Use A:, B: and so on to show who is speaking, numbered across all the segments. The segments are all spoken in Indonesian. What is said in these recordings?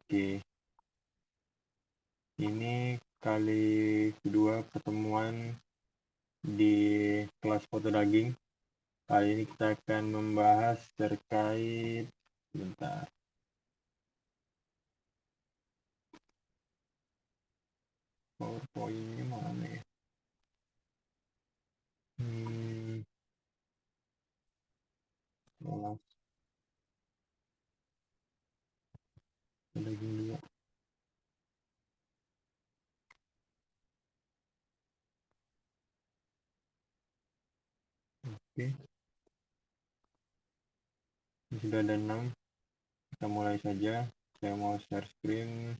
A: Oke, ini kali kedua pertemuan di kelas foto daging. Kali ini kita akan membahas terkait, bentar, PowerPoint-nya mana ya? Kelas foto daging 2. Oke, ini sudah ada 6. Kita mulai saja. Saya mau share screen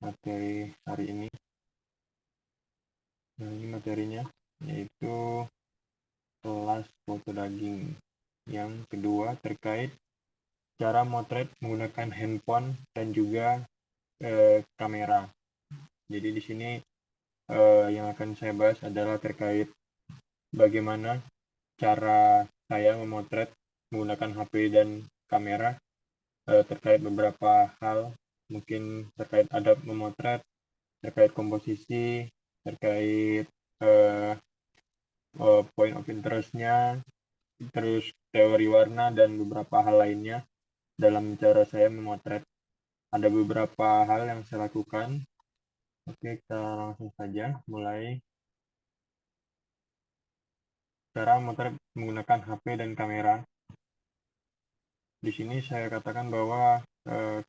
A: materi hari ini. Nah, ini materinya, yaitu kelas foto daging. Yang kedua terkait cara motret menggunakan handphone dan juga kamera. Jadi di sini yang akan saya bahas adalah terkait bagaimana cara saya memotret menggunakan HP dan kamera, terkait beberapa hal, mungkin terkait adab memotret, terkait komposisi, terkait point of interest-nya, terus teori warna, dan beberapa hal lainnya dalam cara saya memotret. Ada beberapa hal yang saya lakukan. Oke, kita langsung saja mulai. Cara memotret menggunakan HP dan kamera. Di sini saya katakan bahwa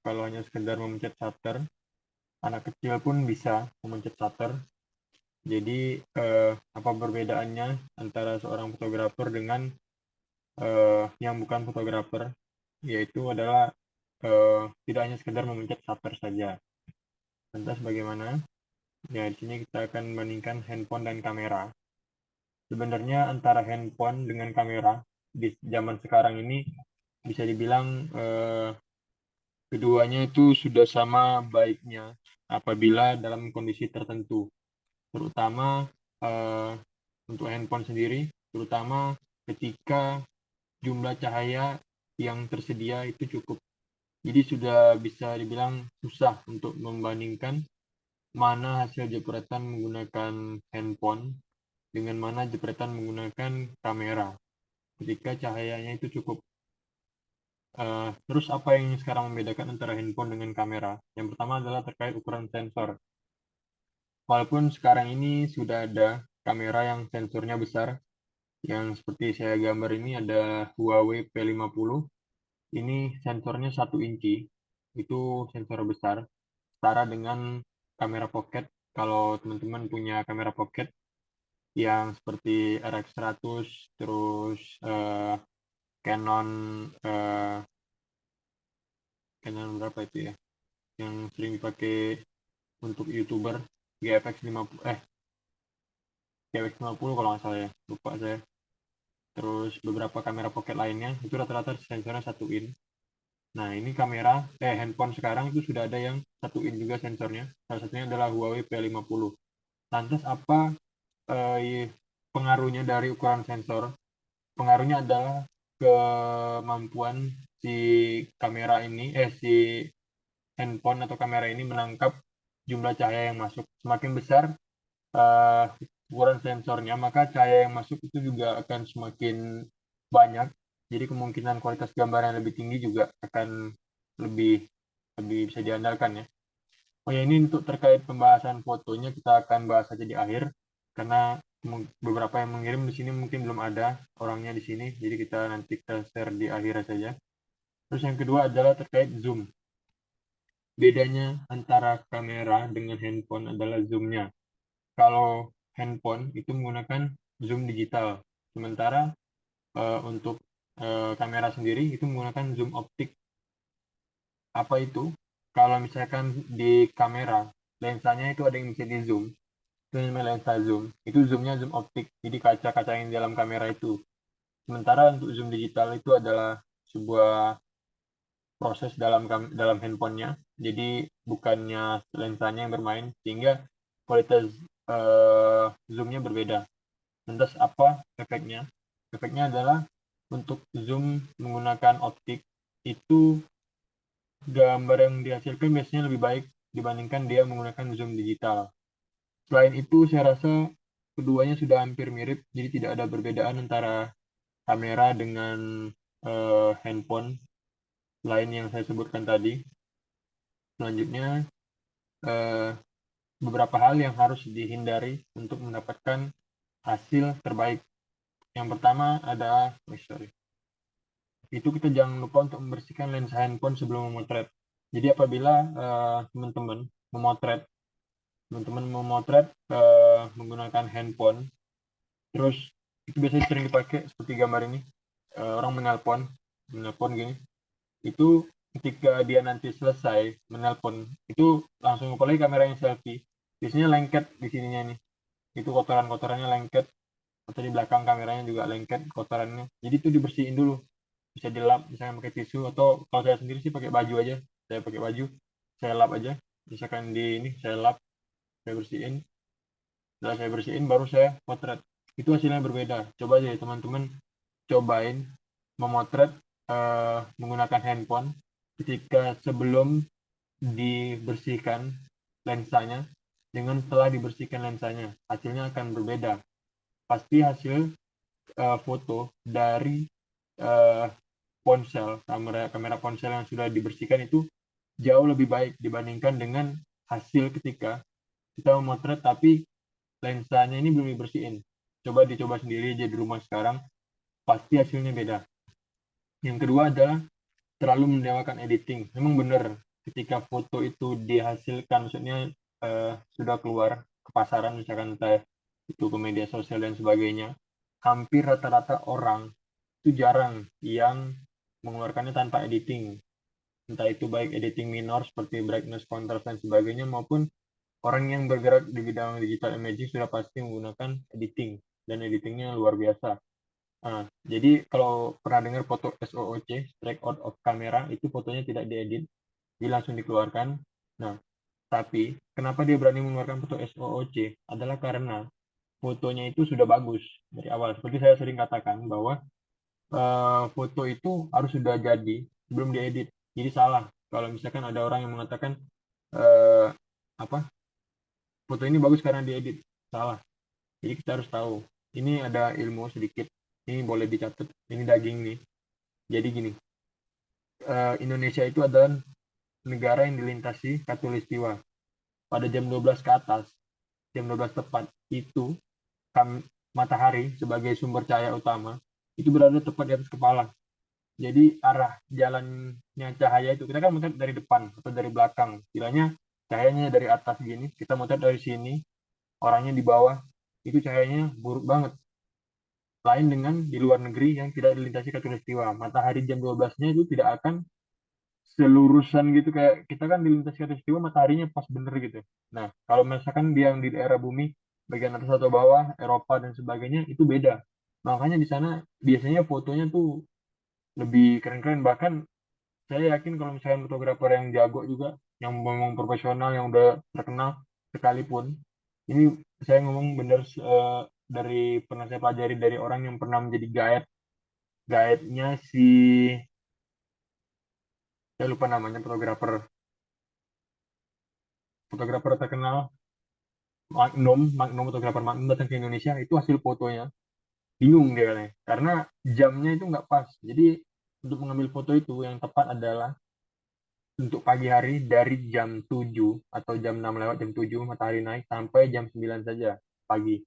A: kalau hanya sekedar memencet shutter, anak kecil pun bisa memencet shutter. Jadi apa perbedaannya antara seorang fotografer dengan yang bukan fotografer? Yaitu adalah tidak hanya sekedar memencet shutter saja. Lantas bagaimana? Ya, di sini kita akan membandingkan handphone dan kamera. Sebenarnya antara handphone dengan kamera di zaman sekarang ini bisa dibilang keduanya itu sudah sama baiknya apabila dalam kondisi tertentu, terutama untuk handphone sendiri, terutama ketika jumlah cahaya yang tersedia itu cukup. Jadi sudah bisa dibilang susah untuk membandingkan mana hasil jepretan menggunakan handphone dengan mana jepretan menggunakan kamera ketika cahayanya itu cukup. Terus apa yang sekarang membedakan antara handphone dengan kamera? Yang pertama adalah terkait ukuran sensor. Walaupun sekarang ini sudah ada kamera yang sensornya besar, yang seperti saya gambar ini ada Huawei P50. Ini sensornya 1 inci, itu sensor besar, setara dengan kamera pocket. Kalau teman-teman punya kamera pocket yang seperti RX100, terus Canon Canon berapa itu ya, yang sering dipakai untuk YouTuber, GFX50 kalau nggak salah ya, lupa saya. Terus beberapa kamera pocket lainnya itu rata-rata sensornya 1 in. Nah, ini handphone sekarang itu sudah ada yang 1 in juga sensornya. Salah satunya adalah Huawei P50. Lantas apa pengaruhnya dari ukuran sensor? Pengaruhnya adalah kemampuan si si handphone atau kamera ini menangkap jumlah cahaya yang masuk. Semakin besar uh, ukuran sensornya, maka cahaya yang masuk itu juga akan semakin banyak. Jadi kemungkinan kualitas gambar yang lebih tinggi juga akan lebih lebih bisa diandalkan ya. Oh ya, ini untuk terkait pembahasan fotonya kita akan bahas saja di akhir, karena beberapa yang mengirim di sini mungkin belum ada orangnya di sini, jadi kita share di akhir saja. Terus yang kedua adalah terkait zoom. Bedanya antara kamera dengan handphone adalah zoomnya. Kalau handphone itu menggunakan zoom digital, sementara untuk kamera sendiri itu menggunakan zoom optik. Apa itu? Kalau misalkan di kamera, lensanya itu ada yang bisa di zoom, itu namanya lensa zoom. Itu zoomnya zoom optik, jadi kaca-kaca yang di dalam kamera itu. Sementara untuk zoom digital itu adalah sebuah proses dalam handphonenya, jadi bukannya lensanya yang bermain, sehingga kualitas zoomnya berbeda. Lantas apa efeknya? Efeknya adalah untuk zoom menggunakan optik itu gambar yang dihasilkan biasanya lebih baik dibandingkan dia menggunakan zoom digital. Selain itu, saya rasa keduanya sudah hampir mirip, jadi tidak ada perbedaan antara kamera dengan handphone lain yang saya sebutkan tadi. Selanjutnya, eh, beberapa hal yang harus dihindari untuk mendapatkan hasil terbaik. Yang pertama adalah, itu kita jangan lupa untuk membersihkan lensa handphone sebelum memotret. Jadi apabila teman-teman memotret, menggunakan handphone, terus itu biasanya sering dipakai seperti gambar ini, orang menelpon gini, itu ketika dia nanti selesai menelpon, itu langsung apalagi kamera yang selfie, biasanya lengket di sininya nih, itu kotoran-kotorannya lengket, atau di belakang kameranya juga lengket kotorannya, jadi itu dibersihin dulu, bisa dilap misalnya pakai tisu, atau kalau saya sendiri sih pakai baju aja, saya pakai baju, saya lap aja, misalkan di ini saya lap, saya bersihin, setelah saya bersihin baru saya potret, itu hasilnya berbeda. Coba aja ya teman-teman, cobain memotret menggunakan handphone ketika sebelum dibersihkan lensanya dengan setelah dibersihkan lensanya, hasilnya akan berbeda. Pasti hasil foto dari uh, kamera ponsel yang sudah dibersihkan itu jauh lebih baik dibandingkan dengan hasil ketika kita memotret tapi lensanya ini belum dibersihin. Coba dicoba sendiri aja di rumah sekarang, pasti hasilnya beda. Yang kedua adalah terlalu mendewakan editing. Memang benar, ketika foto itu dihasilkan, maksudnya sudah keluar ke pasaran, misalkan entah itu ke media sosial dan sebagainya, hampir rata-rata orang itu jarang yang mengeluarkannya tanpa editing. Entah itu baik editing minor seperti brightness, contrast, dan sebagainya, maupun orang yang bergerak di bidang digital imaging sudah pasti menggunakan editing, dan editingnya luar biasa. Nah, jadi kalau pernah dengar foto SOOC, strike out of camera, itu fotonya tidak diedit, dia langsung dikeluarkan. Nah, tapi kenapa dia berani mengeluarkan foto SOOC adalah karena fotonya itu sudah bagus dari awal. Seperti saya sering katakan bahwa foto itu harus sudah jadi sebelum diedit. Jadi salah kalau misalkan ada orang yang mengatakan eh, apa foto ini bagus karena diedit. Salah. Jadi kita harus tahu. Ini ada ilmu sedikit. Ini boleh dicatat. Ini daging nih. Jadi gini, Indonesia itu adalah negara yang dilintasi khatulistiwa. Pada jam 12 ke atas, jam 12 tepat, itu matahari sebagai sumber cahaya utama, itu berada tepat di atas kepala. Jadi arah jalannya cahaya itu, kita kan melihat dari depan atau dari belakang. Istilahnya cahayanya dari atas gini, kita melihat dari sini, orangnya di bawah, itu cahayanya buruk banget. Lain dengan di luar negeri yang tidak dilintasi khatulistiwa. Matahari jam 12-nya itu tidak akan selurusan gitu, kayak kita kan dilintasi khatulistiwa mataharinya pas bener gitu. Nah, kalau misalkan dia yang di daerah bumi bagian atas atau bawah, Eropa dan sebagainya itu beda. Makanya di sana biasanya fotonya tuh lebih keren-keren. Bahkan saya yakin kalau misalnya fotografer yang jago juga, yang memang profesional, yang udah terkenal sekalipun, ini saya ngomong bener dari pernah saya pelajari dari orang yang pernah menjadi guide-nya si, saya lupa namanya, fotografer fotografer terkenal, Magnum fotografer Magnum datang ke Indonesia, itu hasil fotonya bingung dia katanya karena jamnya itu nggak pas. Jadi untuk mengambil foto itu yang tepat adalah untuk pagi hari dari jam 7 atau jam 6 lewat jam 7 matahari naik sampai jam 9 saja pagi.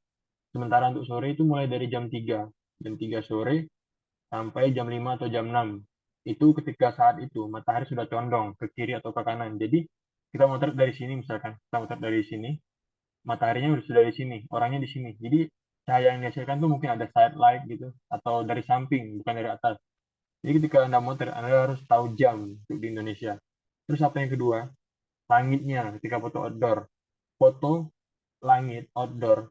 A: Sementara untuk sore itu mulai dari jam 3 sore sampai jam 5 atau jam 6. Itu ketika saat itu matahari sudah condong ke kiri atau ke kanan. Jadi kita motret dari sini, misalkan kita motret dari sini, mataharinya sudah di sini, orangnya di sini. Jadi cahaya yang dihasilkan tuh mungkin ada side light gitu atau dari samping, bukan dari atas. Jadi ketika Anda motret, Anda harus tahu jam untuk di Indonesia. Terus apa yang kedua? Langitnya ketika foto outdoor. Foto langit outdoor.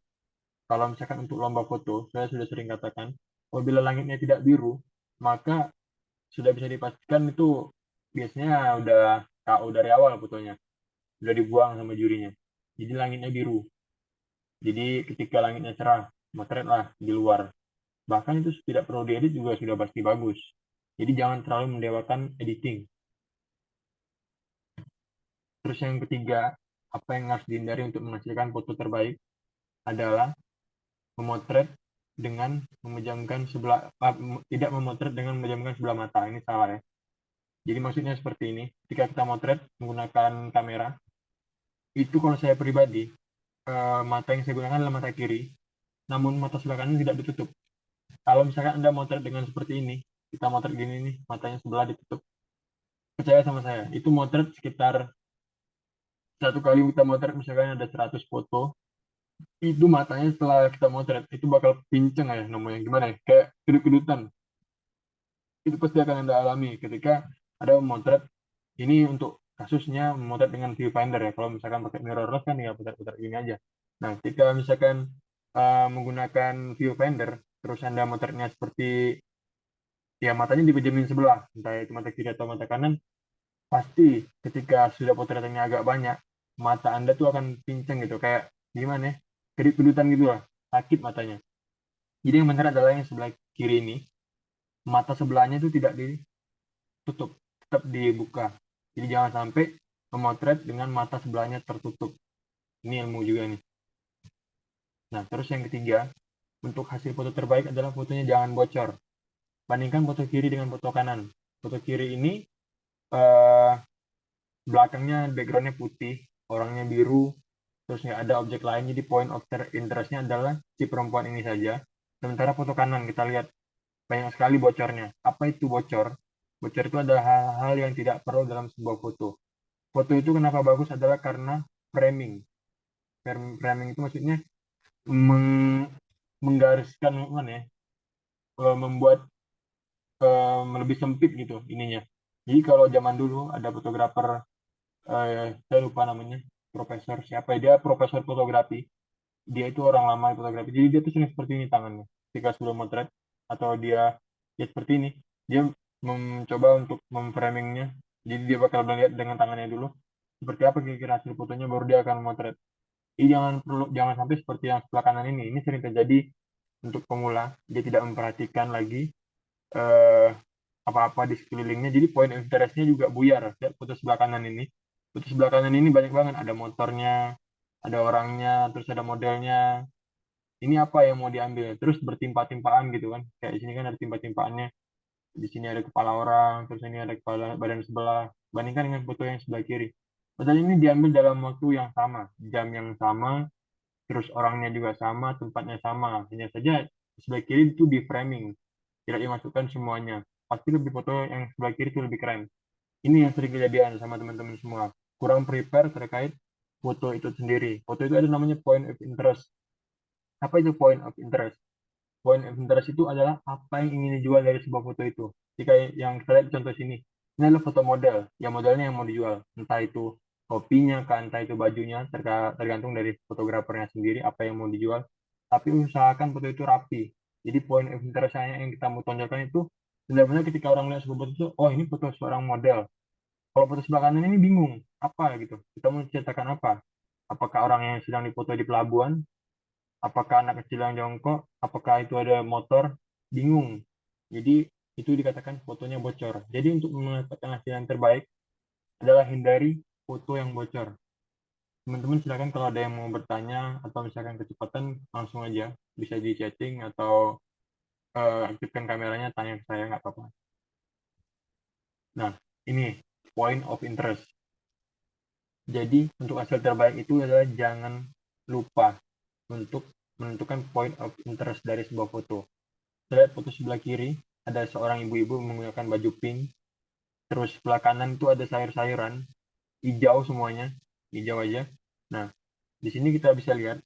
A: Kalau misalkan untuk lomba foto, saya sudah sering katakan, apabila langitnya tidak biru, maka sudah bisa dipastikan itu biasanya udah KO dari awal fotonya. Sudah dibuang sama jurinya. Jadi langitnya biru. Jadi ketika langitnya cerah, motretlah di luar. Bahkan itu tidak perlu diedit juga sudah pasti bagus. Jadi jangan terlalu mendewakan editing. Terus yang ketiga, apa yang harus dihindari untuk menghasilkan foto terbaik adalah memotret dengan memejamkan tidak memotret dengan memejamkan sebelah mata. Ini salah ya. Jadi maksudnya seperti ini, ketika kita motret menggunakan kamera, itu kalau saya pribadi, mata yang saya gunakan adalah mata kiri, namun mata sebelah kanan tidak ditutup. Kalau misalkan Anda motret dengan seperti ini, kita motret gini nih, matanya sebelah ditutup. Percaya sama saya, itu motret sekitar satu kali kita motret misalkan ada 100 foto, itu matanya setelah kita motret, itu bakal pinceng ya namanya. Gimana ya? Kayak kedut-kedutan. Itu pasti akan Anda alami ketika ada memotret. Ini untuk kasusnya memotret dengan viewfinder ya. Kalau misalkan pakai mirrorless kan ya putar-putar gini aja. Nah, ketika misalkan menggunakan viewfinder, terus Anda motretnya seperti ya matanya dipejamin sebelah, entah itu mata kiri atau mata kanan, pasti ketika sudah potretannya agak banyak, mata Anda tuh akan pincang gitu, kayak gimana ya, kedip-kedutan gitu lah, sakit matanya. Jadi yang benar adalah yang sebelah kiri ini, mata sebelahnya itu tidak ditutup, tetap dibuka. Jadi jangan sampai memotret dengan mata sebelahnya tertutup. Ini ilmu juga nih. Nah, terus yang ketiga, untuk hasil foto terbaik adalah fotonya jangan bocor. Bandingkan foto kiri dengan foto kanan. Foto kiri ini eh, belakangnya backgroundnya putih, orangnya biru, terus nggak ada objek lain. Jadi point of interestnya adalah si perempuan ini saja. Sementara foto kanan kita lihat banyak sekali bocornya. Apa itu bocor? Bocor itu adalah hal-hal yang tidak perlu dalam sebuah foto. Foto itu kenapa bagus adalah karena framing. Framing itu maksudnya meng- menggariskan mana ya, membuat lebih sempit gitu ininya. Jadi kalau zaman dulu ada fotografer, saya lupa namanya, profesor siapa ya, dia profesor fotografi, dia itu orang lama di fotografi, jadi dia tuh sering seperti ini tangannya ketika sebelum motret, atau dia ya seperti ini, dia mencoba untuk memframingnya, jadi dia bakal melihat dengan tangannya dulu seperti apa kira-kira hasil fotonya, baru dia akan memotret. Jadi jangan sampai seperti yang sebelah kanan ini sering terjadi untuk pemula, dia tidak memperhatikan lagi eh, apa-apa di sekelilingnya, jadi point of interestnya juga buyar. Lihat foto sebelah kanan ini, foto sebelah kanan ini banyak banget, ada motornya, ada orangnya, terus ada modelnya, ini apa yang mau diambil, terus bertimpa-timpaan gitu kan, kayak di sini kan ada timpa-timpaannya, di sini ada kepala orang, terus ini ada kepala badan sebelah, bandingkan dengan foto yang sebelah kiri. Padahal ini diambil dalam waktu yang sama, jam yang sama, terus orangnya juga sama, tempatnya sama, hanya saja sebelah kiri itu di framing, tidak dimasukkan semuanya. Pasti lebih foto yang sebelah kiri itu lebih keren. Ini yang sering kejadian sama teman-teman semua, kurang prepare terkait foto itu sendiri. Foto itu ada namanya point of interest. Apa itu point of interest? Point of interest itu adalah apa yang ingin dijual dari sebuah foto itu. Jika yang kita lihat contoh sini, ini adalah foto model, yang modelnya yang mau dijual, entah itu topinya, kan, entah itu bajunya, tergantung dari fotografernya sendiri apa yang mau dijual. Tapi usahakan foto itu rapi. Jadi point of interestnya yang kita mau tonjolkan itu benar-benar ketika orang lihat sebuah foto itu, oh ini foto seorang model. Kalau foto sebelah kanan ini bingung, apa gitu? Kita mau ceritakan apa? Apakah orang yang sedang difoto di pelabuhan? Apakah anak kecil yang jongkok, apakah itu ada motor, bingung. Jadi itu dikatakan fotonya bocor. Jadi untuk mendapatkan hasil yang terbaik adalah hindari foto yang bocor. Teman-teman silakan kalau ada yang mau bertanya atau misalkan kecepatan langsung aja, bisa di chatting atau aktifkan kameranya, tanya ke saya, nggak apa-apa. Nah, ini point of interest. Jadi untuk hasil terbaik itu adalah jangan lupa untuk menentukan point of interest dari sebuah foto. Lihat foto sebelah kiri, ada seorang ibu-ibu menggunakan baju pink. Terus sebelah kanan itu ada sayur-sayuran, hijau semuanya, hijau aja. Nah, di sini kita bisa lihat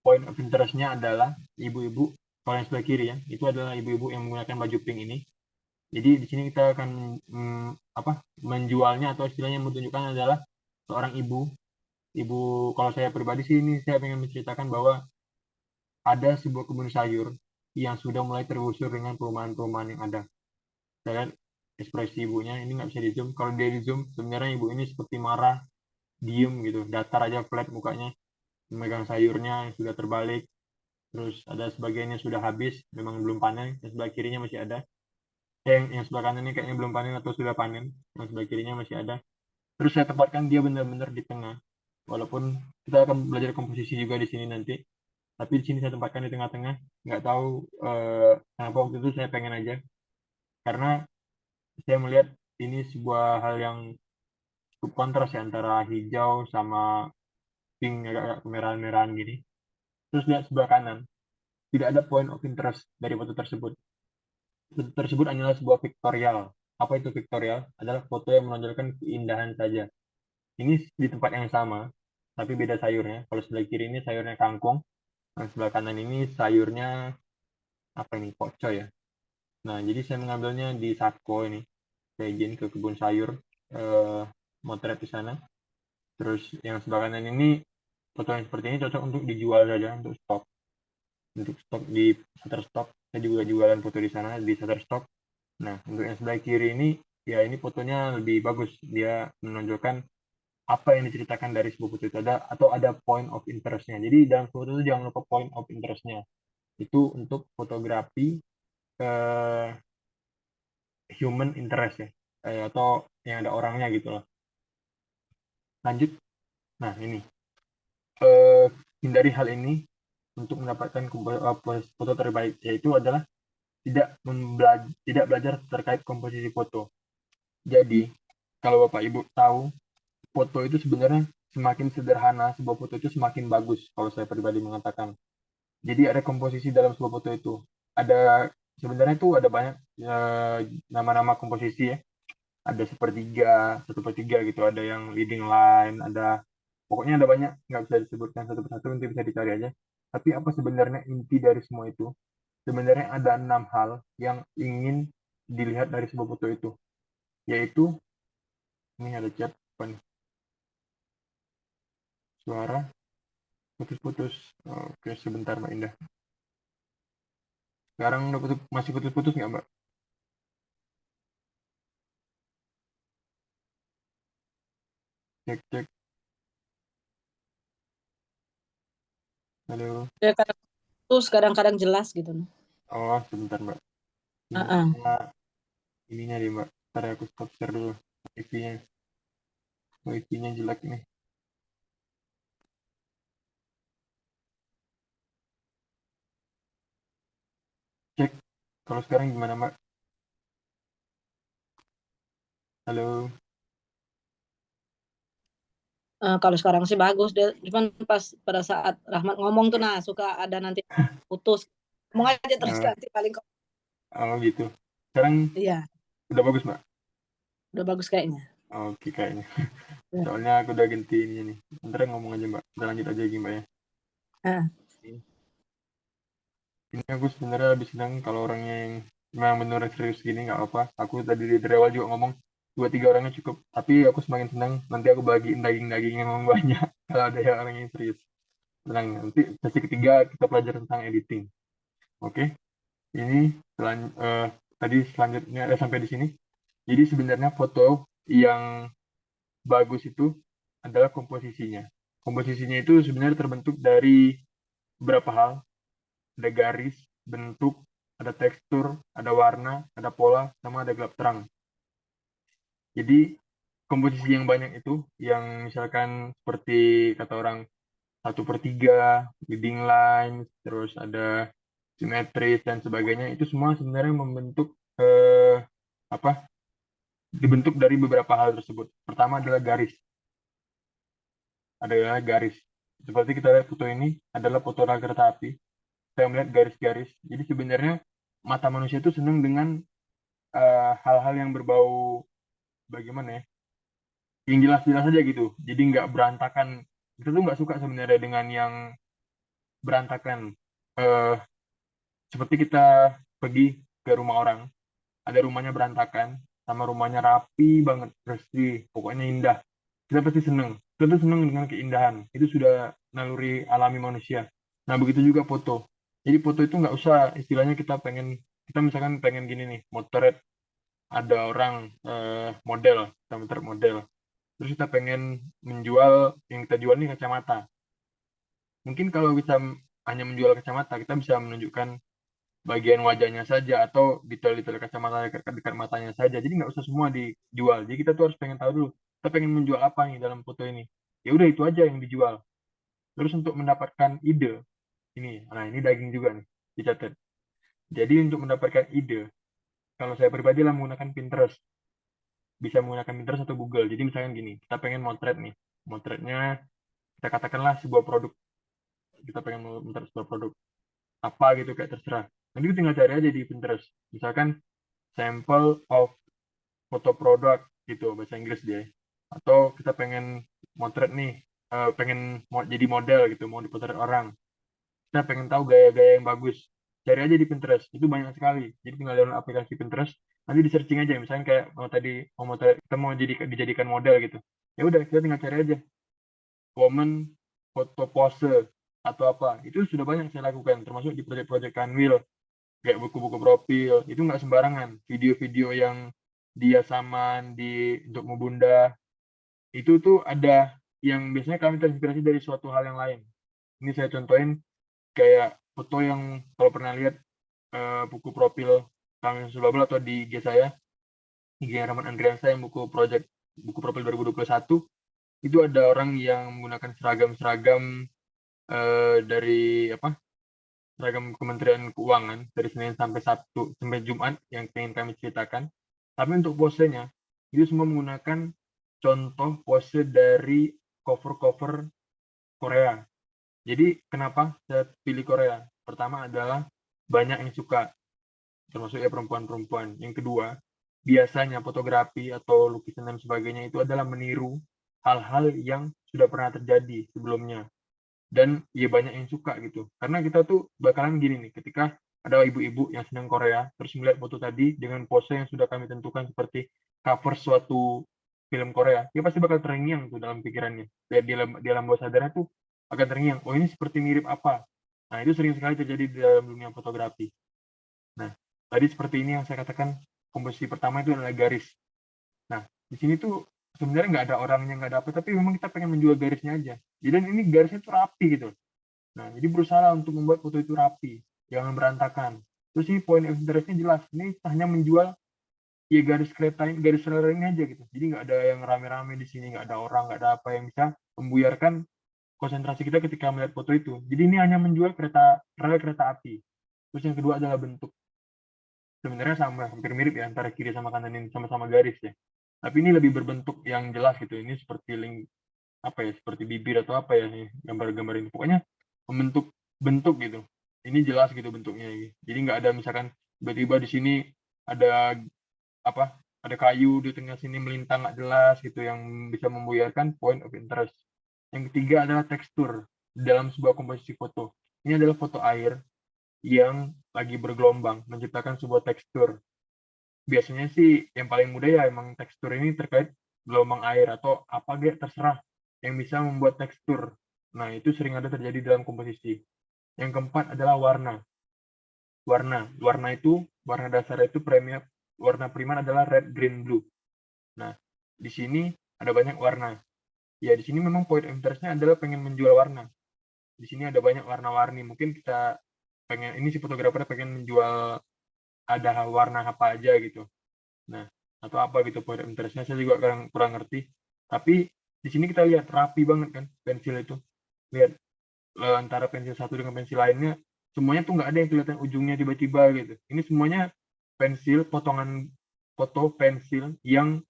A: point of interestnya adalah ibu-ibu, kalau yang sebelah kiri ya, itu adalah ibu-ibu yang menggunakan baju pink ini. Jadi di sini kita akan apa, menjualnya atau istilahnya menunjukkan adalah seorang ibu. Ibu, kalau saya pribadi sih ini saya ingin menceritakan bahwa ada sebuah kebun sayur yang sudah mulai tergusur dengan perumahan-perumahan yang ada. Saya lihat ekspresi ibunya ini nggak bisa di zoom. Kalau dia di zoom, sebenarnya ibu ini seperti marah, diem gitu, datar aja flat mukanya, memegang sayurnya yang sudah terbalik. Terus ada sebagiannya sudah habis, memang belum panen. Yang sebelah kirinya masih ada. Yang sebelah kanan ini kayaknya belum panen atau sudah panen. Yang sebelah kirinya masih ada. Terus saya tempatkan dia benar-benar di tengah. Walaupun kita akan belajar komposisi juga di sini nanti, tapi di sini saya tempatkan di tengah-tengah. Nggak tahu kenapa waktu itu saya pengen aja, karena saya melihat ini sebuah hal yang cukup kontras ya antara hijau sama pink agak kemerahan-merahan gini. Terus lihat sebelah kanan, tidak ada point of interest dari foto tersebut. Foto tersebut hanyalah sebuah pictorial. Apa itu pictorial? Adalah foto yang menonjolkan keindahan saja. Ini di tempat yang sama, tapi beda sayurnya. Kalau sebelah kiri ini sayurnya kangkung, yang sebelah kanan ini sayurnya apa ini? Pokcoy ya. Nah, jadi saya mengambilnya di Satko ini. Saya izin ke kebun sayur, eh, motret di sana. Terus yang sebelah kanan ini foto yang seperti ini cocok untuk dijual saja untuk stok. Untuk stok di Shutterstock, saya juga jualan foto di sana di Shutterstock. Nah, untuk yang sebelah kiri ini, ya ini fotonya lebih bagus. Dia menonjolkan apa yang diceritakan dari sebuah foto itu ada atau ada point of interestnya. Jadi dalam foto itu jangan lupa point of interestnya. Itu untuk fotografi eh, human interest ya, atau yang ada orangnya gitu loh. Lanjut. Nah, ini eh, hindari hal ini untuk mendapatkan foto terbaik, yaitu adalah tidak belajar terkait komposisi foto. Jadi, kalau Bapak Ibu tahu, foto itu sebenarnya semakin sederhana, sebuah foto itu semakin bagus, kalau saya pribadi mengatakan. Jadi ada komposisi dalam sebuah foto itu. Ada sebenarnya itu ada banyak nama-nama komposisi ya. Ada sepertiga, satu per tiga gitu. Ada yang leading line, ada pokoknya ada banyak. Nggak bisa disebutkan satu persatu, nanti bisa dicari aja. Tapi apa sebenarnya inti dari semua itu? Sebenarnya ada 6 hal yang ingin dilihat dari sebuah foto itu, yaitu ini ada chat apa nih? Suara putus-putus. Oke, sebentar Mbak Indah. Sekarang udah masih putus-putus nggak Mbak? Cek cek. Halo.
B: Ya kadang putus, kadang-kadang jelas gitu.
A: Oh, sebentar Mbak. Ini
B: Heeh.
A: kayaknya ininya deh Mbak. Ntar aku stop share dulu. Wifi-nya. Wifi-nya jelek nih. Cek. Kalau sekarang gimana Mbak? Halo.
B: Kalau sekarang sih bagus deh, cuman pas pada saat Rahmat ngomong tuh nah suka ada nanti putus. Ngomong aja terus
A: Eh,
B: nanti paling
A: oh gitu. Sekarang
B: iya,
A: udah bagus Mbak?
B: udah bagus kayaknya.
A: Oke kayaknya.
B: Ya.
A: Soalnya aku udah ganti ini nih. Ntar ngomong aja Mbak. Kita lanjut aja gimana ya.
B: Heeh.
A: Ini aku sebenarnya lebih senang kalau orangnya yang memang benar serius gini nggak apa. Aku tadi dari awal juga ngomong dua tiga orangnya cukup. Tapi aku semakin senang nanti aku bagiin daging-daging yang ngomong banyak kalau ada yang orang yang serius. Tenang, nanti sesi ketiga kita belajar tentang editing. Oke, ini tadi selanjutnya sampai di sini. Jadi sebenarnya foto yang bagus itu adalah komposisinya. Komposisinya itu sebenarnya terbentuk dari beberapa hal. Ada garis, bentuk, ada tekstur, ada warna, ada pola, sama ada gelap terang. Jadi komposisi yang banyak itu, yang misalkan seperti kata orang satu per tiga, leading line, terus ada simetris dan sebagainya, itu semua sebenarnya membentuk apa? Dibentuk dari beberapa hal tersebut. Pertama adalah garis, adalah garis. Seperti kita lihat foto ini adalah foto rel kereta api. Saya melihat garis-garis. Jadi sebenarnya mata manusia itu senang dengan hal-hal yang berbau bagaimana ya, yang jelas-jelas aja gitu, jadi nggak berantakan. Kita tuh nggak suka sebenarnya dengan yang berantakan. eh Seperti kita pergi ke rumah orang, ada rumahnya berantakan sama rumahnya rapi banget, bersih, pokoknya indah, kita pasti seneng. Kita tuh seneng dengan keindahan, itu sudah naluri alami manusia. Nah begitu juga foto. Jadi foto itu nggak usah istilahnya kita misalkan pengen gini nih, motret ada orang model, kita motret model. Terus kita pengen menjual, yang kita jual ini kacamata. Mungkin kalau kita hanya menjual kacamata, kita bisa menunjukkan bagian wajahnya saja atau detail-detail kacamata dekat, dekat matanya saja. Jadi nggak usah semua dijual. Jadi kita tuh harus pengen tahu dulu kita pengen menjual apa nih dalam foto ini. Ya udah itu aja yang dijual. Terus untuk mendapatkan ide, ini daging juga nih, dicatat. Jadi untuk mendapatkan ide, kalau saya pribadi lah menggunakan Pinterest. Bisa menggunakan Pinterest atau Google. Jadi misalnya gini, kita pengen motret nih. Motretnya, kita katakanlah sebuah produk. Kita pengen motret sebuah produk. Apa gitu, kayak terserah. Nanti kita tinggal cari aja di Pinterest. Misalkan, sample of foto produk gitu, bahasa Inggris dia. Atau kita pengen motret nih, pengen jadi model gitu, mau dipotret orang. Kita pengen tahu gaya-gaya yang bagus, cari aja di Pinterest, itu banyak sekali. Jadi tinggal download aplikasi Pinterest, nanti di searching aja, misalnya kayak kita mau dijadikan model gitu, ya udah kita tinggal cari aja woman foto pose atau apa, itu sudah banyak saya lakukan, termasuk di proyek-proyek Kanwil, kayak buku-buku profil, itu nggak sembarangan. Video-video yang dia saman untuk membunda, itu tuh ada yang biasanya kami terinspirasi dari suatu hal yang lain. Ini saya contohin kayak foto yang, kalau pernah lihat buku profil kami Sulbabel atau di IG saya, IG Rahman Andriansa yang buku profil 2021, itu ada orang yang menggunakan seragam-seragam dari apa? Seragam Kementerian Keuangan dari Senin sampai Sabtu sampai Jumat yang ingin kami ceritakan. Tapi untuk posenya itu semua menggunakan contoh pose dari cover-cover Korea. Jadi kenapa saya pilih Korea? Pertama adalah banyak yang suka, termasuk ya perempuan-perempuan. Yang kedua, biasanya fotografi atau lukisan dan sebagainya itu adalah meniru hal-hal yang sudah pernah terjadi sebelumnya. Dan ya banyak yang suka gitu. Karena kita tuh bakalan gini nih, ketika ada ibu-ibu yang senang Korea, terus melihat foto tadi dengan pose yang sudah kami tentukan seperti cover suatu film Korea, dia pasti bakal terngiang tuh dalam pikirannya. Di alam bawah sadarnya tuh akan terngiang, oh ini seperti mirip apa. Nah itu sering sekali terjadi di dalam dunia fotografi. Nah, tadi seperti ini yang saya katakan, komposisi pertama itu adalah garis. Nah, di sini tuh sebenarnya nggak ada orangnya, nggak ada apa, tapi memang kita pengen menjual garisnya aja. Jadi ini garisnya tuh rapi gitu. Nah, jadi berusaha untuk membuat foto itu rapi, jangan berantakan. Terus ini point of interest-nya jelas. Ini hanya menjual ya garis kereta ini, garis rel ini aja gitu. Jadi nggak ada yang rame-rame di sini, nggak ada orang, nggak ada apa yang bisa membuyarkan konsentrasi kita ketika melihat foto itu. Jadi ini hanya menjual rel kereta api. Terus yang kedua adalah bentuk. Sebenarnya sama, hampir mirip ya antara kiri sama kanan ini, sama-sama garis ya. Tapi ini lebih berbentuk yang jelas gitu. Ini seperti apa ya, seperti bibir atau apa ya nih gambar-gambar ini. Pokoknya membentuk bentuk gitu. Ini jelas gitu bentuknya. Jadi nggak ada misalkan tiba-tiba di sini ada apa? Ada kayu di tengah sini melintang nggak jelas gitu yang bisa membuyarkan point of interest. Yang ketiga adalah tekstur dalam sebuah komposisi foto. Ini adalah foto air yang lagi bergelombang, menciptakan sebuah tekstur. Biasanya sih yang paling mudah ya emang tekstur ini terkait gelombang air atau apa gitu terserah yang bisa membuat tekstur. Nah, itu sering ada terjadi dalam komposisi. Yang keempat adalah warna. Warna dasar itu warna primer adalah red, green, blue. Nah, di sini ada banyak warna. Ya, di sini memang point of interest-nya adalah pengen menjual warna. Di sini ada banyak warna-warni. Mungkin kita ini si fotografer pengen menjual ada warna apa aja gitu. Nah, atau apa gitu point of interest-nya saya juga kurang ngerti. Tapi di sini kita lihat rapi banget kan pensil itu. Lihat antara pensil satu dengan pensil lainnya, semuanya tuh nggak ada yang kelihatan ujungnya tiba-tiba gitu. Ini semuanya pensil, potongan foto pensil yang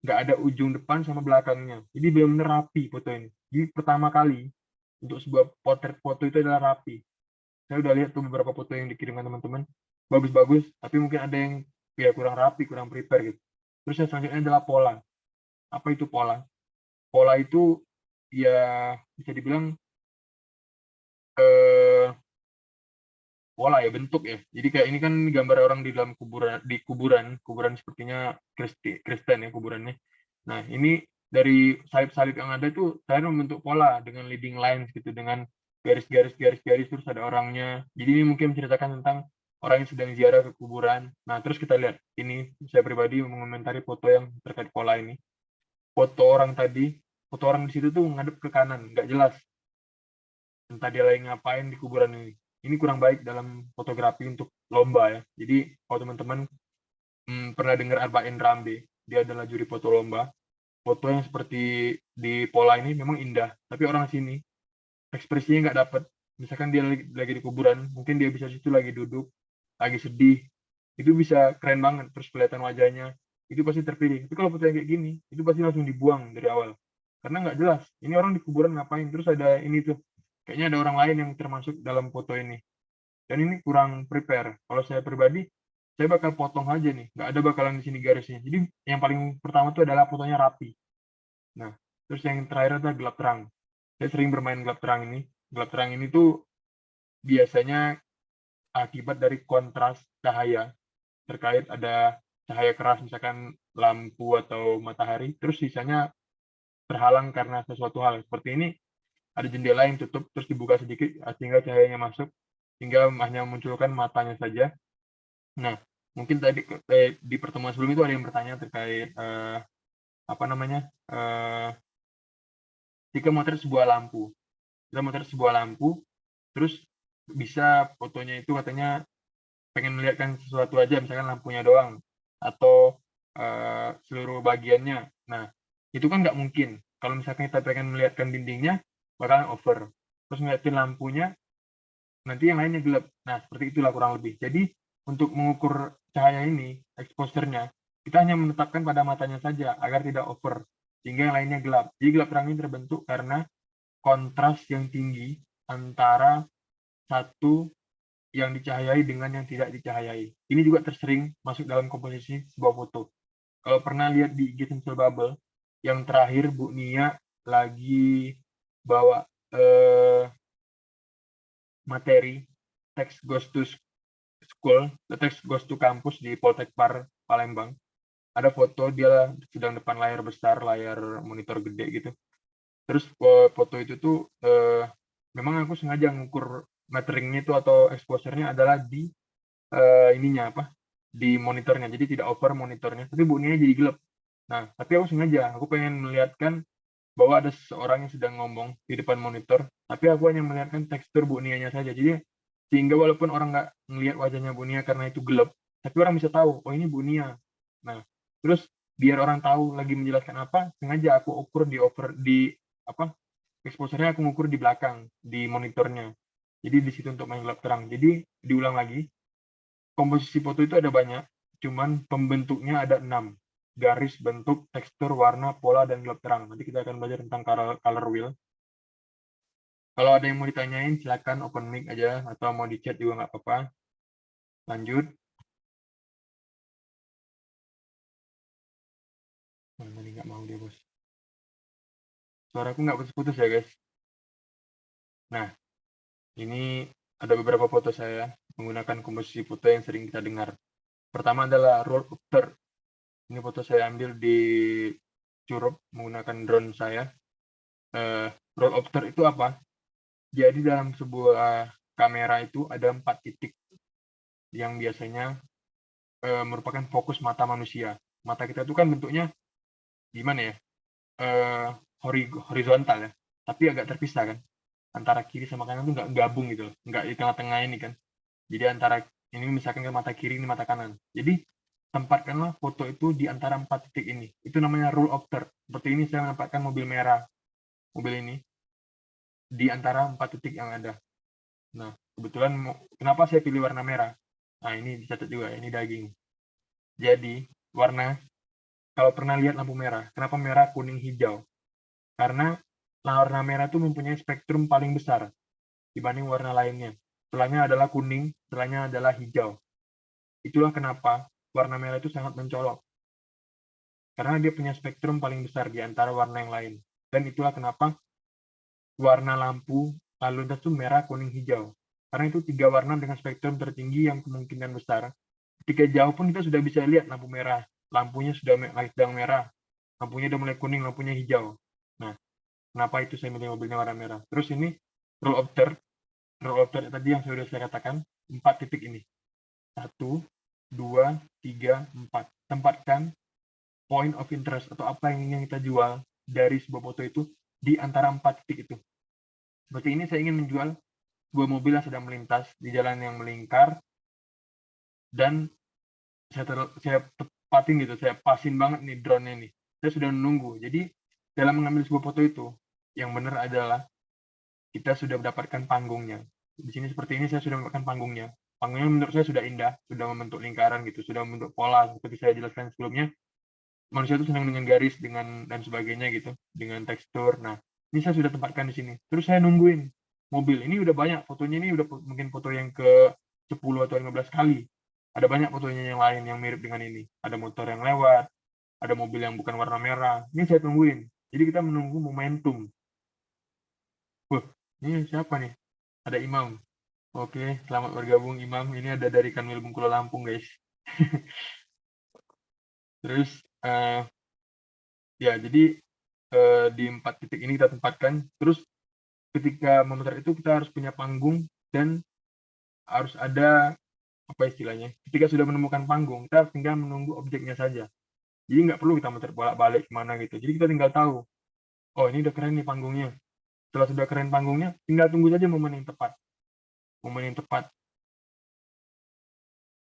A: nggak ada ujung depan sama belakangnya. Jadi benar-benar rapi foto ini. Jadi pertama kali untuk sebuah potret foto itu adalah rapi. Saya udah lihat tuh beberapa foto yang dikirimkan teman-teman, bagus-bagus, tapi mungkin ada yang ya kurang rapi, kurang prepare gitu. Terus yang selanjutnya adalah pola. Apa itu pola? Pola itu ya bisa dibilang eh, pola ya, bentuk ya. Jadi kayak ini kan gambar orang di dalam kuburan sepertinya Kristen ya kuburannya. Nah, ini dari salib-salib yang ada itu saya membentuk pola dengan leading lines gitu, dengan garis-garis terus ada orangnya. Jadi ini mungkin menceritakan tentang orang yang sedang ziarah ke kuburan. Nah, terus kita lihat ini saya pribadi mengomentari foto yang terkait pola ini. Foto orang di situ tuh ngadep ke kanan, nggak jelas. Entah dia lagi ngapain di kuburan ini. Ini kurang baik dalam fotografi untuk lomba ya. Jadi kalau teman-teman pernah dengar Arba'in Rambe, dia adalah juri foto lomba. foto yang seperti di pola ini memang indah, tapi orang sini ekspresinya nggak dapet. Misalkan dia lagi di kuburan, mungkin dia bisa situ lagi duduk, lagi sedih, itu bisa keren banget, terus kelihatan wajahnya, itu pasti terpilih. Tapi kalau foto yang kayak gini, itu pasti langsung dibuang dari awal. Karena nggak jelas, ini orang di kuburan ngapain, terus ada ini tuh, kayaknya ada orang lain yang termasuk dalam foto ini. Dan ini kurang prepare. Kalau saya pribadi, saya bakal potong aja nih, nggak ada bakalan di sini garisnya. Jadi yang paling pertama tuh adalah fotonya rapi. Nah, terus yang terakhir adalah gelap terang. Saya sering bermain gelap terang ini. Gelap terang ini tuh biasanya akibat dari kontras cahaya, terkait ada cahaya keras misalkan lampu atau matahari, terus sisanya terhalang karena sesuatu hal. Seperti ini ada jendela yang tutup terus dibuka sedikit sehingga cahayanya masuk, sehingga hanya munculkan matanya saja. Nah, mungkin tadi di pertemuan sebelum itu ada yang bertanya terkait apa namanya, jika motret sebuah lampu, kita motret sebuah lampu, terus bisa fotonya itu katanya pengen melihatkan sesuatu aja, misalkan lampunya doang atau seluruh bagiannya. Nah, itu kan nggak mungkin. Kalau misalkan kita pengen melihatkan dindingnya, bakalan over. Terus ngeliatin lampunya, nanti yang lainnya gelap. Nah, seperti itulah kurang lebih. Jadi, untuk mengukur cahaya ini, exposure-nya, kita hanya menetapkan pada matanya saja agar tidak over, sehingga yang lainnya gelap. Jadi gelap terang ini terbentuk karena kontras yang tinggi antara satu yang dicahayai dengan yang tidak dicahayai. Ini juga tersering masuk dalam komposisi sebuah foto. Kalau pernah lihat di IG Stencil Bubble, yang terakhir Bu Nia lagi bawa materi Text Goes to School, Text Goes to Campus di Poltekpar Palembang. Ada foto dia sedang depan layar besar, layar monitor gede gitu. Terus foto itu tuh memang aku sengaja ngukur meteringnya itu atau exposure-nya adalah di ininya apa, di monitornya, jadi tidak over monitornya, tapi bunyinya jadi gelap. Nah, tapi aku sengaja, aku pengen melihatkan bahwa ada seseorang yang sedang ngomong di depan monitor, tapi aku hanya melihatkan tekstur Bu Nianya saja. Jadi sehingga walaupun orang nggak melihat wajahnya Bu Nia karena itu gelap, tapi orang bisa tahu, oh ini Bu Nia. Nah, terus biar orang tahu lagi menjelaskan apa, sengaja aku ukur di over di apa, exposure-nya aku ngukur di belakang di monitornya. Jadi di situ untuk main gelap terang. Jadi diulang lagi, komposisi foto itu ada banyak, cuman pembentuknya ada 6. Garis, bentuk, tekstur, warna, pola, dan gelap terang. Nanti kita akan belajar tentang color wheel. Kalau ada yang mau ditanyain, silakan open mic aja, atau mau di chat juga nggak apa-apa. Lanjut. Ini nggak mau dia, bos. Suaraku nggak putus-putus ya, guys. Nah, ini ada beberapa foto saya menggunakan komposisi foto yang sering kita dengar. Pertama adalah roll of third. Ini foto saya ambil di Curup menggunakan drone saya. Roll of third itu apa? Jadi dalam sebuah kamera itu ada 4 titik yang biasanya merupakan fokus mata manusia. Mata kita itu kan bentuknya gimana ya? Horizontal ya, tapi agak terpisah kan. Antara kiri sama kanan tuh nggak gabung gitu loh, nggak di tengah-tengah ini kan. Jadi antara ini misalkan mata kiri, ini mata kanan. Jadi tempatkanlah foto itu di antara 4 titik ini. Itu namanya rule of third. Seperti ini saya menempatkan mobil merah, mobil ini di antara 4 titik yang ada. Nah, kebetulan kenapa saya pilih warna merah? Nah, ini dicatat juga ya, ini daging. Jadi, warna, kalau pernah lihat lampu merah, kenapa merah, kuning, hijau? Karena warna merah itu mempunyai spektrum paling besar dibanding warna lainnya. Setelahnya adalah kuning, setelahnya adalah hijau. Itulah kenapa warna merah itu sangat mencolok. Karena dia punya spektrum paling besar di antara warna yang lain. Dan itulah kenapa warna lampu lalu lintas itu merah, kuning, hijau. Karena itu 3 warna dengan spektrum tertinggi yang kemungkinan besar. Ketika jauh pun kita sudah bisa lihat lampu merah. Lampunya sudah sedang merah. Lampunya sudah mulai kuning, lampunya hijau. Nah, kenapa itu saya milih mobilnya warna merah? Terus ini rule of third. Rule of third tadi yang sudah saya katakan, 4 titik ini. 1, 2, 3, 4. Tempatkan point of interest atau apa yang ingin kita jual dari sebuah foto itu di antara 4 titik itu. Seperti ini saya ingin menjual sebuah mobil yang sedang melintas di jalan yang melingkar, dan saya tepatin gitu, saya pasin banget nih drone-nya nih. saya sudah menunggu. Jadi dalam mengambil sebuah foto itu, yang benar adalah kita sudah mendapatkan panggungnya. Di sini seperti ini saya sudah mendapatkan panggungnya. Panggungnya menurut saya sudah indah, sudah membentuk lingkaran gitu, sudah membentuk pola seperti saya jelaskan sebelumnya. Manusia itu senang dengan garis, dengan dan sebagainya gitu, dengan tekstur. Nah, ini saya sudah tempatkan di sini. Terus saya nungguin mobil. Ini udah banyak fotonya, ini udah mungkin foto yang ke 10 atau 15 kali. Ada banyak fotonya yang lain yang mirip dengan ini. Ada motor yang lewat, ada mobil yang bukan warna merah. Ini saya tungguin. Jadi kita menunggu momentum. Wah, ini siapa nih? Ada Imam. Oke, selamat bergabung Imam. Ini ada dari Kanwil Bengkulu Lampung, guys. Terus ya, jadi di 4 titik ini kita tempatkan. Terus ketika memotret itu kita harus punya panggung dan harus ada apa istilahnya? Ketika sudah menemukan panggung, kita tinggal menunggu objeknya saja. Jadi nggak perlu kita muter bolak-balik kemana gitu. Jadi kita tinggal tahu, oh ini udah keren nih panggungnya. Setelah sudah keren panggungnya, tinggal tunggu saja momen yang tepat. Momen yang tepat.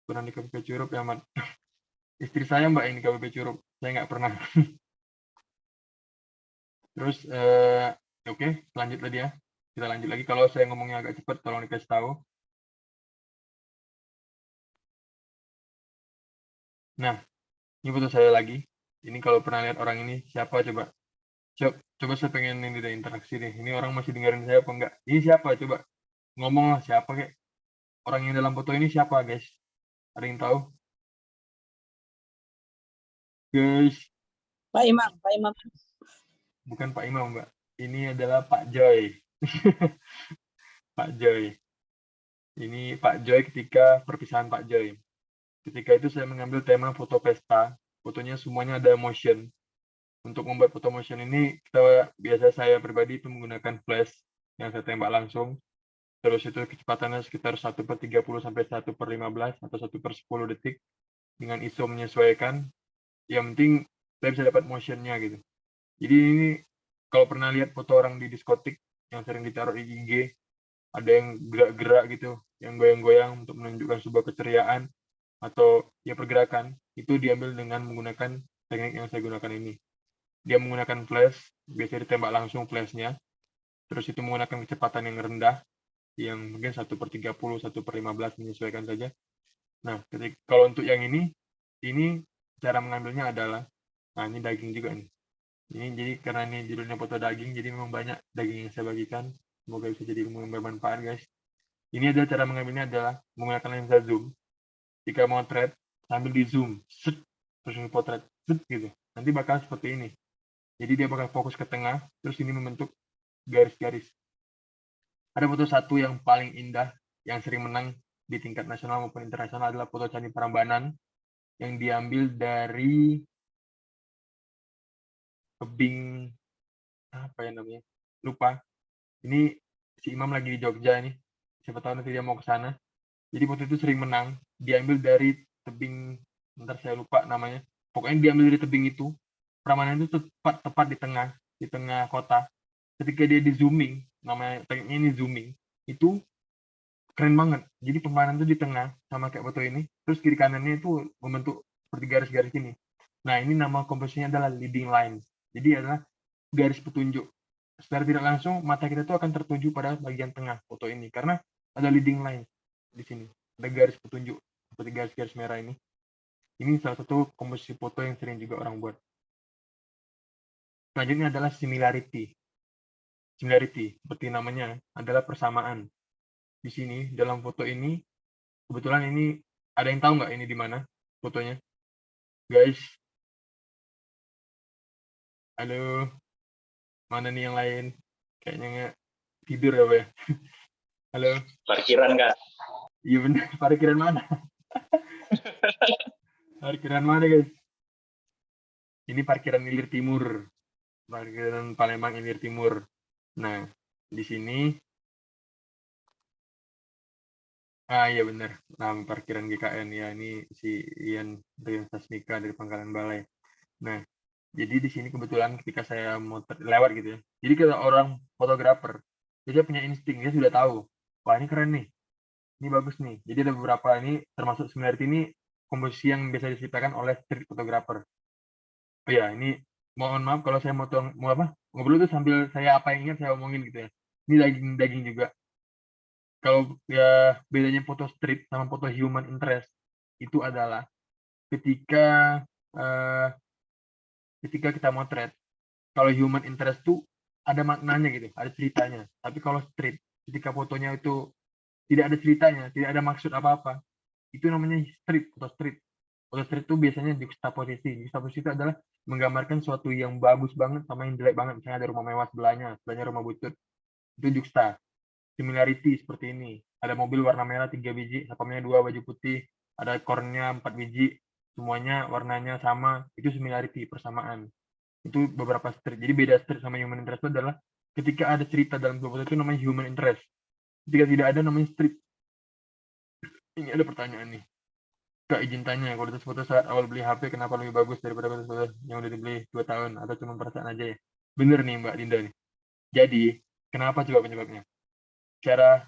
A: Pernah di KPP Curup ya, Mat? Istri saya mbak ini KPP Curup. Saya nggak pernah. Terus, oke, lanjut tadi ya. Kita lanjut lagi. Kalau saya ngomongnya agak cepat, tolong dikasih tahu. Nah, ini foto saya lagi. Ini kalau pernah lihat orang ini, siapa coba? Coba saya pengen ini deh, interaksi deh. Ini orang masih dengerin saya apa enggak? Ini siapa? Coba ngomong lah, siapa kek? Orang yang dalam foto ini siapa, guys? Ada yang tahu? Guys,
B: Pak Imam, Pak Imam.
A: bukan Pak Imam, Mbak. Ini adalah Pak Joy. Pak Joy. Ini Pak Joy ketika perpisahan Pak Joy. Ketika itu saya mengambil tema foto pesta. Fotonya semuanya ada motion. Untuk membuat foto motion ini, biasa saya pribadi itu menggunakan flash yang saya tembak langsung. Terus itu kecepatannya sekitar 1/30 sampai 1/15 atau 1/10 detik. Dengan ISO menyesuaikan. Yang penting saya bisa dapat motionnya gitu. Jadi ini kalau pernah lihat foto orang di diskotik yang sering ditaruh di IG, ada yang gerak-gerak gitu, yang goyang-goyang untuk menunjukkan sebuah keceriaan atau ya pergerakan, itu diambil dengan menggunakan teknik yang saya gunakan ini. Dia menggunakan flash, biasanya ditembak langsung flashnya, terus itu menggunakan kecepatan yang rendah, yang mungkin 1/30, 1/15 menyesuaikan saja. Nah, kalau untuk yang ini cara mengambilnya adalah, nah ini daging juga nih. Ini jadi karena ini judulnya foto daging, jadi memang banyak daging yang saya bagikan. Semoga bisa jadi ilmu yang bermanfaat, guys. Ini adalah cara mengambilnya adalah menggunakan lensa zoom. Jika mau thread, sambil di zoom, set, terus potret, set gitu. Nanti bakal seperti ini. Jadi dia bakal fokus ke tengah, terus ini membentuk garis-garis. Ada foto satu yang paling indah, yang sering menang di tingkat nasional maupun internasional adalah foto Candi Prambanan yang diambil dari tebing apa ya namanya? Lupa. Ini si Imam lagi di Jogja nih. Siapa tahu nanti dia mau ke sana. Jadi foto itu sering menang. Diambil dari tebing, bentar saya lupa namanya. Pokoknya diambil dari tebing itu. Prambanan itu tepat di tengah kota. Ketika dia di zooming, namanya tekniknya ini zooming, itu keren banget. Jadi Prambanan itu di tengah, sama kayak foto ini. Terus kiri kanannya itu membentuk seperti garis-garis ini. Nah, ini nama komposisinya adalah leading line. Jadi adalah garis petunjuk. Secara tidak langsung, mata kita itu akan tertuju pada bagian tengah foto ini. Karena ada leading line di sini. Ada garis petunjuk, seperti garis-garis merah ini. Ini salah satu komposisi foto yang sering juga orang buat. Selanjutnya adalah similarity. Similarity, seperti namanya, adalah persamaan. Di sini, dalam foto ini, kebetulan ini, ada yang tahu nggak ini di mana fotonya? Guys, halo, mana nih yang lain? Kayaknya nggak tidur ya, Pak ya? Halo?
C: Parkiran, Kak.
A: Iya benar, parkiran mana? Parkiran mana, guys? Ini parkiran Ilir Timur. Parkiran Palembang Ilir Timur. Nah, di sini iya benar. Nama parkiran GKN ya, ini si Ian Rian Sasmika dari Pangkalan Balai. Nah, jadi di sini kebetulan ketika saya mau lewat gitu ya. Jadi kalau orang fotografer, dia punya insting, dia sudah tahu. Wah, ini keren nih. Ini bagus nih. Jadi ada beberapa ini termasuk similarity ini komposisi yang biasa diciptakan oleh street photographer. Oh ya, ini mohon maaf kalau saya mau apa ngobrol tuh sambil saya apa yang ingat saya omongin gitu ya. Ini daging juga. Kalau ya bedanya foto street sama foto human interest itu adalah ketika eh, ketika kita motret, kalau human interest tuh ada maknanya gitu, ada ceritanya. Tapi kalau street, ketika fotonya itu tidak ada ceritanya, tidak ada maksud apa-apa, itu namanya street, foto street. Foto street itu biasanya juxtaposisi. Juxtaposisi itu adalah menggambarkan suatu yang bagus banget sama yang jelek banget. Misalnya ada rumah mewah sebelahnya rumah butut. Itu juxta. Similarity seperti ini. Ada mobil warna merah 3 biji, satpamnya 2 baju putih, ada kornya 4 biji, semuanya warnanya sama. Itu similarity, persamaan. Itu beberapa street. Jadi beda street sama human interest itu adalah ketika ada cerita dalam foto itu namanya human interest. Ketika tidak ada namanya street. Ini ada pertanyaan nih. Kak, izin tanya, kualitas foto saat awal beli HP kenapa lebih bagus daripada kualitas foto yang udah dibeli 2 tahun atau cuma perasaan aja ya? Bener nih Mbak Dinda nih. Jadi, kenapa coba penyebabnya? Cara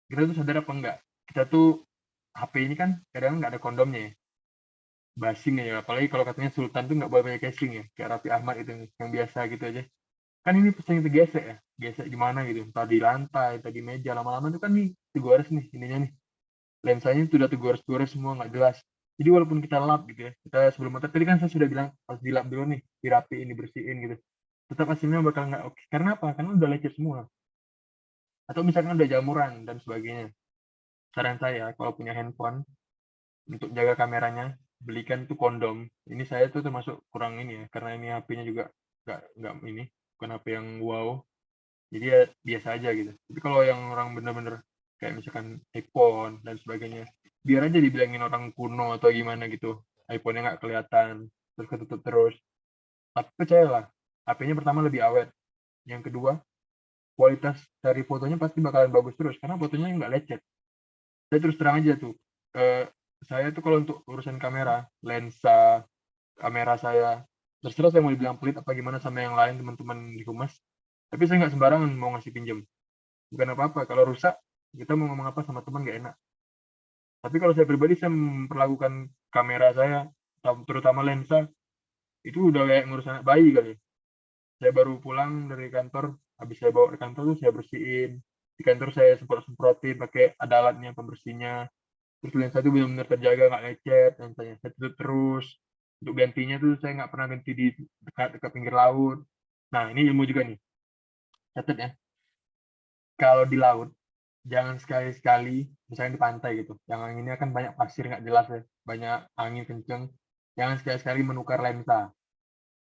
A: kita tuh sadar apa enggak? Kita tuh HP ini kan kadang nggak ada kondomnya ya. Basing ya, apalagi kalau katanya Sultan tuh nggak boleh pakai casing ya. Kayak Raffi Ahmad itu yang biasa gitu aja. Kan ini sering tergesek ya. Gesek gimana gitu. Entah di lantai, entah di meja. Lama-lama tuh kan nih, tegores nih ininya nih. Lensanya itu udah tegores-tegores semua nggak jelas. Jadi walaupun kita lap gitu ya, kita sebelum motor tadi kan saya sudah bilang harus dilap dulu nih, dirapiin, dibersihin gitu. Tetap hasilnya bakal nggak oke. Karena apa? Karena udah lecet semua. Atau misalkan udah jamuran dan sebagainya. Saran saya kalau punya handphone untuk jaga kameranya, belikan tuh kondom. Ini saya tuh termasuk kurang ini ya, karena ini HP-nya juga nggak ini, bukan HP yang wow. Jadi ya biasa aja gitu. Tapi kalau yang orang bener-bener kayak misalkan iPhone dan sebagainya, biar aja dibilangin orang kuno atau gimana gitu. iPhone-nya nggak kelihatan, terus ketutup terus. Tapi percayalah, HP-nya pertama lebih awet. Yang kedua, kualitas dari fotonya pasti bakalan bagus terus, karena fotonya nggak lecet. Saya terus terang aja tuh, eh, saya tuh kalau untuk urusan kamera, lensa, kamera saya, terserah saya mau dibilang pelit apa gimana sama yang lain teman-teman di humas, tapi saya nggak sembarangan mau ngasih pinjam. Bukan apa-apa, kalau rusak kita mau ngomong apa sama teman gak enak. Tapi kalau saya pribadi saya memperlakukan kamera saya, terutama lensa, itu udah kayak ngurus anak bayi kali. Saya baru pulang dari kantor, habis saya bawa ke kantor tuh saya bersihin. Di kantor saya semprot-semprotin pakai ada alatnya pembersihnya. Terus lensa itu benar-benar terjaga nggak lecet, lensanya saya tutup terus. Untuk gantinya tuh saya nggak pernah ganti di dekat pinggir laut. Nah ini ilmu juga nih, catat ya. Kalau di laut jangan sekali-sekali misalnya di pantai gitu yang anginnya kan banyak pasir nggak jelas ya, banyak angin kenceng, jangan sekali-sekali menukar lensa.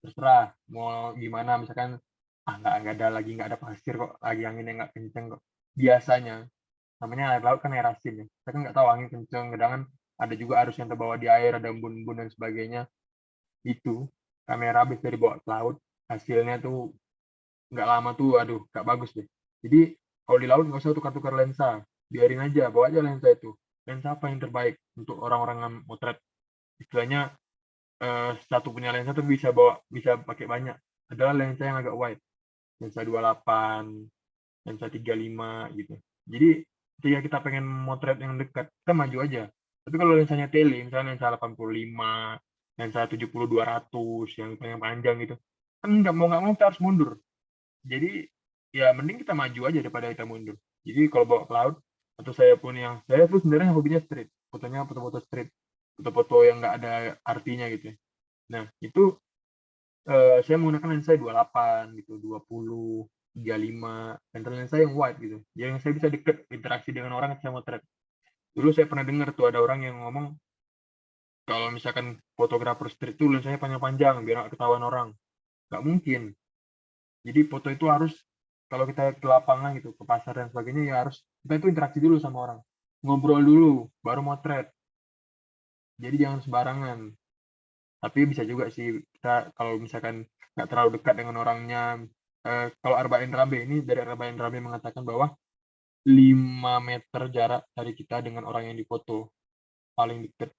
A: Terserah mau gimana, misalkan nggak ada lagi, nggak ada pasir kok, lagi anginnya nggak kenceng kok, biasanya namanya air laut kan air asin ya, kita kan nggak tahu angin kenceng, kadang ada juga arus yang terbawa di air, ada embun-embun dan sebagainya. Itu kamera habis dari bawa ke laut, hasilnya tuh nggak lama tuh aduh nggak bagus deh. Jadi kalau di laut nggak usah tukar-tukar lensa, biarin aja, bawa aja lensa itu. Lensa apa yang terbaik untuk orang-orang yang motret, istilahnya satu punya lensa tuh bisa pakai banyak, adalah lensa yang agak wide, lensa 28, lensa 35 gitu. Jadi ketika kita pengen motret yang dekat kita maju aja. Tapi kalau lensanya tele misalnya lensa 85, lensa 70-200 yang panjang gitu, kan nggak mau kita harus mundur. Jadi ya mending kita maju aja daripada kita mundur. Jadi kalau bawa ke laut, atau saya pun yang saya tuh sebenarnya hobinya street, fotonya foto-foto street, foto-foto yang nggak ada artinya gitu ya. Nah itu saya menggunakan lensa 28 gitu, 20, 35, dan lensa yang wide gitu. Yang saya bisa deket interaksi dengan orang yang saya mau trap. Dulu saya pernah dengar tuh ada orang yang ngomong kalau misalkan fotografer street tuh lensanya panjang-panjang biar nggak ketahuan orang. Nggak mungkin. Jadi foto itu harus kalau kita ke lapangan gitu, ke pasar dan sebagainya ya harus kita itu interaksi dulu sama orang. Ngobrol dulu, baru motret. Jadi jangan sembarangan. Tapi bisa juga sih kita kalau misalkan nggak terlalu dekat dengan orangnya. Kalau Arba'in Rabe ini dari Arba'in Rabe mengatakan bahwa 5 meter jarak dari kita dengan orang yang difoto paling dekat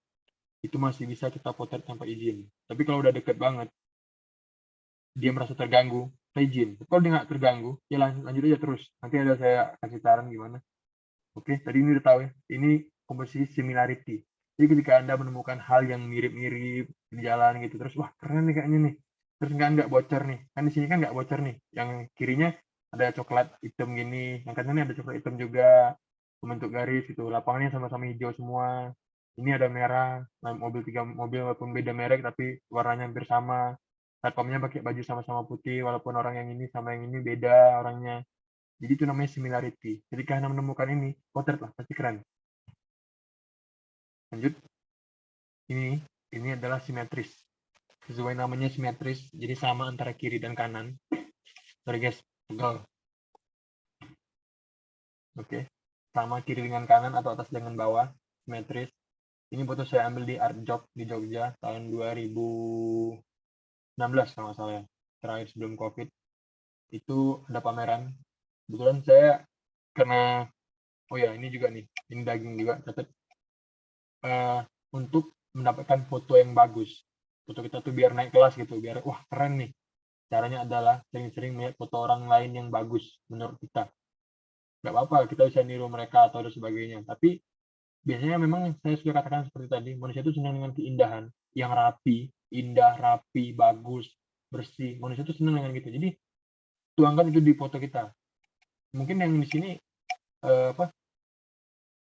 A: itu masih bisa kita potret tanpa izin. Tapi kalau udah deket banget, dia merasa terganggu, kita izin. Tapi kalau dia nggak terganggu, ya lanjut aja terus. Nanti ada saya kasih saran gimana. Oke, tadi ini udah tahu ya. Ini komposisi similarity. Jadi ketika Anda menemukan hal yang mirip-mirip di jalan gitu, terus wah keren nih kayaknya nih. terus nggak bocor nih, kan di sini kan nggak bocor nih, yang kirinya ada coklat hitam gini, yang kanannya ada coklat hitam juga membentuk garis gitu, lapangannya sama-sama hijau semua, ini ada merah, mobil 3 mobil walaupun beda merek tapi warnanya hampir sama, satpamnya pakai baju sama-sama putih walaupun orang yang ini sama yang ini beda orangnya, jadi itu namanya similarity. Ketika Anda menemukan ini, potret lah, pasti keren. Lanjut, ini adalah simetris. Sesuai namanya simetris, jadi sama antara kiri dan kanan. Sorry guys, pegal. Oke, sama kiri dengan kanan atau atas dengan bawah, simetris. Ini foto saya ambil di Art Job di Jogja tahun 2016 kalau nggak salah ya, terakhir sebelum COVID. Itu ada pameran. Kebetulan saya karena, oh ya ini juga nih, ini daging juga, catat untuk mendapatkan foto yang bagus. Foto kita tuh biar naik kelas gitu, biar wah keren nih. Caranya adalah sering-sering melihat foto orang lain yang bagus menurut kita. Nggak apa-apa, kita bisa niru mereka atau dan sebagainya. Tapi biasanya memang saya sudah katakan seperti tadi, manusia itu senang dengan keindahan, yang rapi, indah, rapi, bagus, bersih. Manusia itu senang dengan gitu. Jadi tuangkan itu di foto kita. Mungkin yang di sini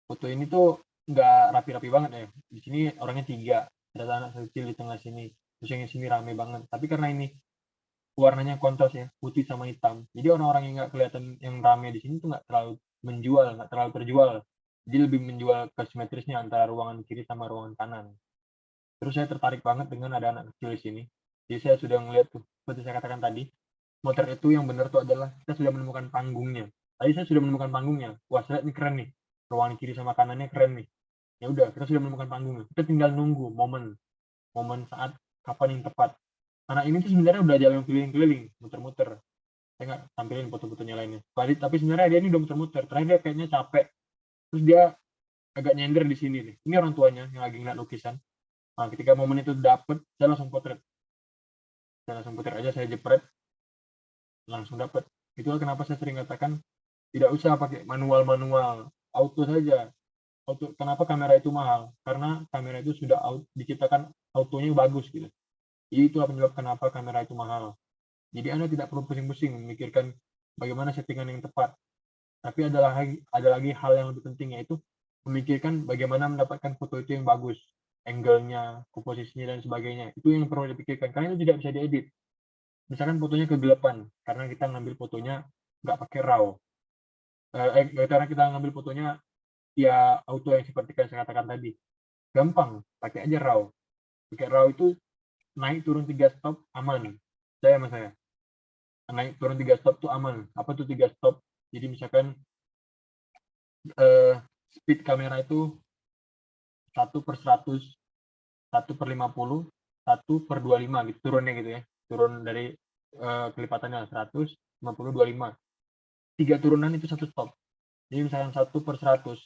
A: foto ini tuh nggak rapi-rapi banget ya. Di sini orangnya 3, ada anak kecil di tengah sini. Terus yang di sini rame banget. Tapi karena ini warnanya kontras ya, putih sama hitam. Jadi orang-orang yang nggak kelihatan yang rame di sini tuh nggak terlalu menjual, nggak terlalu terjual. Jadi lebih menjual ke simetrisnya antara ruangan kiri sama ruangan kanan. Terus saya tertarik banget dengan ada anak kecil di sini. Jadi saya sudah melihat tuh, seperti saya katakan tadi, motret itu yang benar tuh adalah kita sudah menemukan panggungnya. Tadi saya sudah menemukan panggungnya. Wah, saya lihat ini keren nih. Ruangan kiri sama kanannya keren nih. Ya udah, kita sudah menemukan panggungnya. Kita tinggal nunggu momen saat kapan yang tepat. Karena ini tuh sebenarnya udah jalan keliling-keliling, muter-muter. Saya nggak tampilin foto-fotonya lainnya. Tapi sebenarnya dia ini udah muter-muter. Terakhir dia kayaknya capek. Terus dia agak nyender di sini nih. Ini orang tuanya yang lagi ngeliat lukisan. Nah, ketika momen itu dapet, saya langsung potret. Saya langsung potret aja, saya jepret, langsung dapet. Itulah kenapa saya sering katakan, tidak usah pakai manual-manual, auto saja. Auto, kenapa kamera itu mahal? Karena kamera itu sudah diciptakan autonya bagus gitu. Jadi itulah penyebab kenapa kamera itu mahal. Jadi Anda tidak perlu pusing-pusing memikirkan bagaimana settingan yang tepat. Tapi ada lagi hal yang lebih penting, yaitu memikirkan bagaimana mendapatkan foto itu yang bagus. Angle-nya, komposisinya, dan sebagainya. Itu yang perlu dipikirkan, karena itu tidak bisa diedit. Misalkan fotonya kegelapan, karena kita ngambil fotonya nggak pakai RAW. Karena kita ngambil fotonya ya auto yang seperti yang saya katakan tadi. Gampang, pakai aja RAW. Pakai RAW itu naik turun 3 stop aman. Saya naik turun 3 stop tuh aman. Apa tuh 3 stop? Jadi misalkan speed kamera itu 1/100, 1/50, 1/25 gitu turunnya gitu ya. Turun dari kelipatannya 100, 50, 25. 3 turunan itu 1 stop. Jadi misalkan 1/100,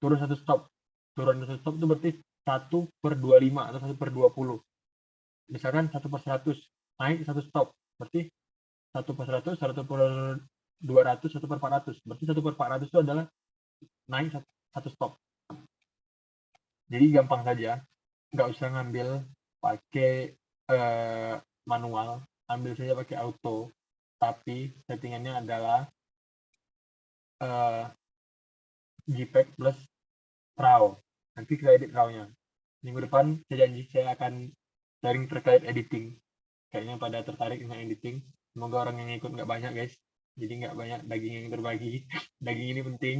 A: turun 1 stop. Turun 1 stop itu berarti 1/25 atau 1/20. Misalkan 1/100, naik 1 stop. Berarti 1/100, 1/200, 1/400. Berarti 1/400 itu adalah naik 1 stop. Jadi gampang saja, nggak usah ngambil pakai manual, ambil saja pakai auto. Tapi settingannya adalah JPEG plus RAW. Nanti kita edit RAW-nya. Minggu depan saya janji saya akan sharing terkait editing. Kayaknya pada tertarik dengan editing. Semoga orang yang ikut nggak banyak guys. Jadi nggak banyak daging yang terbagi. Daging ini penting.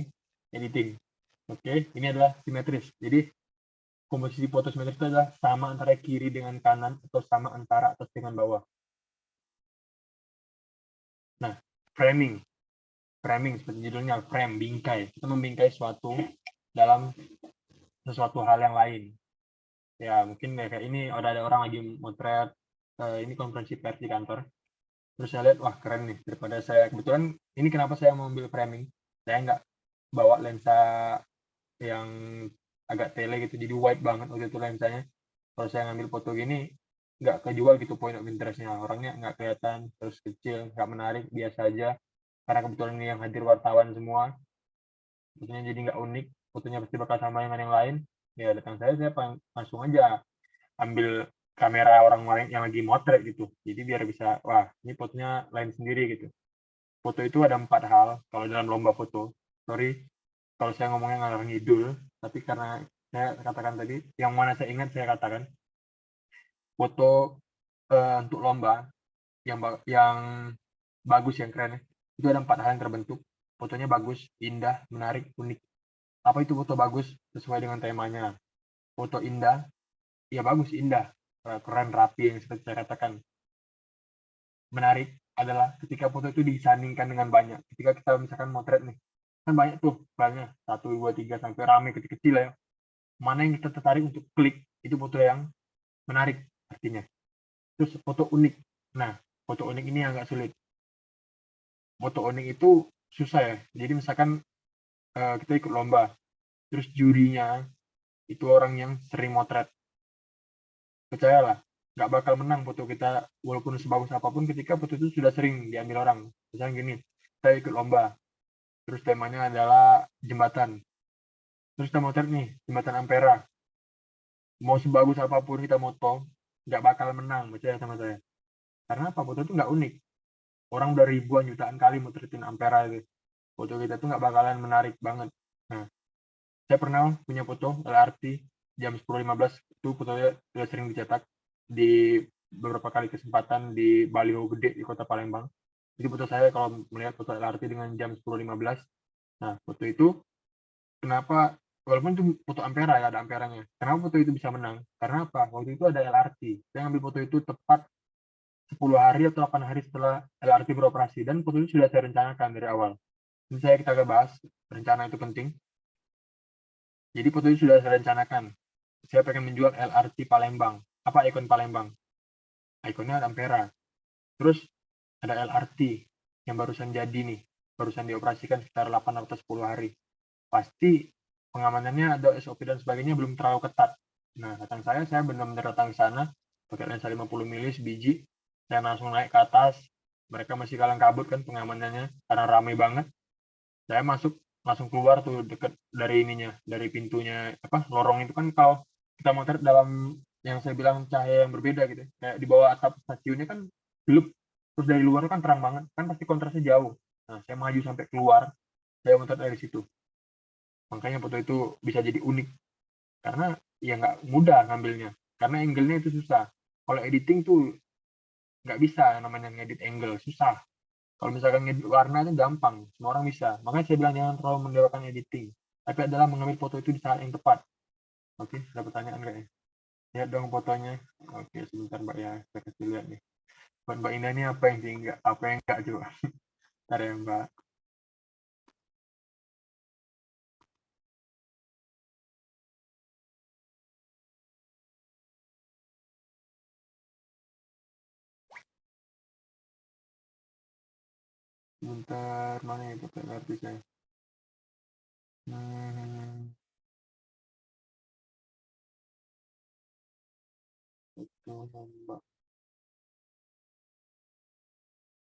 A: Editing. Oke, ini adalah simetris. Jadi komposisi foto simetris itu adalah sama antara kiri dengan kanan atau sama antara atas dengan bawah. Nah, framing. Framing seperti judulnya, frame, bingkai. Kita membingkai suatu dalam sesuatu hal yang lain. Ya, mungkin kayak ini ada orang lagi motret, ini konferensi pers di kantor. Terus saya lihat, wah keren nih, daripada saya, kebetulan ini kenapa saya mau ambil framing. Saya nggak bawa lensa yang agak tele gitu, jadi wide banget waktu itu lensanya. Kalau saya ngambil foto gini, nggak kejual gitu point of interestnya. Orangnya nggak kelihatan, terus kecil, nggak menarik, biasa aja. Karena kebetulan ini yang hadir wartawan semua, fotonya jadi nggak unik, fotonya pasti bakal sama dengan yang lain. Ya datang saya langsung aja ambil kamera orang lain yang lagi motret gitu. Jadi biar bisa, wah ini fotonya lain sendiri gitu. Foto itu ada 4 hal kalau dalam lomba foto. Sorry kalau saya ngomongnya ngalor ngidul, tapi karena saya katakan tadi, yang mana saya ingat saya katakan, foto untuk lomba yang bagus, yang keren, itu ada 4 hal yang terbentuk. Fotonya bagus, indah, menarik, unik. Apa itu foto bagus? Sesuai dengan temanya. Foto indah, ya bagus, indah, keren, rapi, yang seperti saya katakan. Menarik adalah ketika foto itu disandingkan dengan banyak. Ketika kita misalkan motret nih, kan banyak tuh banyak 1, 2, 3 sampai rame kecil-kecil ya. Mana yang kita tertarik untuk klik, itu foto yang menarik artinya. Terus foto unik. Nah, foto unik ini agak sulit. Foto unik itu susah ya. Jadi misalkan kita ikut lomba, terus jurinya itu orang yang sering motret. Percayalah, nggak bakal menang foto kita walaupun sebagus apapun ketika foto itu sudah sering diambil orang. Misalnya gini, saya ikut lomba, terus temanya adalah jembatan. Terus kita motret nih, jembatan Ampera. Mau sebagus apapun kita moto, nggak bakal menang, percaya sama saya. Karena apa? Foto itu nggak unik. Orang udah ribuan jutaan kali motretin Ampera itu. Foto kita tuh nggak bakalan menarik banget. Nah, saya pernah punya foto LRT jam 10.15, itu fotonya sudah sering dicetak di beberapa kali kesempatan di baliho gede di kota Palembang. Jadi foto saya kalau melihat foto LRT dengan jam 10.15. Nah, foto itu kenapa, walaupun itu foto Ampera ya, ada Amperanya. Kenapa foto itu bisa menang? Karena apa? Waktu itu ada LRT. Saya ngambil foto itu tepat 10 hari atau 8 hari setelah LRT beroperasi, dan foto itu sudah saya rencanakan dari awal. Ini kita akan bahas, rencana itu penting. Jadi foto itu sudah saya rencanakan. Saya pengen menjual LRT Palembang. Apa ikon Palembang? Ikonnya ada Ampera. Terus ada LRT yang barusan jadi nih, barusan dioperasikan sekitar 8 atau 10 hari. Pasti pengamanannya ada SOP dan sebagainya belum terlalu ketat. Nah, datang saya benar-benar datang ke sana, pakai lensa 50 mili sebiji, saya langsung naik ke atas, mereka masih kalang kabut kan pengamanannya, karena ramai banget. Saya masuk, langsung keluar tuh deket dari ininya, dari pintunya, apa, lorong itu kan kalau kita motret dalam yang saya bilang cahaya yang berbeda gitu, kayak di bawah atap stasiunnya kan gelap, terus dari luar kan terang banget, kan pasti kontrasnya jauh. Nah, saya maju sampai keluar, saya motret dari situ. Makanya foto itu bisa jadi unik, karena ya nggak mudah ngambilnya, karena angle-nya itu susah. Kalau editing tuh nggak bisa, namanya ngedit angle, susah. Kalau misalkan ngedit warna itu gampang, semua orang bisa. Makanya saya bilang jangan terlalu mendewakan editing, tapi adalah mengambil foto itu di saat yang tepat. Oke, ada pertanyaan nggak ya? Lihat dong fotonya. Oke, sebentar Mbak ya, saya kasih lihat nih. Buat Mbak Indah ini apa yang tinggal, apa yang enggak coba. Ntar ya Mbak. Sebentar, mana ya foto artis saya? Hmm, itu Mbak.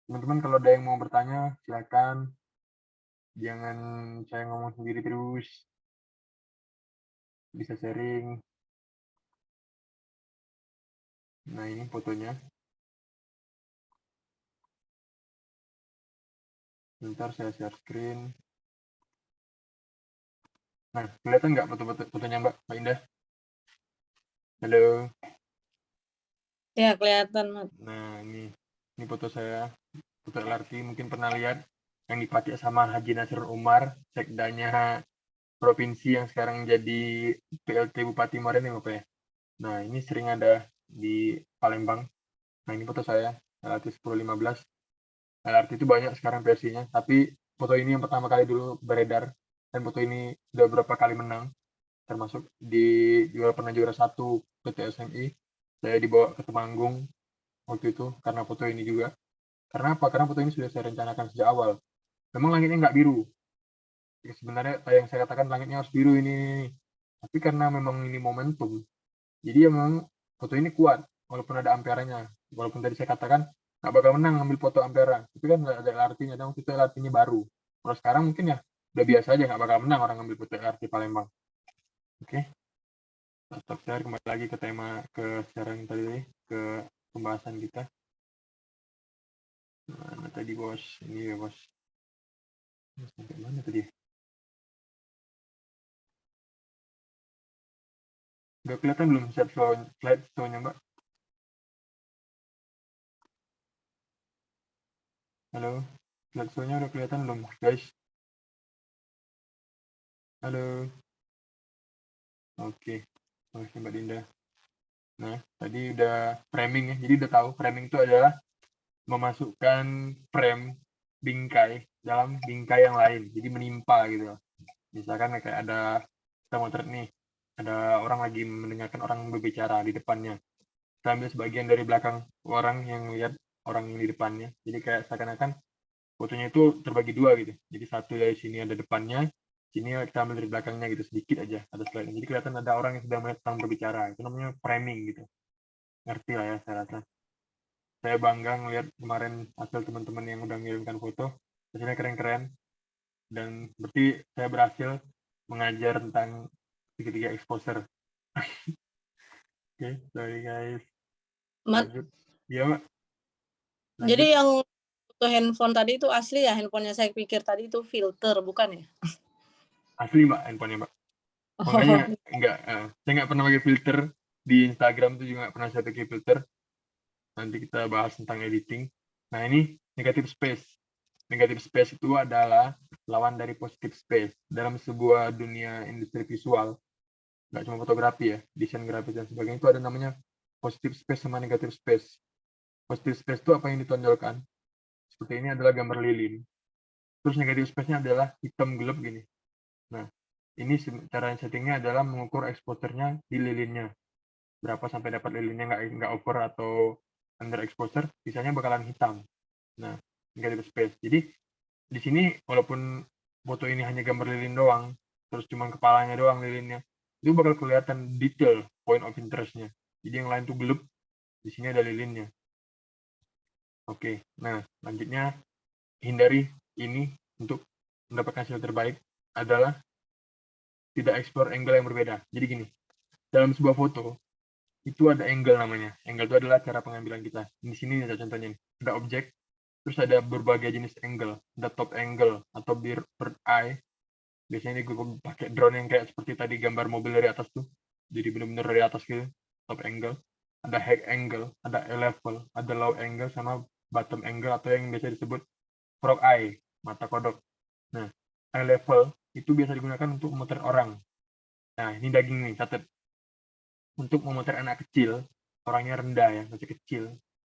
A: Teman-teman kalau ada yang mau bertanya, silakan. Jangan saya ngomong sendiri terus. Bisa sharing. Nah, ini fotonya. Bentar saya share screen. Nah, kelihatan nggak fotonya Mbak Indah? Halo.
B: Ya, kelihatan.
A: Nah, ini foto saya, foto LRT, mungkin pernah lihat yang dipakai sama Haji Nasir Umar, sekdanya provinsi yang sekarang jadi PLT Bupati Morenin apa ya. Nah, ini sering ada di Palembang. Nah, ini foto saya, LRT 1015. LRT itu banyak sekarang versinya, tapi foto ini yang pertama kali dulu beredar, dan foto ini sudah beberapa kali menang, termasuk di pernah juara 1 PTSMI. Saya dibawa ke Temanggung waktu itu karena foto ini juga. Karena apa? Karena foto ini sudah saya rencanakan sejak awal. Memang langitnya nggak biru. Ya, sebenarnya yang saya katakan langitnya harus biru ini. Tapi karena memang ini momentum, jadi memang foto ini kuat. Walaupun ada amperanya. Walaupun tadi saya katakan nggak bakal menang ngambil foto ampera. Tapi kan nggak ada LRT-nya. Dan waktu itu LRT-nya baru. Kalau sekarang mungkin ya udah biasa aja, nggak bakal menang orang ngambil foto LRT Palembang. Oke. Stop share, kembali lagi ke tema, ke sharing tadi, ke pembahasan kita. Mana tadi bos? Ini ya bos. Sampai mana tadi? Udah kelihatan belum slide show-nya mbak? Halo, slide show-nya udah kelihatan belum guys? Halo, oke, oke mbak Dinda. Nah, tadi udah framing ya, jadi udah tahu framing itu adalah memasukkan frame bingkai dalam bingkai yang lain, jadi menimpa gitu. Misalkan kayak ada, kita motret nih, ada orang lagi mendengarkan orang berbicara di depannya. Kita ambil sebagian dari belakang orang yang lihat orang yang di depannya. Jadi kayak seakan-akan fotonya itu terbagi dua gitu. Jadi satu dari sini ada depannya, sini kita ambil dari belakangnya gitu, sedikit aja ada slide. Jadi kelihatan ada orang yang sedang melihat orang berbicara. Itu namanya framing gitu. Ngerti lah ya saya rasa. Saya bangga ngelihat kemarin hasil teman-teman yang udah mengirimkan foto. Hasilnya keren-keren. Dan berarti saya berhasil mengajar tentang segitiga exposure. Oke, sorry guys.
B: Mat,
A: Lanjut. Iya, Mbak.
B: jadi
A: Lanjut.
B: yang foto handphone tadi itu asli ya? Handphonenya saya pikir tadi itu filter, bukan ya?
A: Asli, Mbak, handphonenya, Mbak. Makanya
B: Oh,
A: saya nggak pernah pakai filter. Di Instagram tuh juga nggak pernah saya pakai filter. Nanti kita bahas tentang editing. Nah, ini negative space. Negative space itu adalah lawan dari positive space. Dalam sebuah dunia industri visual, nggak cuma fotografi ya, desain grafis dan sebagainya, itu ada namanya positive space sama negative space. Positive space itu apa yang ditonjolkan? Seperti ini adalah gambar lilin. Terus negative space-nya adalah hitam gelap gini. Nah, ini cara settingnya adalah mengukur exposure-nya di lilinnya. Berapa sampai dapat lilinnya nggak over atau under exposure, sisanya bakalan hitam. Nah, negative space. Jadi di sini walaupun foto ini hanya gambar lilin doang, terus cuma kepalanya doang lilinnya, itu bakal kelihatan detail point of interest-nya. Jadi yang lain tuh gelap, di sini ada lilinnya. Oke, nah lanjutnya hindari ini untuk mendapatkan hasil terbaik adalah tidak explore angle yang berbeda. Jadi gini, dalam sebuah foto itu ada angle namanya. Angle itu adalah cara pengambilan kita. Di sini ada contohnya nih. Ada objek, terus ada berbagai jenis angle. Ada top angle atau bird eye. Biasanya ini gue pakai drone yang kayak seperti tadi gambar mobil dari atas tuh. Jadi bener-bener dari atas gitu, top angle. Ada high angle, ada eye level, ada low angle sama bottom angle atau yang biasa disebut frog eye, mata kodok. Nah, eye level itu biasa digunakan untuk memotret orang. Nah, ini daging nih, catat. Untuk memotret anak kecil, orangnya rendah ya, masih kecil,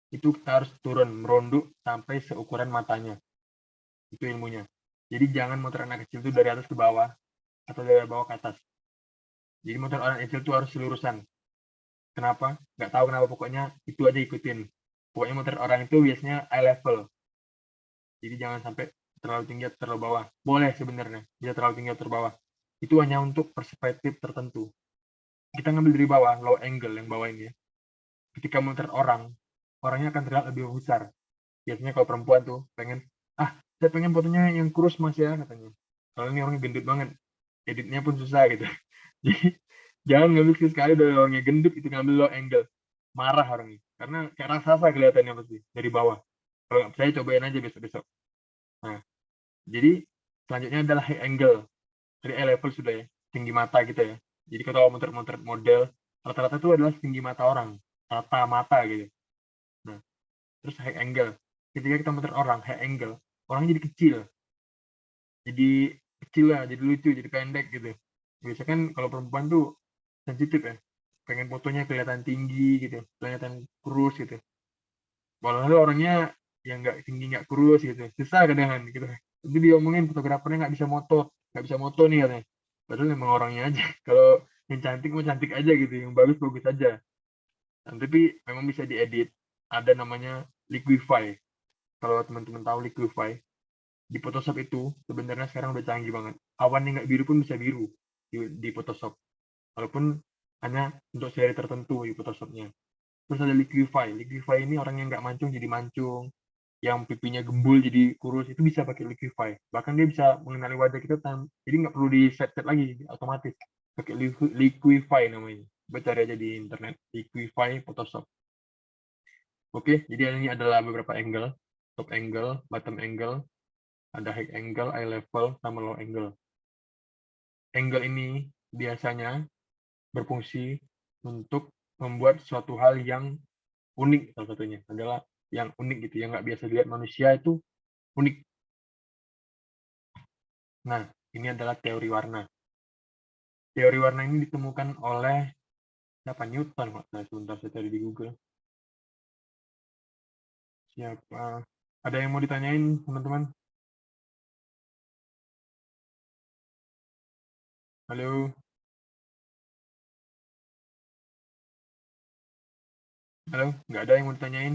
A: itu kita harus turun, merunduk sampai seukuran matanya. Itu ilmunya. Jadi jangan motret anak kecil itu dari atas ke bawah, atau dari bawah ke atas. Jadi motret orang kecil itu harus selurusan. Kenapa? Nggak tahu kenapa, pokoknya itu aja ikutin. Pokoknya motret orang itu biasanya eye level. Jadi jangan sampai terlalu tinggi atau terlalu bawah. Boleh sebenarnya, bisa terlalu tinggi atau terlalu bawah. Itu hanya untuk perspektif tertentu. Kita ngambil dari bawah, low angle yang bawah ini ya. Ketika motret orang, orangnya akan terlihat lebih besar. Biasanya kalau perempuan tuh pengen, saya pengen fotonya yang kurus mas ya, katanya. Kalau ini orangnya gendut banget, editnya pun susah gitu. Jadi jangan ngambil sekali dari orangnya gendut, itu ngambil low angle. Marah orangnya. Karena kayak raksasa kelihatannya pasti dari bawah. Kalau nggak percaya cobain aja besok-besok. Nah, jadi selanjutnya adalah high angle. Dari eye level sudah ya, tinggi mata gitu ya. Jadi kalau motret-motret model, rata-rata itu adalah tinggi mata orang, rata mata gitu. Nah, terus high angle. Ketika kita motret orang high angle, orangnya jadi kecil. Jadi kecil lah, jadi lucu, jadi pendek gitu. Biasanya kan kalau perempuan tuh sensitif ya. Pengen fotonya kelihatan tinggi gitu, kelihatan kurus gitu. Walau orangnya yang nggak tinggi nggak kurus gitu, susah kadang gitu. Tapi diomongin fotografernya nggak bisa moto nih katanya. Padahal emang orangnya aja. Kalau yang cantik mau cantik aja gitu, yang bagus bagus aja. Nah, tapi memang bisa diedit. Ada namanya Liquify. Kalau teman-teman tahu Liquify, di Photoshop itu sebenarnya sekarang udah canggih banget. Awan yang nggak biru pun bisa biru di Photoshop. Walaupun hanya untuk seri tertentu di Photoshopnya. Terus ada Liquify. Liquify ini orang yang nggak mancung jadi mancung, yang pipinya gembul jadi kurus, itu bisa pakai Liquify. Bahkan dia bisa mengenali wajah kita, jadi nggak perlu di set lagi, otomatis pakai Liquify namanya. Coba cari aja di internet, Equify Photoshop. Oke, jadi ini adalah beberapa angle, top angle, bottom angle, ada high angle, eye level, sama low angle. Angle ini biasanya berfungsi untuk membuat suatu hal yang unik. Salah satunya adalah yang unik gitu, yang nggak biasa dilihat manusia itu unik. Nah, ini adalah teori warna. Teori warna ini ditemukan oleh siapa? Newton, Pak. Nah, sebentar saya cari di Google. Siapa? Ada yang mau ditanyain, teman-teman? Halo? Halo? Nggak ada yang mau ditanyain?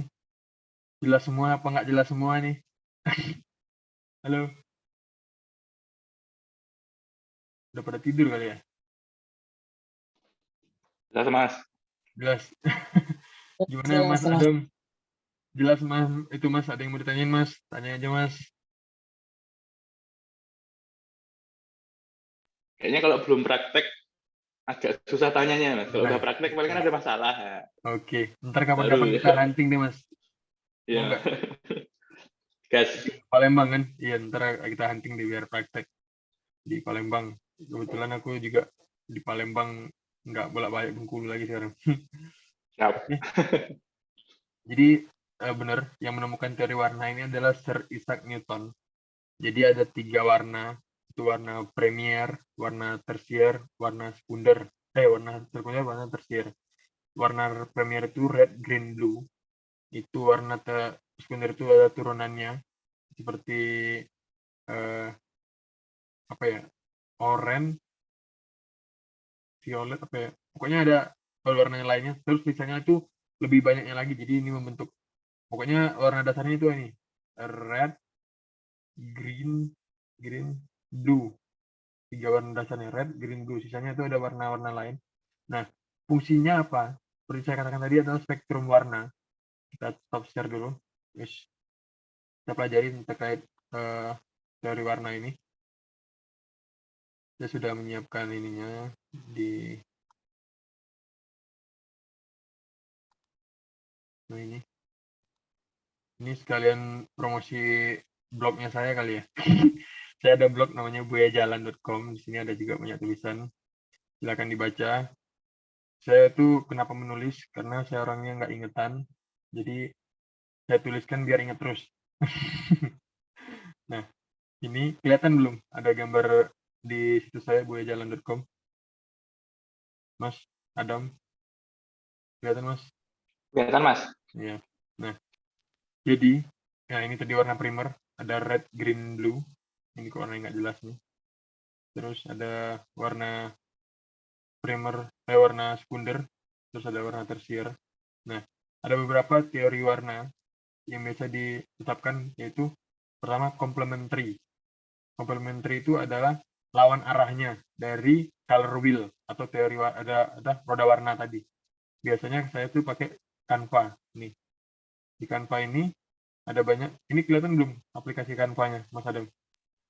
A: Jelas semua apa nggak jelas semua nih? Halo? Udah pada tidur kali ya?
C: Jelas, Mas.
A: Jelas. Gimana
B: Jelas,
A: Mas
B: jelas.
A: Adam? Jelas Mas, itu Mas, ada yang mau ditanyain Mas? Tanya aja Mas.
C: Kayaknya kalau belum praktek agak susah tanyanya, Mas. Kalau
A: Nah,
C: udah praktek paling kan ada masalah. Ya.
A: oke. Ntar
C: Baru
A: kapan-kapan kita
C: ya.
A: hunting deh Mas. Mau
C: Ya.
A: nggak?
C: Gas.
A: Di Palembang kan? Iya, ntar kita hunting deh biar praktek di Palembang. Kebetulan aku juga di Palembang, nggak bolak-balik Bengkulu lagi sekarang.
C: Siap.
A: Oke. Jadi benar, yang menemukan teori warna ini adalah Sir Isaac Newton. Jadi ada 3 warna, itu warna premier, warna tersier, warna sekunder. Warna sekunder, warna tersier. Warna premier itu red, green, blue. Itu warna sekunder itu ada turunannya seperti apa ya, oranye, violet, apa ya, pokoknya ada warna lainnya. Terus sisanya itu lebih banyaknya lagi. Jadi ini membentuk, pokoknya warna dasarnya itu ini red, green, blue. 3 warna dasarnya, red, green, blue. Sisanya itu ada warna-warna lain. Nah, fungsinya apa? Seperti saya katakan tadi adalah spektrum warna. Kita stop share dulu. Terus kita pelajari terkait teori warna ini. Saya sudah menyiapkan ininya di ini. Ini sekalian promosi blognya saya kali ya. Saya ada blog namanya buayajalan.com. Di sini ada juga banyak tulisan. Silakan dibaca. Saya tuh kenapa menulis? Karena saya orangnya nggak ingetan. Jadi saya tuliskan biar ingat terus. Nah, ini kelihatan belum? Ada gambar di situs saya buayajalan.com. Mas Adam, kelihatan Mas?
C: Kelihatan, Mas.
A: Ya. Nah, jadi, nah ini tadi warna primer, ada red, green, blue. Ini kok warna nggak jelas nih. Terus ada warna primer, warna sekunder, terus ada warna tersier. Nah, ada beberapa teori warna yang biasa ditetapkan, yaitu pertama complementary. Complementary itu adalah lawan arahnya dari color wheel atau teori ada roda warna tadi. Biasanya saya tuh pakai Canva nih. Di Canva ini ada banyak. Ini kelihatan belum aplikasi Canva-nya, Mas Adam?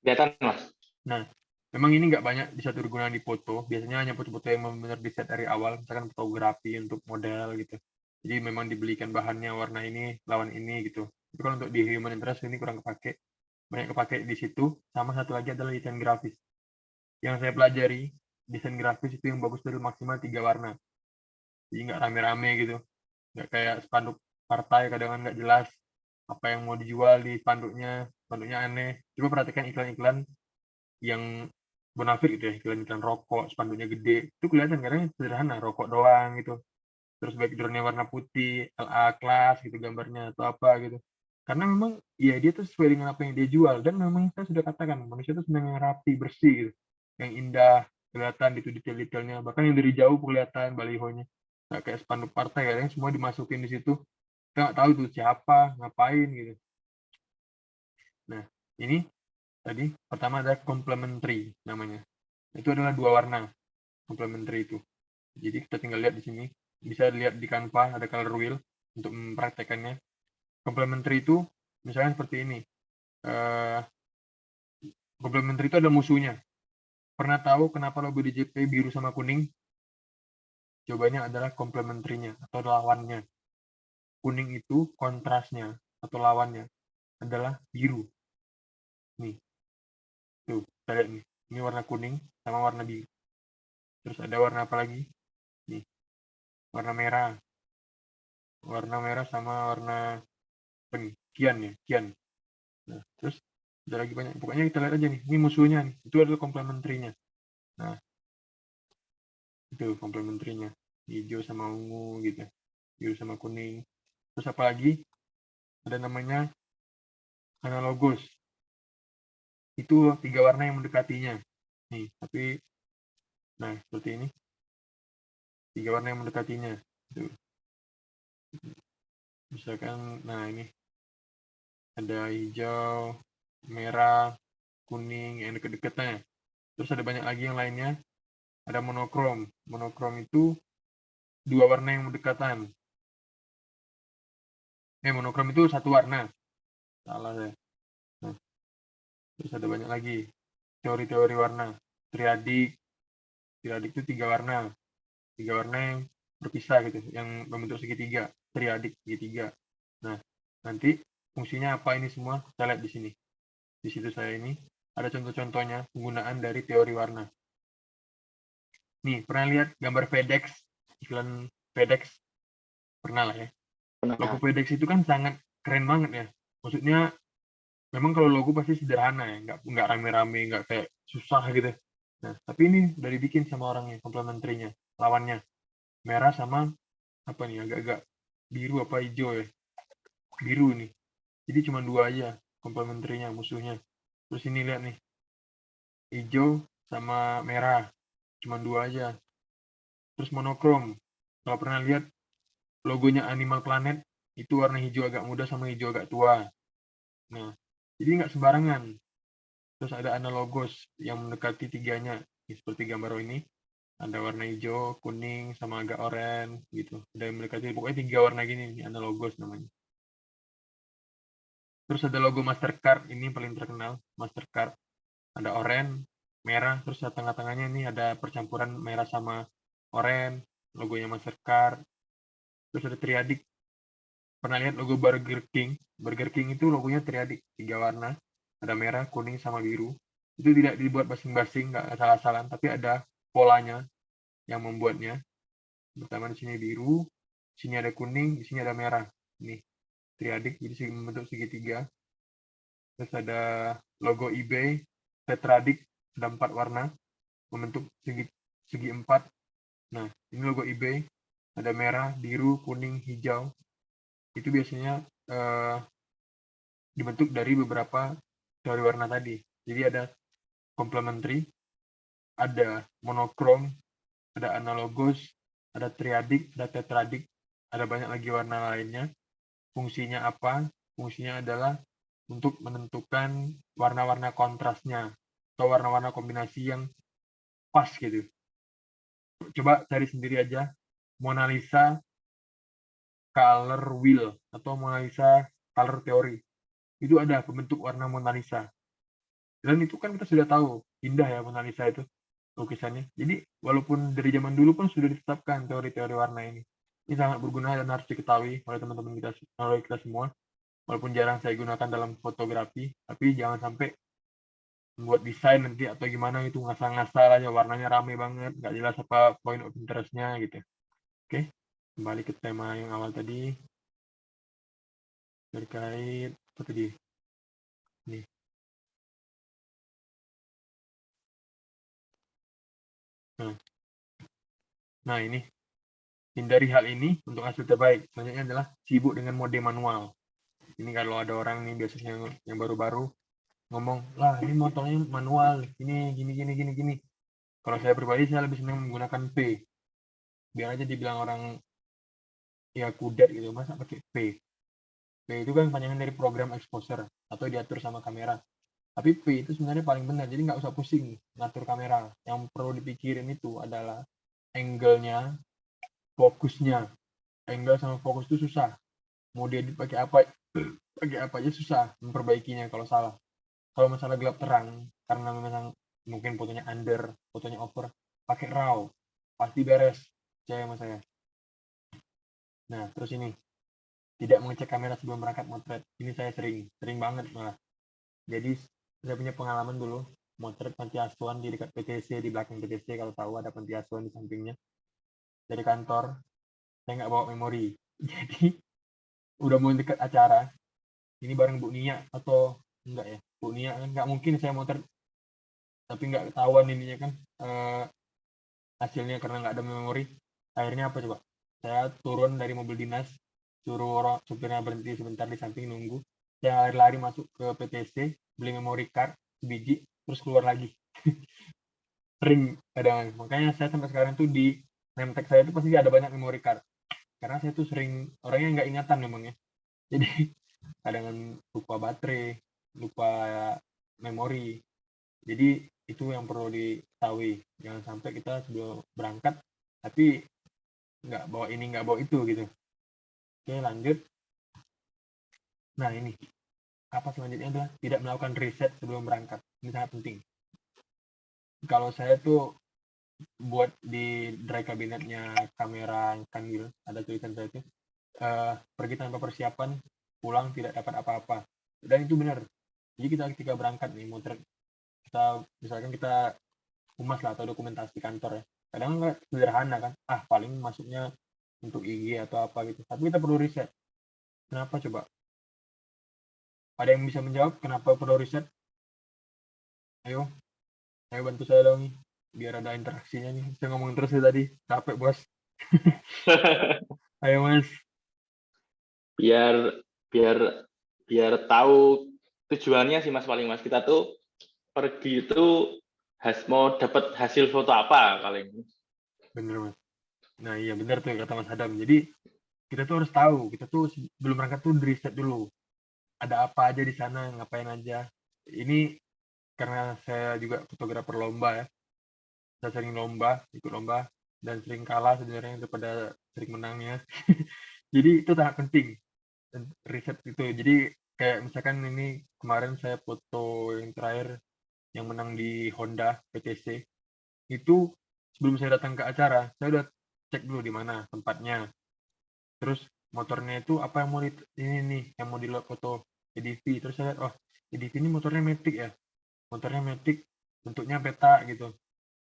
C: Kelihatan, Mas.
A: Nah, memang ini nggak banyak bisa digunakan di foto. Biasanya hanya foto-foto yang benar-benar di set dari awal, misalkan fotografi untuk model gitu. Jadi memang dibelikan bahannya warna ini, lawan ini gitu. Tapi kalau untuk di human interest ini kurang kepake. Banyak kepake di situ. Sama satu lagi adalah desain grafis. Yang saya pelajari, desain grafis itu yang bagus dari maksimal 3 warna. Jadi nggak rame-rame gitu. Nggak kayak spanduk partai, kadang kan nggak jelas apa yang mau dijual di spanduknya aneh. Coba perhatikan iklan-iklan yang bonafit gitu ya, iklan-iklan rokok, spanduknya gede, itu kelihatan karena sederhana, rokok doang gitu. Terus backgroundnya warna putih, LA kelas gitu gambarnya atau apa gitu. Karena memang ya dia tuh sesuai dengan apa yang dia jual, dan memang saya sudah katakan manusia tuh senang yang rapi, bersih gitu, yang indah, kelihatan itu detail-detailnya, bahkan yang dari jauh kelihatan balihonya, nggak kayak spanduk partai kadang semua dimasukin di situ, kita nggak tahu itu siapa, ngapain gitu. Nah, ini tadi pertama ada complementary namanya. Itu adalah 2 warna complementary itu. Jadi kita tinggal lihat di sini, bisa lihat di Canva ada color wheel untuk mempraktekannya. Complementary itu misalnya seperti ini. Complementary itu ada musuhnya. Pernah tahu kenapa logo DJP biru sama kuning? Jawabannya adalah komplementernya atau lawannya. Kuning itu kontrasnya atau lawannya adalah biru. Nih, tuh, kita lihat nih. Ini warna kuning sama warna biru. Terus ada warna apa lagi? Nih, warna merah. Warna merah sama warna apa nih? Kian ya, kian. Nah, terus ada lagi banyak. Pokoknya kita lihat aja nih. Ini musuhnya nih. Itu adalah komplementernya. Nah, itu komplementernya. Hijau sama ungu gitu. Biru sama kuning. Terus apa lagi? Ada namanya analogos. Itu 3 warna yang mendekatinya. Nih, tapi nah seperti ini. 3 warna yang mendekatinya. Tuh. Misalkan, nah ini ada hijau, merah, kuning yang deket-deketnya. Terus ada banyak lagi yang lainnya. Ada monokrom. Monokrom itu 2 warna yang berdekatan. Monokrom itu 1 warna. Salah saya. Nah, terus ada banyak lagi. Teori-teori warna. Triadik. Triadik itu 3 warna. 3 warna yang berpisah gitu, yang membentuk segitiga. Triadik segitiga. Nah, nanti fungsinya apa ini semua? Kita lihat di sini. Di situ saya ini ada contoh-contohnya penggunaan dari teori warna. Nih, pernah lihat gambar FedEx, iklan FedEx? Pernah lah ya. Logo FedEx itu kan sangat keren banget ya. Maksudnya, memang kalau logo pasti sederhana ya, nggak rame-rame, nggak kayak susah gitu. Nah, tapi ini udah dibikin sama orangnya, komplementernya, lawannya. Merah sama apa nih, agak-agak biru apa hijau ya. Biru nih. Jadi cuma 2 aja komplementernya, musuhnya. Terus ini lihat nih, hijau sama merah. Cuma 2 aja. Terus monokrom. Kalau pernah lihat logonya Animal Planet, itu warna hijau agak muda sama hijau agak tua. Nah, jadi nggak sembarangan. Terus ada analogos yang mendekati 3-nya. Seperti gambar ini. Ada warna hijau, kuning, sama agak oranye gitu. Ada yang mendekati, pokoknya 3 warna gini, analogos namanya. Terus ada logo Mastercard, ini paling terkenal, Mastercard. Ada oranye, merah, terus tengah-tengahnya ini ada percampuran merah sama oranye, logonya Mastercard. Terus ada triadik. Pernah lihat logo Burger King? Burger King itu logonya triadik, 3 warna. Ada merah, kuning, sama biru. Itu tidak dibuat masing-masing, nggak salah-salahan, tapi ada polanya yang membuatnya. Pertama di sini biru, di sini ada kuning, di sini ada merah. Ini triadik, jadi membentuk segitiga. Terus ada logo eBay, tetradik, ada 4 warna, membentuk segi 4. Nah, ini logo eBay, ada merah, biru, kuning, hijau. Itu biasanya dibentuk dari beberapa teori warna tadi. Jadi ada complementary, ada monokrom, ada analogos, ada triadik, ada tetradik, ada banyak lagi warna lainnya. Fungsinya apa? Fungsinya adalah untuk menentukan warna-warna kontrasnya atau warna-warna kombinasi yang pas gitu. Coba cari sendiri aja Mona Lisa color wheel atau Mona Lisa color theory. Itu ada pembentuk warna Mona Lisa. Dan itu kan kita sudah tahu, indah ya Mona Lisa itu lukisannya. Jadi walaupun dari zaman dulu pun sudah ditetapkan teori-teori warna ini. Ini sangat berguna dan harus diketahui oleh teman-teman kita semua. Walaupun jarang saya gunakan dalam fotografi, tapi jangan sampai membuat desain nanti atau gimana itu ngasal-ngasal aja, warnanya rame banget, nggak jelas apa point of interest-nya gitu. Oke, kembali ke tema yang awal tadi terkait apa tadi? Nih. Nah ini, hindari hal ini untuk hasil terbaik. Selanjutnya adalah sibuk dengan mode manual. Ini kalau ada orang nih biasanya yang baru-baru ngomong, lah ini motornya manual, ini gini. Kalau saya pribadi saya lebih senang menggunakan P. Biar aja dibilang orang ya kudet gitu, masa pakai P. P itu kan panjangan dari program exposure atau diatur sama kamera. Tapi P itu sebenarnya paling benar, jadi nggak usah pusing ngatur kamera. Yang perlu dipikirin itu adalah angle-nya, fokusnya. Angle sama fokus itu susah. Mau diedit pakai apa aja susah memperbaikinya kalau salah. Kalau masalah gelap terang, karena memang mungkin fotonya under, fotonya over, pakai RAW, pasti beres. percaya sama saya. Nah, terus ini tidak mengecek kamera sebelum berangkat motret. Ini saya sering banget malah. Jadi saya punya pengalaman dulu motret panti asuhan di dekat PTC, di belakang PTC, kalau tahu ada panti asuhan di sampingnya. Dari kantor saya nggak bawa memori. Jadi udah mau dekat acara, ini bareng Bu Nia atau enggak ya? Bu Nia kan nggak mungkin saya motret tapi nggak ketahuan ininya kan hasilnya karena nggak ada memori. Akhirnya apa coba? Saya turun dari mobil dinas, suruh orang supirnya berhenti sebentar di samping nunggu. Saya lari-lari masuk ke PTC, beli memory card sebiji, terus keluar lagi. Sering kadang, makanya saya sampai sekarang tuh di name tag saya tuh pasti ada banyak memory card. Karena saya tuh sering orangnya nggak ingatan memangnya. Jadi kadang lupa baterai, lupa memori. Jadi itu yang perlu diketahui. Jangan sampai kita sebelum berangkat tapi nggak bawa ini nggak bawa itu gitu. Oke, lanjut. Nah, ini apa selanjutnya adalah tidak melakukan riset sebelum berangkat. Ini sangat penting. Kalau saya tuh buat di dry kabinetnya kamera Kanwil, ada tulisan saya tuh pergi tanpa persiapan, pulang tidak dapat apa-apa. Dan itu benar. Jadi kita ketika berangkat nih motret, kita misalkan kita humas lah atau dokumentasi kantor ya. Kadang nggak sederhana kan, paling masuknya untuk IG atau apa gitu. Tapi kita perlu riset. Kenapa coba? Ada yang bisa menjawab kenapa perlu riset? Ayo bantu saya dong nih. Biar ada interaksinya nih. Saya ngomong terus ya tadi. Capek, bos. Ayo, Mas.
C: biar biar biar tahu tujuannya sih Mas, paling Mas, kita tuh pergi itu mau dapat hasil foto apa paling.
A: Bener, Mas. Nah iya bener tuh kata Mas Adam. Jadi kita tuh harus tahu, kita tuh sebelum berangkat tuh riset dulu. Ada apa aja di sana, ngapain aja. Ini karena saya juga fotografer lomba ya. Saya sering ikut lomba, dan sering kalah sebenarnya daripada sering menangnya. Jadi itu sangat penting riset itu. Jadi kayak misalkan ini kemarin saya foto yang terakhir yang menang di Honda PTC itu sebelum saya datang ke acara saya udah cek dulu di mana tempatnya, terus motornya itu apa yang mau ini nih yang mau di foto EDV, terus saya lihat EDV ini motornya Matic ya, motornya Matic bentuknya peta gitu,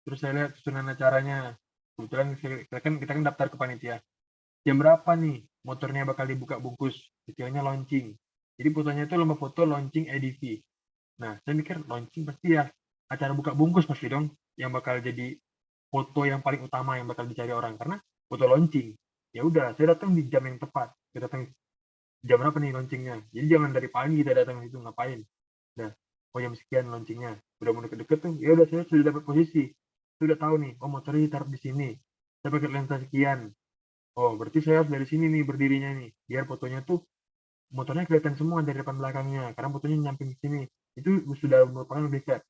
A: terus saya lihat susunan acaranya, kebetulan kita kan daftar ke panitia jam berapa nih motornya bakal dibuka bungkus, istilahnya launching. Jadi fotonya itu lomba foto launching EDV. Nah, saya mikir launching pasti ya acara buka bungkus pasti dong yang bakal jadi foto yang paling utama yang bakal dicari orang, karena foto launching. Ya udah, saya datang di jam yang tepat. Saya datang jam berapa nih launchingnya? Jadi jangan dari pagi kita datang itu ngapain? Nah, jam sekian launchingnya. Udah mau deket-deket tuh, ya udah saya sudah dapat posisi. Sudah tahu nih, motornya ditaruh di sini. Saya pakai lensa sekian. Berarti saya harus dari sini nih berdirinya nih. Biar fotonya tuh motornya kelihatan semua dari depan belakangnya. Karena fotonya nyamping ke sini. Itu sudah merupakan riset.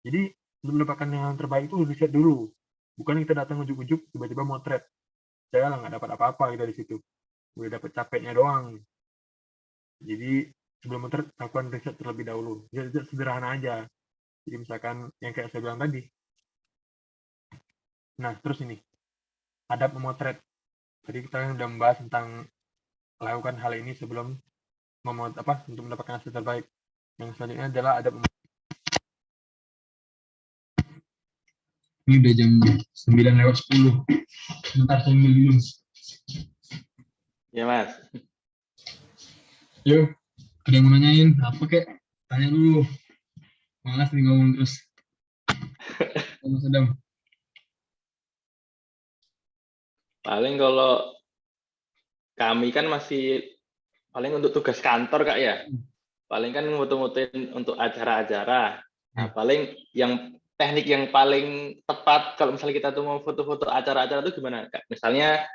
A: Jadi sebelum mendapatkan yang terbaik itu riset dulu. Bukan kita datang ujuk-ujuk tiba-tiba motret. Saya lah nggak dapat apa-apa dari situ. Udah dapat capeknya doang. Jadi sebelum motret lakukan riset terlebih dahulu. Riset sederhana aja. Jadi misalkan yang kayak saya bilang tadi. Nah terus ini adab memotret. Tadi kita udah membahas tentang lakukan hal ini sebelum untuk mendapatkan hasil terbaik. Yang selanjutnya adalah adab memotret. Ini udah jam 9:10. Sebentar saya ambil dulu.
C: Ya Mas.
A: Yuk, ada yang mau nanyain apa kek? Tanya dulu. Malas nih ngomong terus. Mas Adam.
C: Paling kalau kami kan masih paling untuk tugas kantor Kak ya. Paling kan mutu-mutuin untuk acara-acara. Nah, paling yang teknik yang paling tepat kalau misalnya kita tuh mau foto-foto acara-acara itu gimana Kak? Misalnya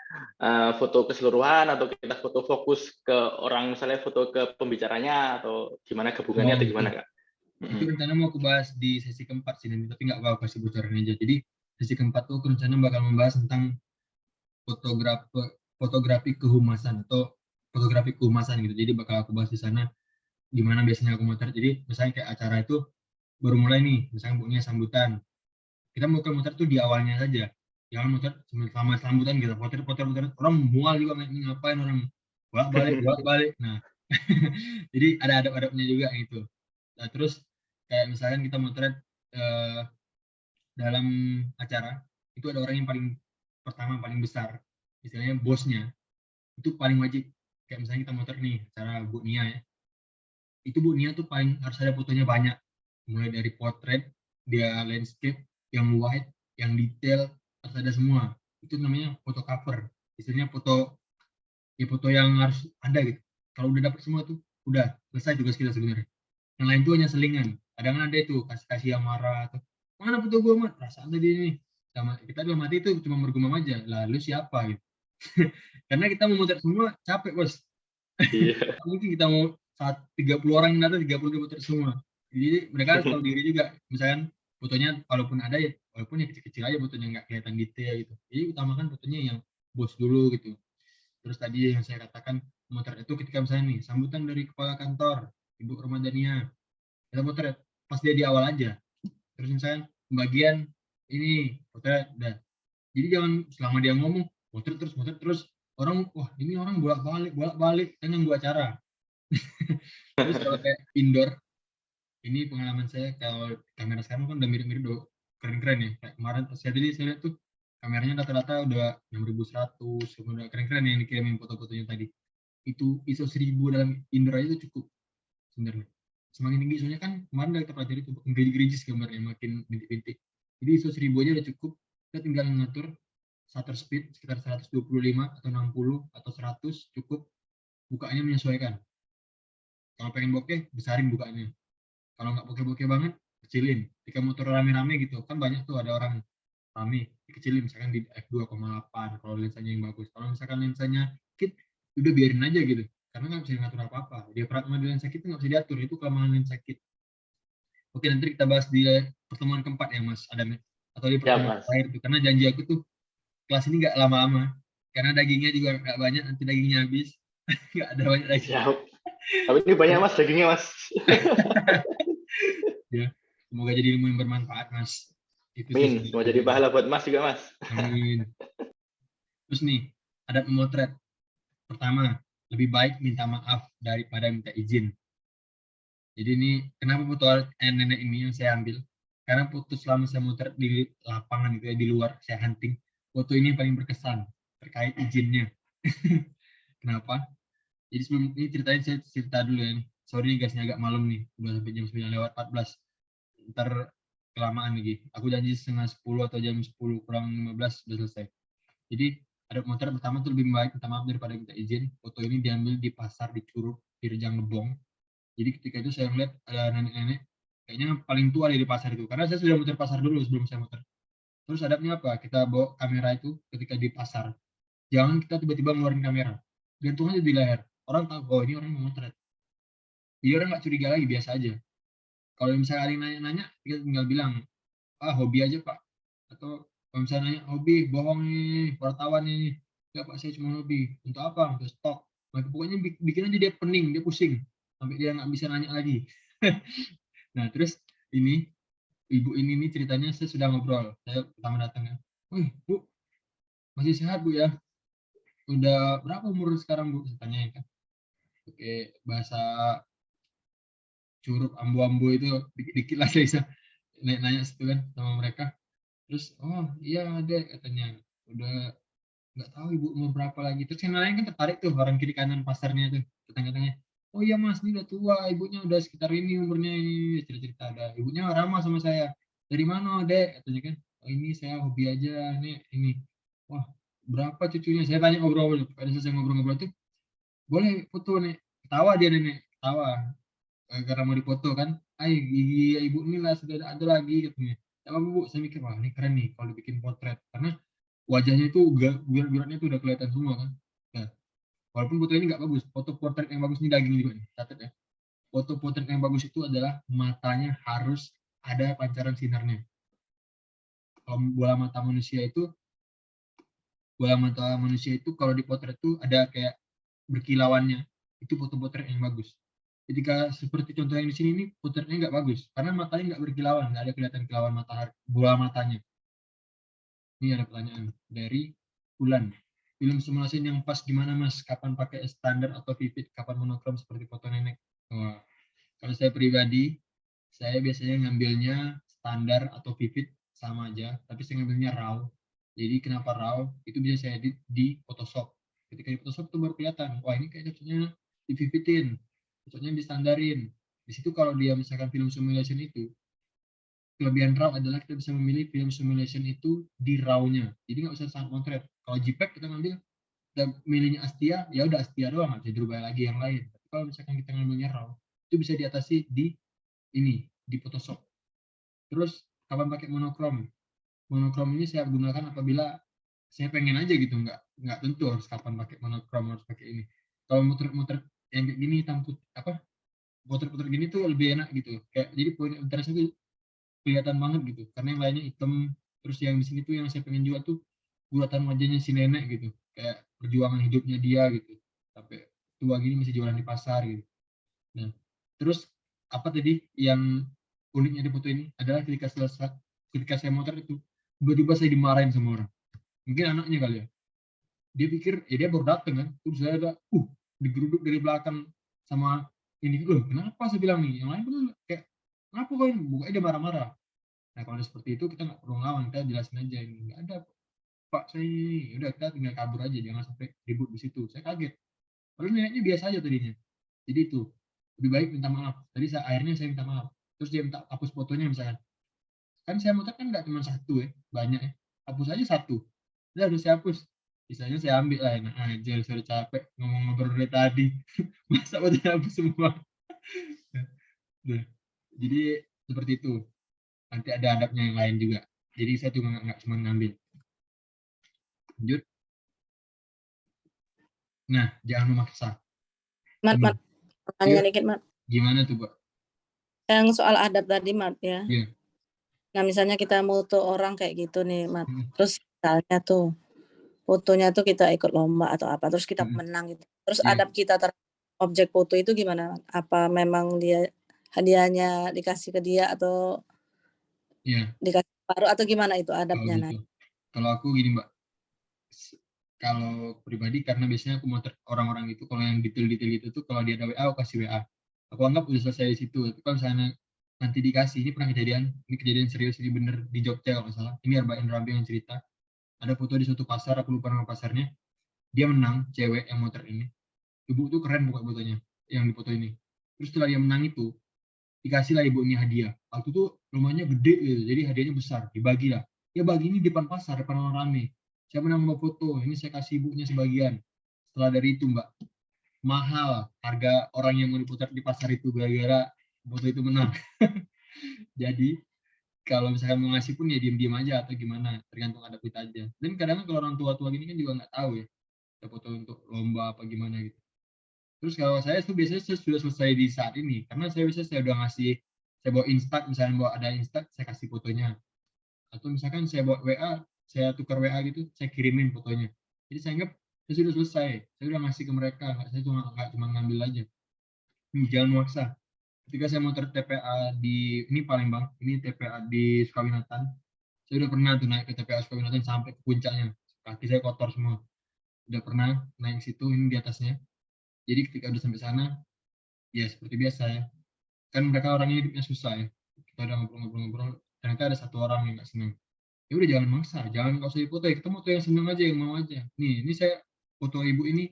C: foto keseluruhan atau kita foto fokus ke orang, misalnya foto ke pembicaranya atau gimana gabungannya atau gimana Kak?
A: Itu rencana mau aku bahas di sesi keempat sih nanti, tapi nggak apa-apa kasih bocoran aja. Jadi sesi keempat tuh rencana bakal membahas tentang fotografi kehumasan atau fotografi kehumasan gitu. Jadi bakal aku bahas di sana gimana biasanya aku motret. Jadi misalnya kayak acara itu baru mulai nih, misalnya bukunya sambutan. Kita mau motret tuh di awalnya saja. jangan muter sama sambutan gitu, poter orang mual juga ngapain orang bolak balik. Nah, jadi ada adab-adabnya juga gitu. Nah, terus kayak misalkan kita motret dalam acara, itu ada orang yang paling besar, istilahnya bosnya, itu paling wajib. Kayak misalnya kita motret nih acara Bu Nia ya, itu Bu Nia tuh paling harus ada fotonya banyak, mulai dari potret, dia landscape, yang wide, yang detail, harus ada semua. Itu namanya foto cover, istilahnya foto yang harus ada gitu. Kalau udah dapet semua tuh udah selesai tugas kita sebenarnya. Yang lain tuh hanya selingan. Kadang ada itu kasih yang marah atau mana foto gue mat, perasaan tadi ini sama kita dalam hati itu cuma bergumam aja, lalu siapa gitu. Karena kita mau muter semua capek bos.
C: Iya.
A: Mungkin kita mau 30 orang yang datang 30 muter semua. Jadi mereka harus tahu diri juga. Misalkan fotonya walaupun ada ya, walaupun ya kecil-kecil aja fotonya, nggak kelihatan detail gitu. Jadi utamakan fotonya yang bos dulu gitu. Terus tadi yang saya katakan motret itu ketika misalnya nih sambutan dari kepala kantor Ibu Ramadhania, kita motret pas dia di awal aja. Terus misalnya pembagian ini motret dah. Jadi jangan selama dia ngomong motret terus orang wah ini orang bolak-balik kan yang buat acara. Terus kalau kayak indoor, ini pengalaman saya kalau kamera sekarang kan udah mirip-mirip udah keren-keren ya. Kayak kemarin saya lihat tuh kameranya rata-rata udah 6100, udah keren-keren yang dikirimin foto-fotonya tadi. Itu ISO 1000 dalam indoor aja itu cukup sebenarnya. Semakin tinggi soalnya kan kemarin udah kita pelajari itu gerimis gambarnya makin bintik-bintik. Jadi ISO 1000 aja udah cukup. Kita tinggal ngatur shutter speed sekitar 125 atau 60 atau 100 cukup. Bukanya menyesuaikan. Kalau pengen bokeh, besarin bukanya. Kalau nggak bokeh-bokeh banget, kecilin. Ketika motor rame-rame gitu, kan banyak tuh ada orang rame, dikecilin misalkan di f2,8 kalau lensanya yang bagus. Kalau misalkan lensanya kit, udah biarin aja gitu. Karena nggak bisa ngatur apa-apa. Diafragma di lensa kit nggak bisa diatur, itu kelemahan lensa kit. Oke, nanti kita bahas di pertemuan keempat ya Mas Adam, atau di pertemuan terakhir tuh. Karena janji aku tuh kelas ini nggak lama-lama. Karena dagingnya juga nggak banyak, nanti dagingnya habis. Nggak ada banyak daging.
C: Siap. Tapi ini banyak Mas dagingnya Mas.
A: Ya, semoga jadi ilmu yang bermanfaat Mas. Itu
C: Min, mau jadi pahala buat Mas juga Mas.
A: Amin. Terus nih, ada pemotret. Pertama, lebih baik minta maaf daripada minta izin. Jadi ini kenapa foto nenek ini yang saya ambil? Karena foto selama saya motret di lapangan gitu ya, di luar saya hunting, foto ini paling berkesan terkait izinnya. Kenapa? Jadi sebelum ini ceritanya saya cerita dulu ya nih. Sorry guysnya agak malam nih, udah sampai jam 9:14. Ntar kelamaan lagi. Aku janji 9:30 atau jam 10:15 udah selesai. Jadi ada motret pertama tuh lebih baik minta maaf daripada minta izin. Foto ini diambil di pasar di Curug, di Rejang Lebong. Jadi ketika itu saya melihat ada nenek-nenek kayaknya paling tua di pasar itu. Karena saya sudah muter pasar dulu sebelum saya muter. Terus adabnya apa? Kita bawa kamera itu ketika di pasar. Jangan kita tiba-tiba ngeluarin kamera. Gantung aja di leher. Orang tahu, oh ini orang mau motret. Jadi orang nggak curiga lagi, biasa aja. Kalau misalnya ada yang nanya-nanya, kita tinggal bilang, hobi aja Pak. Atau kalau misalnya nanya, hobi, bohong nih, wartawan nih. Enggak Pak, saya cuma hobi. Untuk apa? Untuk stok. Nah, pokoknya bikin aja dia pening, dia pusing. Sampai dia nggak bisa nanya lagi. Nah, terus ini, ibu ini nih ceritanya saya sudah ngobrol. Saya pertama datang ya. Wih, Bu, masih sehat Bu ya? Udah berapa umur sekarang Bu? Saya tanya kan. Oke, bahasa Curug ambu-ambu itu dikit-dikit lah saya bisa nanya situ kan sama mereka. Terus oh iya Dek katanya udah nggak tahu ibu umur berapa lagi. Terus yang lain kan tertarik tuh orang kiri kanan pasarnya tuh tetangga-tetangganya. Oh iya Mas ini udah tua, ibunya udah sekitar ini umurnya ini, cerita-cerita ada. Ibunya ramah sama saya. Dari mana Dek katanya kan. Oh ini saya hobi aja ini. Wah berapa cucunya? Saya tanya ngobrol. Pada selesai ngobrol-ngobrol tuh boleh foto nih. Ketawa dia nenek, ketawa. Karena mau dipoto kan, gigi ibu ini lah sudah ada lagi katanya. Ya apa Bu, saya mikir wah ini keren nih kalau dibikin potret karena wajahnya itu gurat-guratnya itu udah kelihatan semua kan. Nah, walaupun foto ini nggak bagus, foto potret yang bagus ini daging juga nih, catat ya. Foto potret yang bagus itu adalah matanya harus ada pancaran sinarnya. Kalau bola mata manusia itu kalau di potret itu ada kayak berkilauannya, itu foto potret yang bagus. Ketika seperti contoh yang di sini ini potretnya nggak bagus karena matanya nggak berkilauan, nggak ada kelihatan kilauan matahari bola matanya. Ini ada pertanyaan dari Bulan. Film simulasi yang pas gimana Mas? Kapan pakai standar atau vivid? Kapan monokrom seperti foto nenek? Wah, kalau saya pribadi, saya biasanya ngambilnya standar atau vivid sama aja, tapi saya ngambilnya raw. Jadi kenapa raw? Itu bisa saya edit di Photoshop. Ketika di Photoshop itu baru kelihatan, wah ini kayak cocoknya di vividin, cocoknya di standarin. Di situ kalau dia misalkan film simulation itu, kelebihan RAW adalah kita bisa memilih film simulation itu di RAW-nya. Jadi nggak usah sangat motret. Kalau JPEG kita ngambil, kita milihnya Astia, ya udah Astia doang, nggak bisa dirubah lagi yang lain. Tapi kalau misalkan kita ngambilnya RAW, itu bisa diatasi di ini, di Photoshop. Terus kapan pakai monokrom? Monokrom ini saya gunakan apabila saya pengen aja gitu, nggak tentu harus kapan pakai monokrom, harus pakai ini. Kalau motret-motret yang kayak gini, potret-potret gini tuh lebih enak gitu. Kayak jadi poin interest itu kelihatan banget gitu, karena yang lainnya hitam. Terus yang di sini tuh yang saya pengen juga tuh buatan wajahnya si nenek gitu, kayak perjuangan hidupnya dia gitu, sampai tua gini masih jualan di pasar gitu. Nah, terus apa tadi yang uniknya di foto ini adalah ketika saya motret itu tiba-tiba saya dimarahin sama orang, mungkin anaknya kali ya, dia pikir ya dia baru datang kan, terus saya ada digeruduk dari belakang sama ini, loh kenapa, saya bilang nih, yang lain pun kayak kenapa kok ini, bukannya dia marah-marah. Nah kalau seperti itu kita nggak perlu ngelawan, kita jelasin aja ini nggak ada Pak, saya ini udah, kita tinggal kabur aja, jangan sampai ribut di situ. Saya kaget, padahal neneknya biasa aja tadinya. Jadi itu lebih baik minta maaf. Tadi akhirnya saya minta maaf, terus dia minta hapus fotonya misalkan, kan saya motor kan nggak cuma satu ya, banyak ya, hapus aja satu, udah harus saya hapus, sisanya saya ambil lah, enak aja, sudah capek ngomong-ngobrol dari tadi. Masa udah hapus semua. Nah, jadi seperti itu, nanti ada adabnya yang lain juga, jadi saya cuma nggak cuma ngambil. Lanjut. Nah, jangan memaksa.
B: Mat, tanya dikit, Mat.
A: Gimana tuh, Pak?
B: Yang soal adab tadi, Mat, ya.
A: Iya.
B: Nah, misalnya kita moto orang kayak gitu nih, Mat. Terus misalnya tuh, fotonya tuh kita ikut lomba atau apa, terus kita menang gitu. Terus adab kita terhadap objek foto itu gimana? Apa memang dia hadiahnya dikasih ke dia atau dikasih baru atau gimana itu adabnya?
A: Gitu. Kalau aku gini, Mbak. Kalau pribadi, karena biasanya aku motret orang-orang itu, kalau yang detail-detail itu tuh kalau dia ada WA, aku kasih WA. Aku anggap udah selesai di situ. Tapi kalau misalnya nanti dikasih, ini pernah kejadian, ini kejadian serius, ini bener di Jogja kalau nggak salah. Ini Arba'in Rabi yang cerita. Ada foto di suatu pasar, aku lupa nama pasarnya. Dia menang, cewek yang motret ini. Ibu tuh keren buka fotonya, yang di foto ini. Terus setelah dia menang itu, dikasih lah ibu ini hadiah. Waktu itu rumahnya gede gitu, jadi hadiahnya besar, dibagi lah. Ya bagi ini depan pasar, depan orang rame. Saya menang mau foto, ini saya kasih ibunya sebagian. Setelah dari itu, Mbak, mahal harga orang yang mau diputar di pasar itu gara-gara foto itu menang. Jadi kalau misalkan mau ngasih pun ya diam-diam aja atau gimana, tergantung adab kita aja. Dan kadang kalau orang tua-tua gini kan juga nggak tahu ya, kita foto untuk lomba apa gimana gitu. Terus kalau saya tuh biasanya saya sudah selesai di saat ini, karena saya udah ngasih, saya bawa Insta, misalnya bawa ada Insta, saya kasih fotonya. Atau misalkan saya bawa WA, saya tukar WA gitu, saya kirimin fotonya. Jadi saya anggap saya sudah selesai, saya udah ngasih ke mereka, saya nggak cuma ngambil aja. Jangan maksa. Ketika saya mau TPA di ini Palembang, ini TPA di Sukawinatan, saya udah pernah tuh naik ke TPA Sukawinatan sampai ke puncaknya, kaki saya kotor semua. Udah pernah naik situ, ini di atasnya. Jadi ketika udah sampai sana, ya seperti biasa ya, kan mereka orangnya hidupnya susah ya, kita udah ngobrol-ngobrol, ternyata ada satu orang yang nggak senang. Ya udah jangan maksa, jangan nggak usah dipoto ya, ketemu tuh yang senang aja, yang mau aja. Ini saya foto ibu ini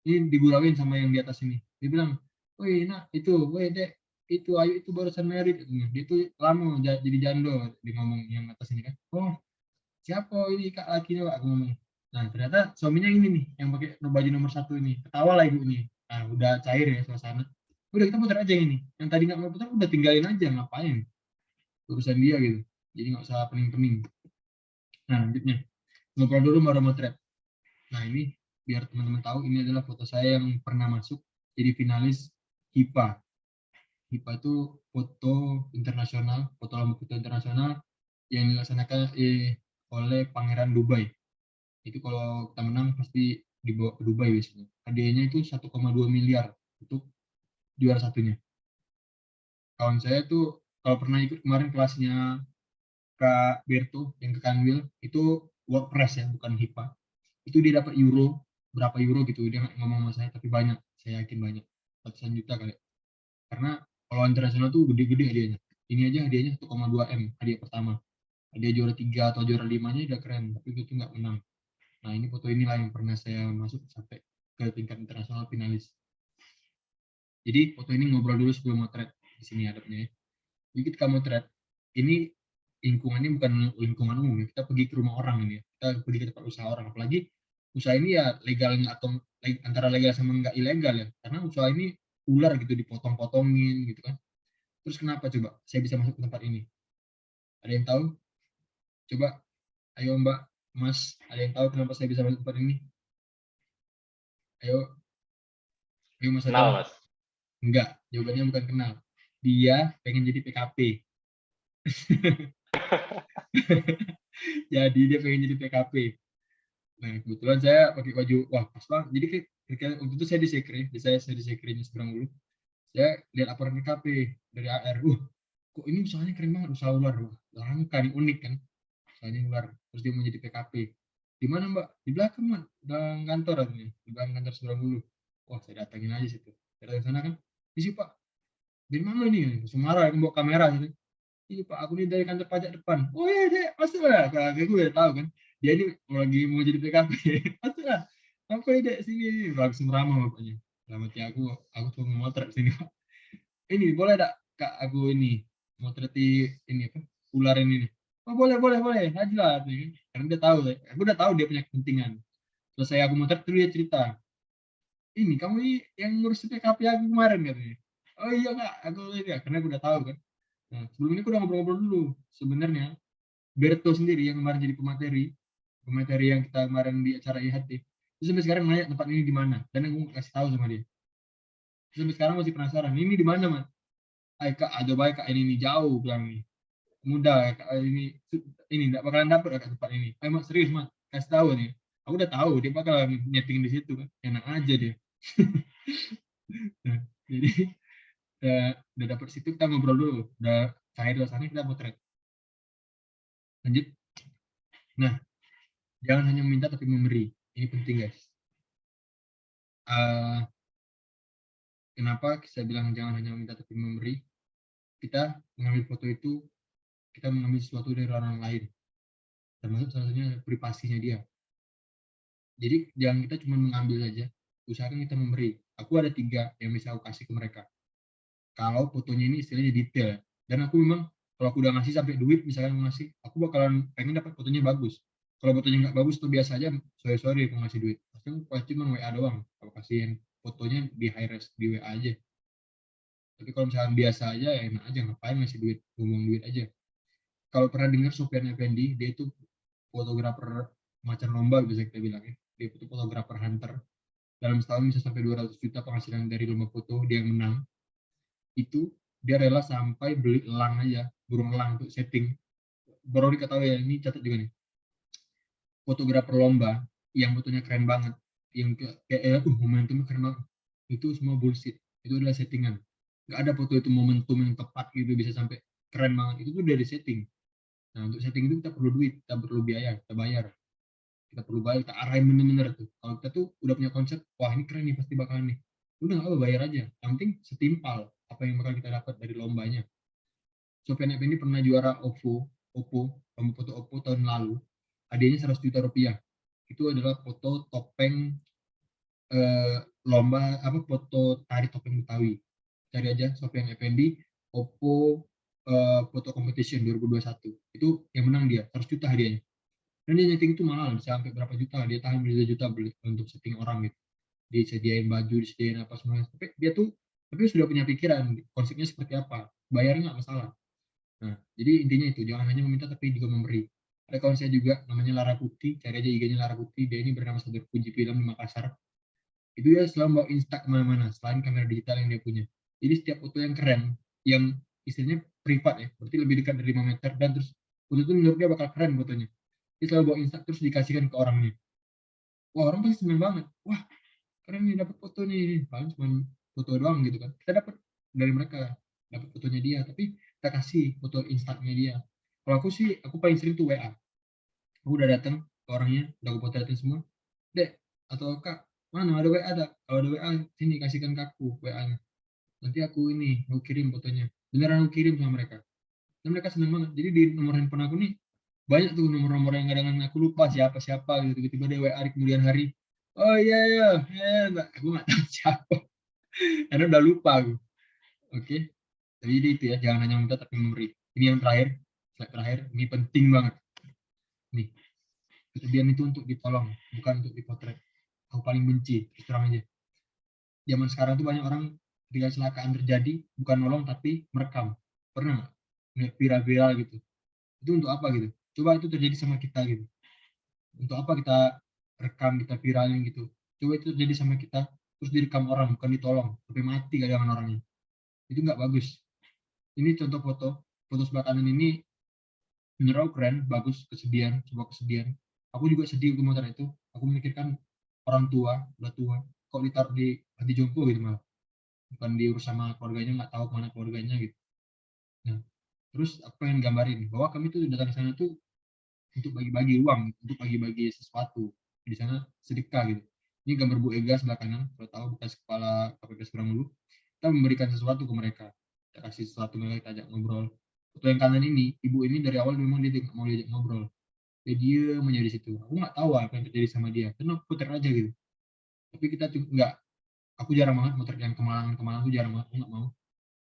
A: digurauin sama yang di atas ini. Dia bilang, woi nak itu, woi dek, itu Ayu itu barusan married, dia itu lama jadi jando, dia ngomong yang atas ini kan. Oh siapa ini kak lakinya, Pak, aku ngomong. Nah ternyata suaminya ini nih yang pakai baju nomor 1 ini, ketawa lah ibu ini. Nah udah cair ya suasana, udah kita putar aja ini, yang tadi nggak mau putar udah tinggalin aja, ngapain, urusan dia gitu, jadi nggak usah pening-pening. Nah lanjutnya, ngobrol dulu baru motret. Nah ini biar teman-teman tahu, ini adalah foto saya yang pernah masuk jadi finalis HIPA. HIPA itu foto internasional, foto lomba foto internasional yang dilaksanakan oleh Pangeran Dubai. Itu kalau kita menang pasti dibawa ke Dubai biasanya. Hadiahnya itu 1,2 miliar untuk juara satunya. Kawan saya tuh kalau pernah ikut kemarin kelasnya Kak Berto yang ke Kanwil, itu
D: WordPress ya, bukan HIPA. Itu dia dapat euro, berapa euro gitu, dia nggak ngomong sama saya, tapi banyak, saya yakin banyak, ratusan juta kali. Karena kalau internasional tuh gede-gede hadiahnya. Ini aja hadiahnya 1,2 M hadiah pertama. Hadiah juara 3 atau juara 5-nya udah keren, tapi itu nggak menang. Nah ini foto inilah yang pernah saya masuk sampai ke tingkat internasional finalis. Jadi foto ini ngobrol dulu sebelum motret. Di sini hadapnya ya. Jadi kita motret. Ini lingkungannya bukan lingkungan umum ya. Kita pergi ke rumah orang ini ya. Kita pergi ke tempat usaha orang. Apalagi usaha ini ya legal atau antara legal sama nggak ilegal ya. Karena usaha ini ular gitu dipotong-potongin gitu kan. Terus kenapa coba saya bisa masuk ke tempat ini? Ada yang tahu? Coba, ayo Mbak, Mas, ada yang tahu kenapa saya bisa masuk ke tempat ini? Ayo, Mas.
C: Kenal, Mas.
D: Enggak, jawabannya bukan kenal. Dia pengen jadi PKP. Jadi dia pengen jadi PKP. Nah, kebetulan saya pakai baju, wah pas banget. Jadi kayak waktu itu saya di sekre, saya di sekrenya seberang dulu. Saya lihat laporan PKP dari AR. Kok ini usahanya keren banget, usaha ular. Wah, langka nih, unik kan. Usahanya ular. Terus dia mau jadi PKP. Di mana Mbak? Di belakang Mbak, belakang kantor artinya. Di belakang kantor seberang dulu. Wah, saya datangin aja situ. Saya datang sana kan. Di sini Pak. Dari mana ini? Semarang yang bawa kamera gitu. Ini Pak, aku ini dari kantor pajak depan. Oh iya deh, masuklah. Kalau gue udah tahu kan. Dia ini lagi mau jadi PKP. Masuklah. Apa ya dek sini? Langsung ramah bapaknya. Dalam hati aku tuh mau motret sini Pak. Ini boleh tak Kak aku ini motreti ini apa? Ular ini nih. Oh boleh. Aja lah. Karena dia tahu, aku udah tahu dia punya kepentingan. Terus aku motret dulu dia cerita. Ini kamu ini yang ngurus PKP aku kemarin katanya. Oh iya Kak, aku ya karena aku udah tahu kan. Nah, sebelumnya aku udah ngobrol-ngobrol dulu. Sebenarnya Berto sendiri yang kemarin jadi pemateri yang kita kemarin di acara IHT. Terus sampai sekarang nanya tempat ini di mana, dan aku kasih tahu sama dia. Terus sampai sekarang masih penasaran, ini di mana Mas? Kak, ada baik Kak, ini jauh bilang nih. Mudah Kak, ini enggak bakalan dapet Kak tempat ini. Mas serius Mas, kasih tahu nih. Aku udah tahu dia bakal nyeting di situ kan. Enak aja dia. Nah, jadi udah dapet situ kita ngobrol dulu. Udah cair sana kita potret. Lanjut. Nah, jangan hanya meminta tapi memberi. Ini penting guys. Kenapa saya bilang jangan hanya meminta tapi memberi? Kita mengambil foto itu, kita mengambil sesuatu dari orang lain. Termasuk salah satunya privasinya dia. Jadi jangan kita cuma mengambil saja, usahakan kita memberi. Aku ada 3 yang bisa aku kasih ke mereka. Kalau fotonya ini istilahnya detail. Dan aku memang, kalau aku udah ngasih sampai duit, misalnya ngasih, aku bakalan pengen dapat fotonya bagus. Kalau fotonya nggak bagus tuh biasa aja, sorry aku ngasih duit. Pasti aku cuma WA doang. Kalau kasihin fotonya di high res di WA aja. Tapi kalau misalkan biasa aja, ya enak aja, ngapain ngasih duit, ngomong duit aja. Kalau pernah dengar Sofyan Effendi, dia itu fotografer macan lomba bisa kita bilang ya. Dia itu fotografer hunter. Dalam setahun bisa sampai 200 juta penghasilan dari lomba foto, dia yang menang. Itu dia rela sampai beli elang aja, burung elang untuk setting. Baru diketahui ya, ini catat juga nih. Fotografer lomba yang fotonya keren banget, yang kayak momentumnya keren banget. Itu semua bullshit. Itu adalah settingan. Nggak ada foto itu momentum yang tepat gitu bisa sampai keren banget. Itu tuh dari setting. Nah, untuk setting itu kita perlu duit, kita perlu biaya, kita bayar. Kita perlu bayar, kita arahin bener-bener tuh. Kalau kita tuh udah punya konsep, wah ini keren nih, pasti bakalan nih. Udah nggak apa, bayar aja. Yang penting setimpal apa yang bakal kita dapat dari lombanya. Sofyan Effendi pernah juara lomba foto Oppo tahun lalu. Hadiahnya 100 juta rupiah. Itu adalah foto topeng lomba apa foto tari topeng Betawi. Cari aja Sofyan Effendi Oppo foto competition 2021. Itu yang menang dia, 100 juta hadiahnya. Dan dia nyeting itu mahal, bisa sampai berapa juta, dia tahan beli juta beli untuk setting orang gitu. Disediain baju, disediain apa semuanya. Tapi dia tuh sudah punya pikiran konsepnya seperti apa. Bayarnya nggak masalah. Nah, jadi intinya itu, jangan hanya meminta tapi juga memberi. Ada kawan saya juga namanya Lara Putih, cari aja IG-nya Lara Putih. Dia ini bernama Sadur Puji Film di Makassar. Itu dia selalu bawa Insta kemana-mana selain kamera digital yang dia punya. Jadi setiap foto yang keren, yang istilahnya privat ya, berarti lebih dekat dari 5 meter, dan terus foto itu menurut dia bakal keren fotonya. Dia selalu bawa Insta terus dikasihkan ke orangnya. Wah, orang pasti seneng banget. Wah, keren nih dapat foto nih. Paling cuma foto doang gitu kan. Kita dapat dari mereka, dapat fotonya dia, tapi kita kasih foto Instagramnya dia. Kalau aku sih, aku paling sering tuh WA. Aku udah datang, ke orangnya, udah aku potretin semua. Dek atau Kak, mana ada WA tak? Kalau ada WA sini kasihkan ke aku WA-nya. Nanti aku kirim fotonya. Beneran aku kirim sama mereka. Dan mereka seneng banget. Jadi di nomor handphone aku nih banyak tuh nomor-nomor yang kadang aku lupa siapa gitu. Tiba-tiba ada WA di kemudian hari. Oh iya iya, aku nggak tahu siapa. Karena udah lupa aku. Oke. Jadi itu ya, jangan hanya minta tapi memberi. Ini yang terakhir, slide terakhir. Ini penting banget. Nih, kesedihan itu untuk ditolong, bukan untuk dipotret. Aku paling benci, terus terang aja. Zaman sekarang tuh banyak orang ketika kecelakaan terjadi bukan nolong tapi merekam. Pernah nggak ngeliat viral-viral gitu? Itu untuk apa gitu? Coba itu terjadi sama kita gitu. Untuk apa kita rekam, kita viralin gitu? Coba itu terjadi sama kita, terus direkam orang, bukan ditolong, sampai mati kadang orangnya. Itu nggak bagus. Ini contoh foto sebelah kanan ini menurut aku keren, bagus, kesedihan, sebuah kesedihan. Aku juga sedih untuk motor itu. Aku memikirkan orang tua, udah tua, kok ditaruh di panti jompo gitu malah. Bukan diurus sama keluarganya, nggak tahu kemana keluarganya gitu. Nah, terus aku pengen gambarin bahwa kami tuh datang ke sana tuh untuk bagi-bagi uang, untuk bagi-bagi sesuatu. Di sana sedekah gitu. Ini gambar Bu Ega sebelah kanan, kalau tahu bekas kepala KPP Suramulu. Kita memberikan sesuatu ke mereka. Kita kasih sesuatu mereka, kita ajak ngobrol. Foto yang kanan ini, ibu ini dari awal memang dia tidak mau diajak ngobrol. Dia menjadi situ. Aku nggak tahu apa yang terjadi sama dia. Karena aku putar aja gitu. Tapi kita tuh nggak. Aku jarang banget motor yang kemalangan tuh jarang banget. Aku nggak mau.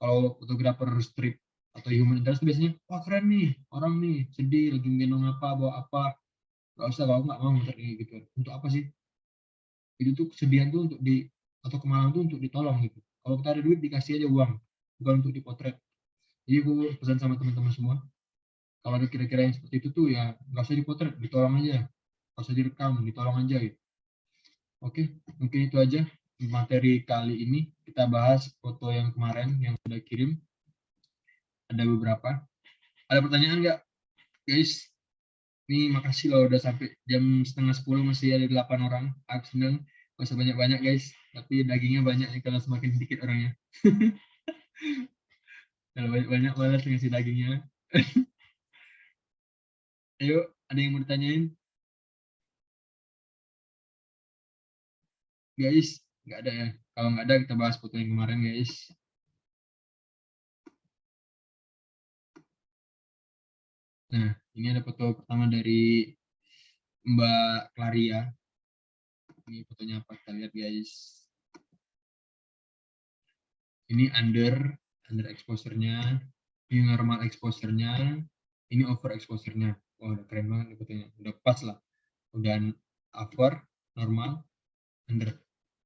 D: Kalau fotografer strip atau human interest tuh biasanya, wah keren nih, orang nih sedih, lagi gendong apa, bawa apa. Gak usah, kalau aku nggak mau motor kayak gitu. Untuk apa sih? Itu tuh kesedihan tuh untuk atau kemalangan tuh untuk ditolong gitu. Kalau kita ada duit dikasih aja uang, bukan untuk dipotret. Jadi aku pesan sama teman-teman semua, kalau ada kira-kira yang seperti itu tuh ya nggak usah dipotret, ditolong aja, nggak usah direkam, ditolong aja gitu. Oke, mungkin itu aja materi kali ini. Kita bahas foto yang kemarin yang sudah kirim. Ada beberapa. Ada pertanyaan nggak, guys? Ini makasih loh udah sampai jam 9:30 masih ada 8 orang. Aku seneng. Gak usah banyak-banyak guys, tapi dagingnya banyak nih kalau semakin sedikit orangnya. Kalau banyak-banyak malah ngasih dagingnya. Ayo, ada yang mau ditanyain? Guys, nggak ada ya. Kalau nggak ada, kita bahas foto yang kemarin guys. Nah, ini ada foto pertama dari Mbak Claria. Ini fotonya apa? Kita lihat guys. Ini under exposure-nya. Ini normal exposure-nya. Ini over exposure-nya. Wah, udah keren banget nih fotonya. Udah pas lah. Udah over, normal, under.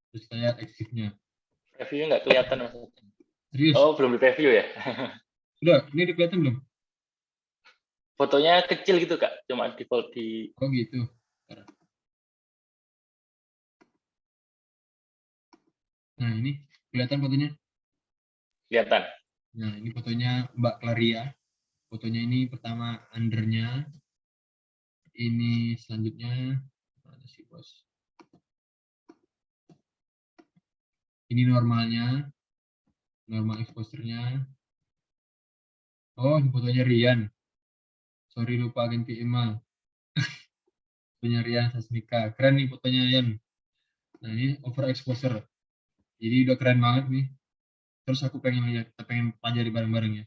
D: Terus kita lihat active-nya.
C: Review nggak kelihatan maksudnya.
D: Serius?
C: Oh, belum di review ya?
D: Udah, ini udah kelihatan belum?
C: Fotonya kecil gitu Kak, cuma default di.
D: Oh gitu. Nah, ini kelihatan fotonya.
C: Kelihatan.
D: Nah, ini fotonya Mbak Claria. Fotonya ini pertama undernya. Ini selanjutnya mana sih bos? Ini normalnya, normal exposure-nya. Oh, ini fotonya Rian. Sorry lupa ganti email. Fotonya Rian Sasmika. Keren nih fotonya Rian. Nah, ini over exposure. Jadi udah keren banget nih. Terus aku pengen lihat, kita pengen pelajari bareng-bareng ya.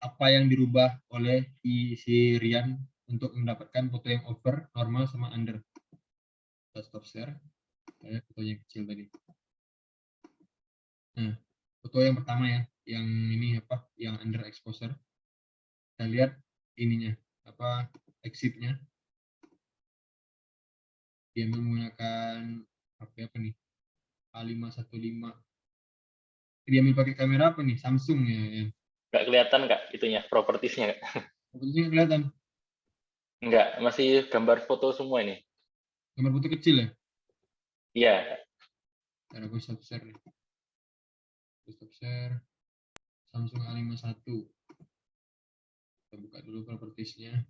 D: Apa yang dirubah oleh si Rian untuk mendapatkan foto yang over, normal, sama under. Kita stop share. Kayak fotonya kecil tadi. Nah, foto yang pertama ya, yang ini apa, yang under exposure. Kita lihat ininya, apa, exit-nya. Dia menggunakan apa nih? A515. Dia ambil pakai kamera apa nih? Samsung ya.
C: Nggak kelihatan Kak, itunya, propertiesnya Kak.
D: Fotonya kelihatan.
C: Enggak, masih gambar foto semua ini.
D: Gambar foto kecil ya?
C: Iya.
D: Cara gue stop share nih. Stop share. Samsung A51. Kita buka dulu propertiesnya.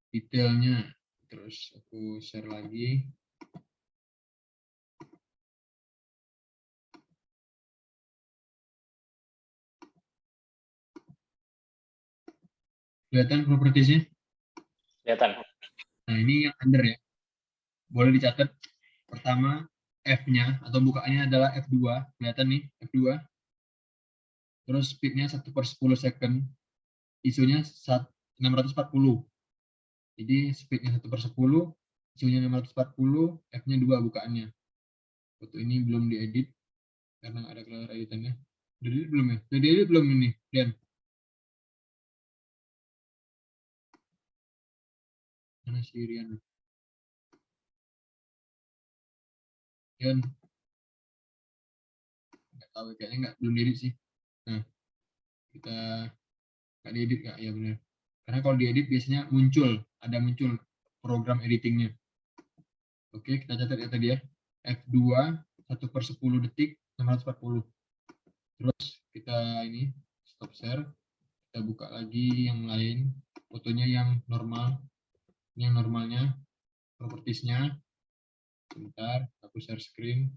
D: Detailnya. Terus aku share lagi. Kelihatan propertiesnya?
C: Kelihatan.
D: Nah, ini yang under ya. Boleh dicatat. Pertama, F-nya atau bukaannya adalah F2. Kelihatan nih, F2. Terus speednya 1/10 second. Isunya 640. Jadi speednya 1/10, isunya 640, F-nya 2 bukaannya. Foto ini belum diedit karena nggak ada color editannya. Udah diedit belum ya? Udah diedit belum ini, Dan? Mana si Rian? Dan nggak tahu, kayaknya nggak, belum diedit sih. Nah, kita nggak diedit nggak? Ya benar. Karena kalau diedit biasanya ada muncul program editingnya. Oke, kita catat ya tadi ya. F2 1/10 detik 640. Terus kita ini stop share. Kita buka lagi yang lain. Fotonya yang normal. Ini yang normalnya. Propertiesnya. Bentar, aku share screen.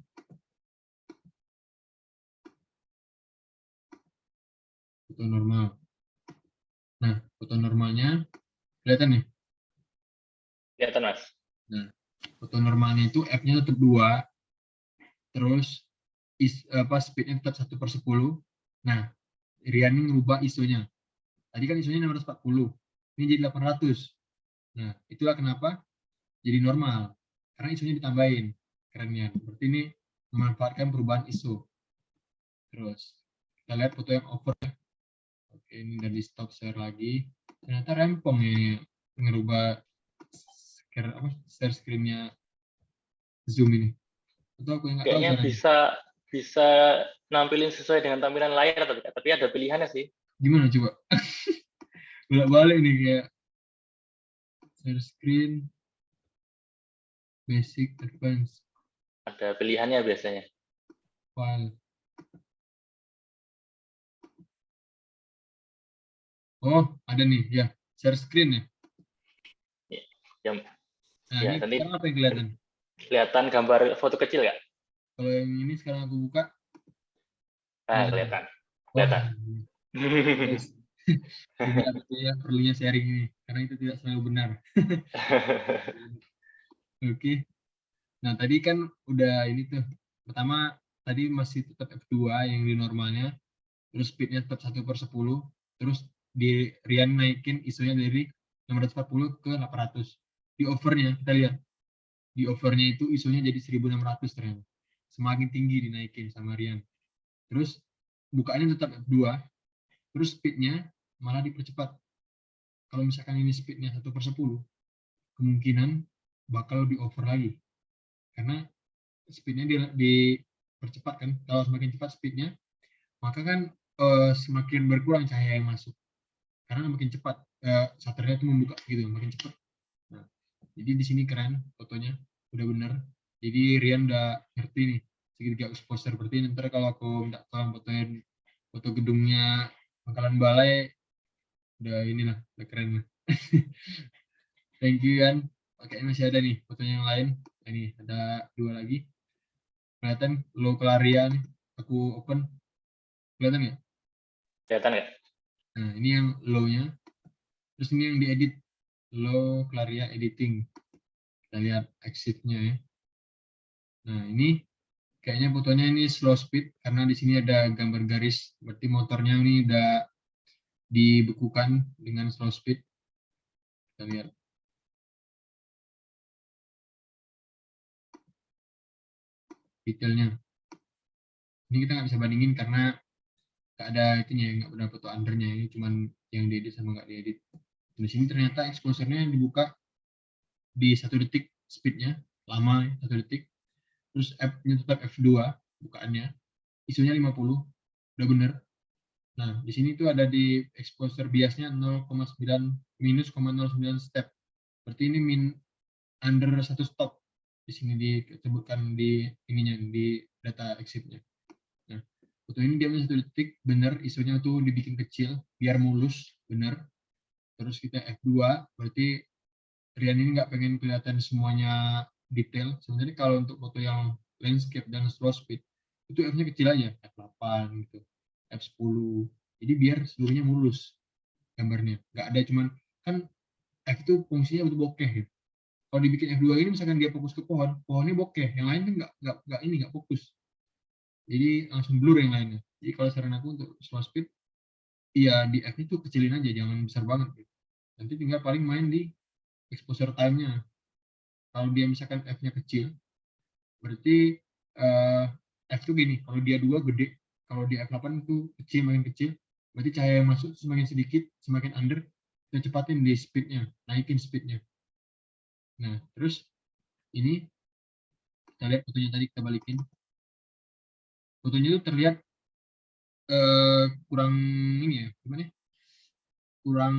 D: Foto normal. Nah, foto normalnya kelihatan nih.
C: Kelihatan, Mas.
D: Nah, foto normalnya itu F-nya tetap 2. Terus speednya tetap 1/10. Nah, Rian ini ngerubah ISO-nya. Tadi kan ISO-nya 640. Ini jadi 800. Nah, itulah kenapa jadi normal. Karena ISO-nya ditambahin. Kerennya. Berarti ini memanfaatkan perubahan ISO. Terus, kita lihat foto yang over. Oke, ini dari stop share lagi. Ternyata rempong ya ngerubah share screen-nya Zoom ini. Atau aku yang nggak tahu
C: Kayaknya
D: caranya.
C: bisa nampilin sesuai dengan tampilan layar atau tidak, tapi ada pilihannya sih.
D: Gimana coba? Bolak-balik nih kayak share screen, basic, advance,
C: Ada pilihannya biasanya.
D: file. Oh, ada nih ya, share screen ya.
C: Yang
D: Nah,
C: ya,
D: ini
C: nanti
D: sekarang apa yang kelihatan?
C: kelihatan gambar foto kecil nggak?
D: Kalau yang ini sekarang aku buka.
C: Nah,
D: Nah,
C: kelihatan.
D: wah,
C: Kelihatan.
D: guys. Tidak betul ya, perlunya sharing ini karena itu tidak selalu benar. Oke. Nah, tadi kan udah ini tuh. Pertama, tadi masih tetap F2 yang di normalnya. Terus speednya tetap 1/10. Terus di Rian naikin ISO-nya dari 640 ke 800. Di overnya, kita lihat. Di overnya itu ISO-nya jadi 1600 ternyata. Semakin tinggi dinaikin sama Rian. Terus bukaannya tetap F2. Terus speednya malah dipercepat. Kalau misalkan ini speednya 1/10, kemungkinan bakal di over lagi. Karena speednya dipercepat kan. Kalau semakin cepat speednya, maka kan semakin berkurang cahaya yang masuk. Karena makin cepat shutternya itu membuka gitu, makin cepat. Nah, jadi di sini keren fotonya, udah bener. Jadi Rian udah ngerti nih segitiga exposure. Berarti nanti kalau aku minta tolong fotoin foto gedungnya Bangkalan Balai, udah inilah, udah keren lah. Thank you Yan. Kayaknya masih ada nih fotonya yang lain. Nah, ini ada 2 lagi. Kelihatan low Claria nih. Aku open. Kelihatan nggak?
C: Kelihatan nggak?
D: Nah, ini yang low-nya. Terus ini yang diedit. Low Claria editing. Kita lihat exit-nya ya. Nah, ini kayaknya fotonya ini slow speed karena di sini ada gambar garis. Berarti motornya ini udah dibekukan dengan slow speed. Kita lihat. Detailnya. Ini kita nggak bisa bandingin karena nggak ada itunya, nggak ada foto undernya. Ini cuman yang diedit sama nggak diedit. Di sini ternyata exposure-nya dibuka di 1 detik speednya, lama 1 detik. Terus F-nya tetap F2 bukaannya. Isunya 50, udah bener. Nah, di sini tuh ada di exposure biasnya 0,9 minus 0,09 step. Berarti ini under 1 stop. Di sini disebutkan di ininya, di data exit-nya. Nah, foto ini diambil 1 detik, bener. Isunya tuh dibikin kecil, biar mulus, bener. Terus kita F2, berarti Rian ini nggak pengen kelihatan semuanya detail. Sebenarnya kalau untuk foto yang landscape dan slow speed, itu F-nya kecil aja, F8 gitu, F10. Jadi biar seluruhnya mulus gambarnya. Nggak ada cuman, kan F itu fungsinya untuk bokeh gitu. Kalau dibikin F2 ini misalkan dia fokus ke pohonnya bokeh, yang lain tuh nggak fokus. Jadi langsung blur yang lainnya. Jadi kalau saran aku untuk slow speed, iya di F itu kecilin aja, jangan besar banget gitu. Nanti tinggal paling main di exposure time-nya. Kalau dia misalkan F-nya kecil, berarti F itu gini, kalau dia 2 gede, kalau dia F8 itu kecil, makin kecil, berarti cahaya yang masuk semakin sedikit, semakin under, kita cepatin di speed-nya, naikin speed-nya. Nah, terus ini kita lihat fotonya tadi, kita balikin. Fotonya itu terlihat kurang ini ya, gimana ya? Kurang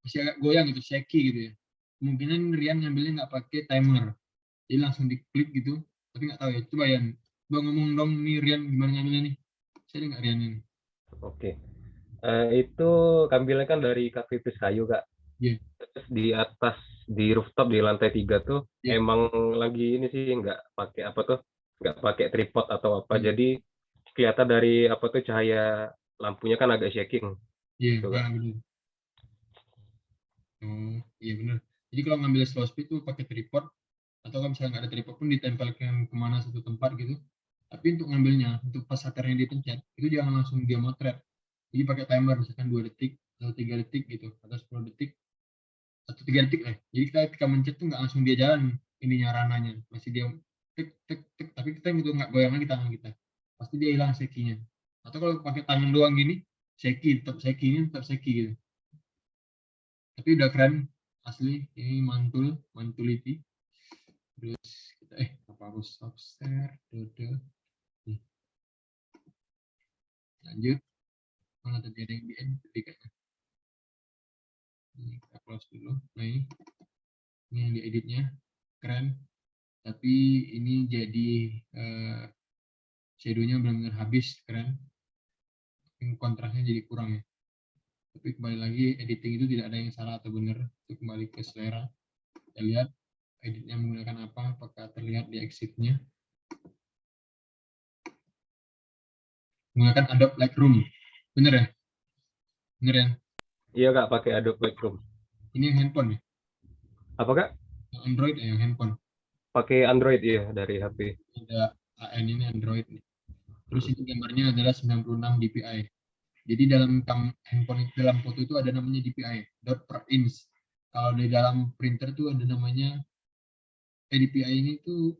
D: masih agak goyang gitu, shaky gitu ya. Kemungkinan Rian ngambilnya nggak pakai timer, jadi langsung diklik gitu, tapi nggak tahu ya. Coba Yan, gua ngomong dong nih Rian gimana ngambilnya nih? Saya nggak Rian ini.
E: Oke. Itu ngambilnya kan dari kaktus kayu, Kak.
D: Iya.
E: Terus di atas, di rooftop di lantai 3 tuh
D: Iya.
E: emang lagi ini sih nggak pakai apa tuh, nggak pakai tripod atau apa. Jadi kelihatan dari apa tuh cahaya lampunya kan agak shaking.
D: Iya,
E: Gitu, Kak.
D: benar. Oh, iya benar. Jadi kalau ngambil slow speed tuh pakai tripod, atau kalau misalnya nggak ada tripod pun ditempelkan kemana satu tempat gitu. Tapi untuk ngambilnya, untuk pas shutternya dipencet, itu jangan langsung dia motret. Jadi pakai timer, misalkan 2 detik, atau 3 detik gitu, atau 10 detik, atau 3 detik lah. Jadi kita ketika mencet tuh nggak langsung dia jalan ininya rananya, masih dia tik tik tik, tapi kita gitu nggak goyang lagi tangan kita, pasti dia hilang shaky-nya. Atau kalau pakai tangan doang gini, shaky, tetap shaky gitu. Tapi udah keren asli, ini mantulity. Terus kita apa harus upstairs dode. Lanjut, mana tadi ada yang di end kayaknya. Ini kita close dulu. Nah ini yang dieditnya keren, tapi ini jadi shadownya benar-benar habis, keren. Kontrasnya jadi kurang ya. Tapi kembali lagi, editing itu tidak ada yang salah atau benar, itu kembali ke selera. Kita lihat editnya menggunakan apa, apakah terlihat di exit-nya. Menggunakan Adobe Lightroom, bener ya? Bener ya?
E: Iya, Kak, pakai Adobe Lightroom.
D: Ini yang handphone ya?
E: Apa, Kak?
D: Yang Android ya, yang handphone.
E: Pakai Android ya, dari HP.
D: Ada AN ini Android nih. Terus ini gambarnya adalah 96 dpi. Jadi dalam handphone itu, dalam foto itu ada namanya dpi, dot per inch. Kalau di dalam printer tuh ada namanya dpi ini tuh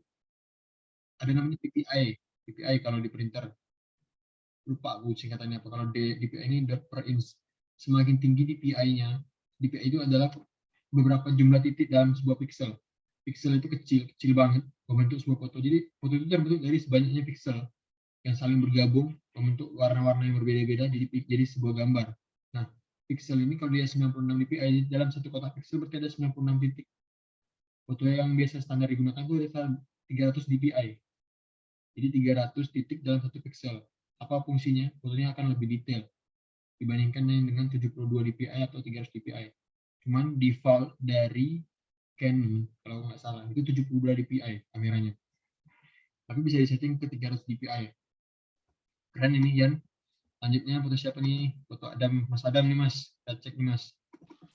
D: ada namanya dpi kalau di printer. Lupa aku singkatannya apa. Kalau dpi ini dot per inch. Semakin tinggi dpi-nya, dpi itu adalah beberapa jumlah titik dalam sebuah pixel. Pixel itu kecil banget membentuk sebuah foto. Jadi foto itu terbentuk dari sebanyaknya pixel yang saling bergabung membentuk warna-warna yang berbeda-beda jadi sebuah gambar. Nah, pixel ini kalau dia 96 dpi, dalam satu kotak pixel berarti ada 96 titik. Foto yang biasa standar digunakan itu adalah 300 dpi. Jadi 300 titik dalam satu pixel. Apa fungsinya? Fotonya akan lebih detail dibandingkan dengan 72 dpi atau 300 dpi. Cuman default dari Canon kalau nggak salah itu 72 dpi kameranya. Tapi bisa disetting ke 300 dpi. Keren ini Yan. Lanjutnya foto siapa nih? Foto Mas Adam nih Mas. Kita cek nih Mas.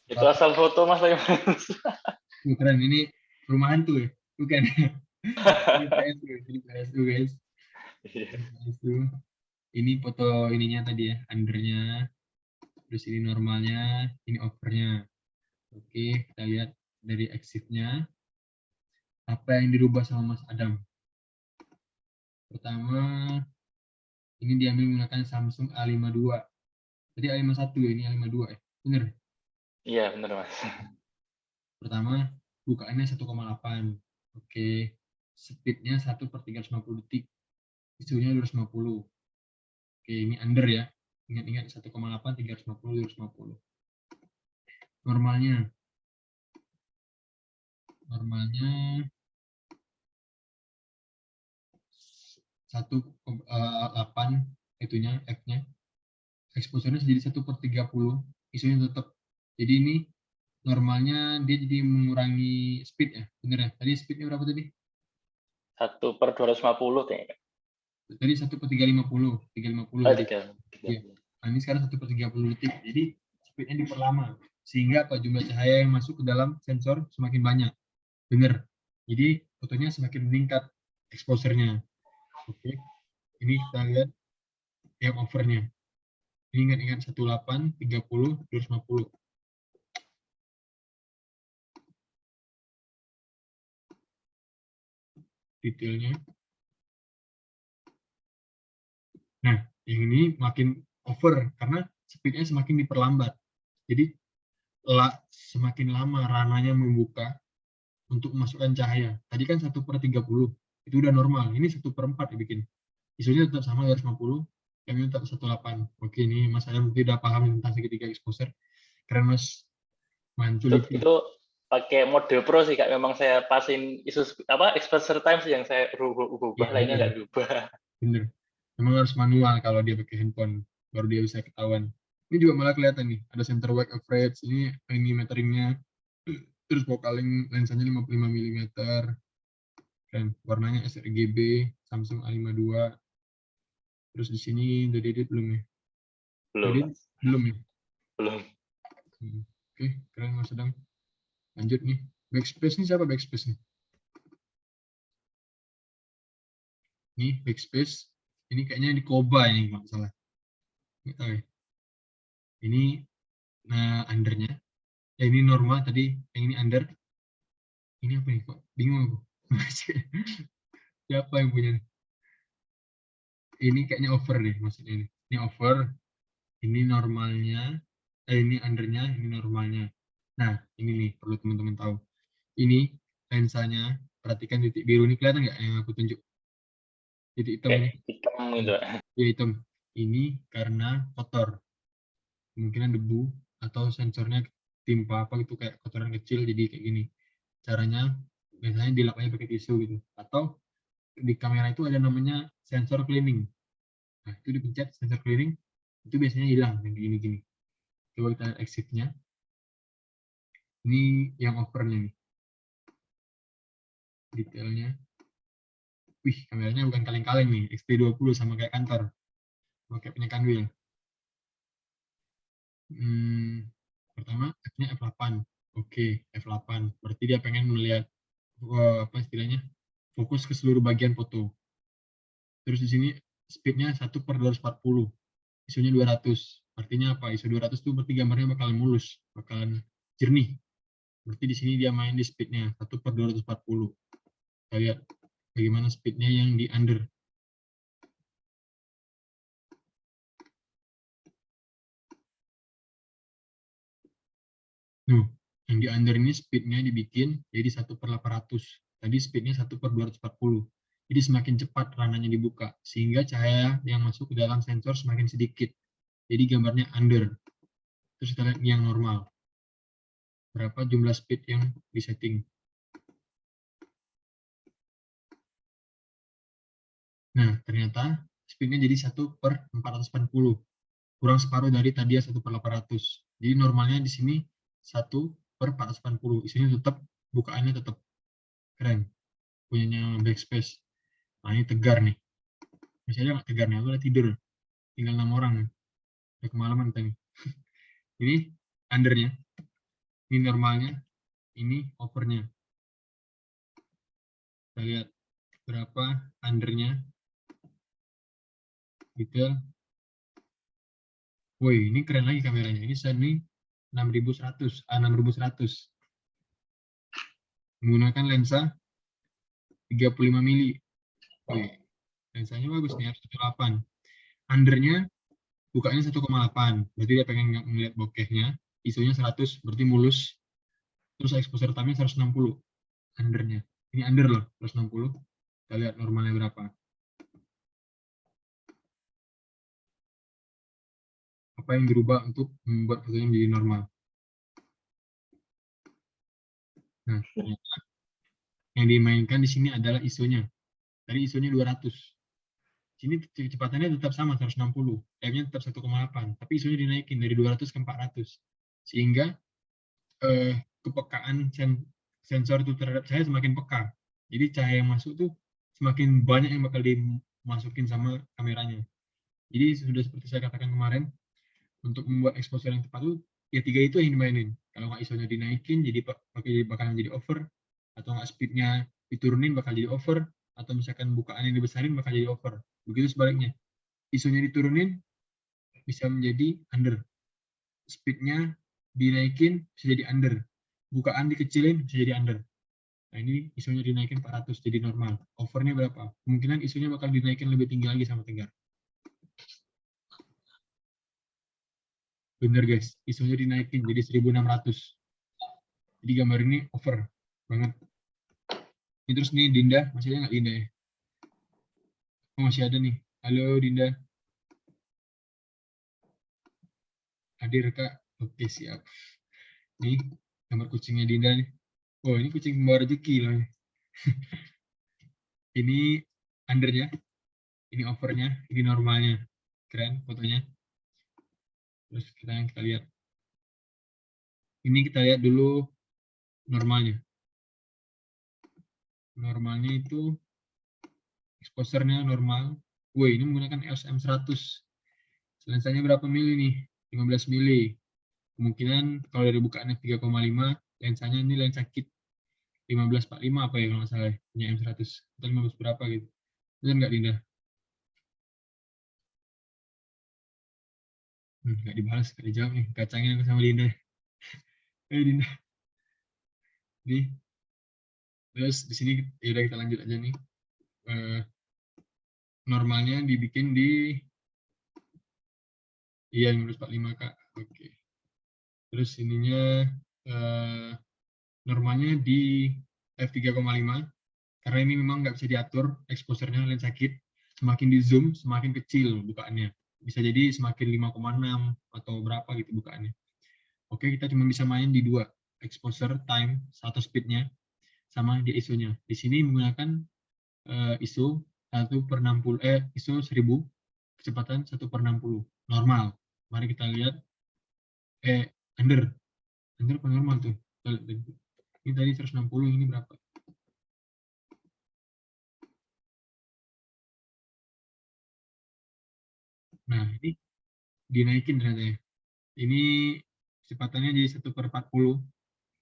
C: Itu asal foto Mas.
D: Keren, ini rumah hantu ya? Bukan. Ini PSU guys. PSU. Ini foto ininya tadi ya, undernya. Terus ini normalnya, ini overnya. Oke, kita lihat dari exit-nya. Apa yang dirubah sama Mas Adam? Pertama, ini diambil menggunakan Samsung A52. Jadi A51 ya, ini A52 ya? Bener?
C: Iya, bener Mas.
D: Pertama, bukaannya 1,8. Oke. Speednya 1/350 detik. Isunya 250. Oke, ini under ya. Ingat-ingat 1,8, 350, 250. Normalnya 1,8 itunya F-nya. Exposure-nya jadi 1/30. Isunya tetap. Jadi ini normalnya dia jadi mengurangi speed ya. Bener ya? Tadi speednya berapa tadi?
C: 1/250 kayaknya.
D: Tadi 1/350. 350.
C: Oh, 3.
D: Iya. Nah, ini sekarang 1/30 detik. Jadi speednya diperlama sehingga apa jumlah cahaya yang masuk ke dalam sensor semakin banyak. Bener. Jadi fotonya semakin meningkat exposure-nya. Oke. Ini kita lihat yang overnya. Ini ingat-ingat 18, 30, 250. Detailnya. Nah, yang ini makin over karena speednya semakin diperlambat. Jadi semakin lama rananya membuka untuk memasukkan cahaya. Tadi kan 1/30, itu udah normal. Ini 1/4 dibikin. Isunya tetap sama 250, yang ini tetap 18. Oke, ini Mas Adam mungkin udah paham tentang segitiga exposure. Keren Mas. Mantul
C: Itu pakai mode pro sih Kak. Memang saya pasin exposure time sih yang saya rubah, lainnya nggak berubah.
D: Bener. Memang harus manual kalau dia pakai handphone, baru dia bisa ketahuan. Ini juga malah kelihatan nih, ada center wide average, ini meteringnya, terus focalling lensanya 55 mm, dan warnanya sRGB, Samsung A52. Terus di sini udah diedit belum ya? Belum ya?
C: Belum.
D: Oke, keren Mas Sedang. Lanjut nih, backspace nih siapa backspace nih? Nih backspace, ini kayaknya di Koba ini kalau nggak salah. Nggak tahu ya. Ini undernya. Ini normal tadi, yang ini under. Ini apa nih kok? Bingung aku. Siapa yang punya? Ini kayaknya over deh maksudnya ini. Ini over. Ini normalnya. Ini undernya, ini normalnya. Nah, ini nih perlu teman-teman tahu. Ini lensanya. Perhatikan titik biru ini kelihatan nggak yang aku tunjuk? Titik hitam ini.
C: Hitam itu.
D: Ya hitam. Ini karena kotor. Kemungkinan debu atau sensornya timpa apa gitu kayak kotoran kecil jadi kayak gini. Caranya biasanya dilap aja pakai tisu gitu. Atau di kamera itu ada namanya sensor cleaning. Nah, itu dipencet sensor cleaning, itu biasanya hilang yang gini-gini. Coba kita lihat exit-nya. Ini yang overnya nih. Detailnya. Wih, kameranya bukan kaleng-kaleng nih. XT20 sama kayak kantor. Pakai penyekan wheel. Pertama, F-nya F8. Oke, F8. Berarti dia pengen melihat apa istilahnya? Fokus ke seluruh bagian foto. Terus di sini speed-nya 1/240. ISO-nya 200. Artinya apa? ISO 200 itu berarti gambarnya bakalan mulus, bakalan jernih. Berarti di sini dia main di speed-nya 1/240. Kita lihat bagaimana speed-nya yang di under. Yang di under ini speed-nya dibikin jadi 1/800. Tadi speed-nya 1/240. Jadi semakin cepat rananya dibuka, sehingga cahaya yang masuk ke dalam sensor semakin sedikit. Jadi gambarnya under. Terus kita lihat yang normal. Berapa jumlah speed yang disetting. Nah, ternyata speed-nya jadi 1/480. Kurang separuh dari tadi 1/800. Jadi normalnya di sini 1/480. Isinya tetap, bukaannya tetap. Keren. Punyanya backspace. Nah, ini tegar nih. Misalnya nggak tegar nih, aku udah tidur. Tinggal 6 orang. Udah kemalaman tadi. Ini undernya. Ini normalnya. Ini overnya. Kita lihat berapa undernya. Detail. Woi, ini keren lagi kameranya. Ini Sony 6100. Menggunakan lensa 35 mili. Wih, lensanya bagus nih, 1.8. Undernya bukanya 1,8. Berarti dia pengen melihat bokehnya. ISO-nya 100, berarti mulus. Terus exposure time-nya 160. Undernya. Ini under loh, 160. Kita lihat normalnya berapa. Apa yang dirubah untuk membuat fotonya menjadi normal. Nah, ternyata yang dimainkan di sini adalah ISO-nya. Tadi ISO-nya 200. Sini kecepatannya tetap sama 160, F-nya tetap 1,8, tapi ISO-nya dinaikin dari 200 ke 400. Sehingga kepekaan sensor itu terhadap cahaya semakin peka. Jadi cahaya yang masuk tuh semakin banyak yang bakal dimasukin sama kameranya. Jadi sudah seperti saya katakan kemarin, untuk membuat exposure yang tepat itu ya 3 itu yang dimainin. Kalau nggak ISO-nya dinaikin jadi bakalan jadi over, atau nggak speed-nya diturunin bakal jadi over, atau misalkan bukaannya dibesarin bakal jadi over. Begitu sebaliknya, ISO-nya diturunin bisa menjadi under, speed-nya dinaikin bisa jadi under, bukaan dikecilin bisa jadi under. Nah ini ISO-nya dinaikin 400 jadi normal. Overnya berapa? Kemungkinan ISO-nya bakal dinaikin lebih tinggi lagi sama Tenggar. Bener guys, ISO-nya dinaikin jadi 1600. Jadi gambar ini over banget. Ini terus nih Dinda, masih ada nggak Dinda ya? Oh, masih ada nih. Halo Dinda. Hadir Kak. Oke siap. Nih gambar kucingnya Dinda nih. Oh ini kucing pembawa rezeki loh. Ini undernya, ini overnya, ini normalnya. Keren fotonya. Terus kita lihat. Ini kita lihat dulu normalnya. Normalnya itu exposure-nya normal. Woi, ini menggunakan EOS M100. Lensanya berapa mili nih? 15 mili. Kemungkinan kalau dari bukaan f3,5, lensanya ini lensa kit 1545 apa ya kalau nggak salah, punya M100. Atau 15 berapa gitu. Benar nggak Dinda? Nggak dibalas, nggak dijawab nih. Kacangnya aku sama Dinda. Dinda. Nih. Terus di sini ya udah kita lanjut aja nih. Normalnya dibikin di iya 1545 Kak. Oke. Terus ininya normalnya di f3,5 karena ini memang nggak bisa diatur exposure-nya lensa kit. Semakin di zoom semakin kecil bukaannya. Bisa jadi semakin 5,6 atau berapa gitu bukaannya. Oke, kita cuma bisa main di 2, exposure time atau speed-nya sama di ISO-nya. Di sini menggunakan ISO 1/60 ISO 1000 kecepatan 1/60 normal. Mari kita lihat under apa normal tuh. Ini tadi 160, ini berapa? Nah, ini dinaikin ternyata ya. Ini kecepatannya jadi 1/40,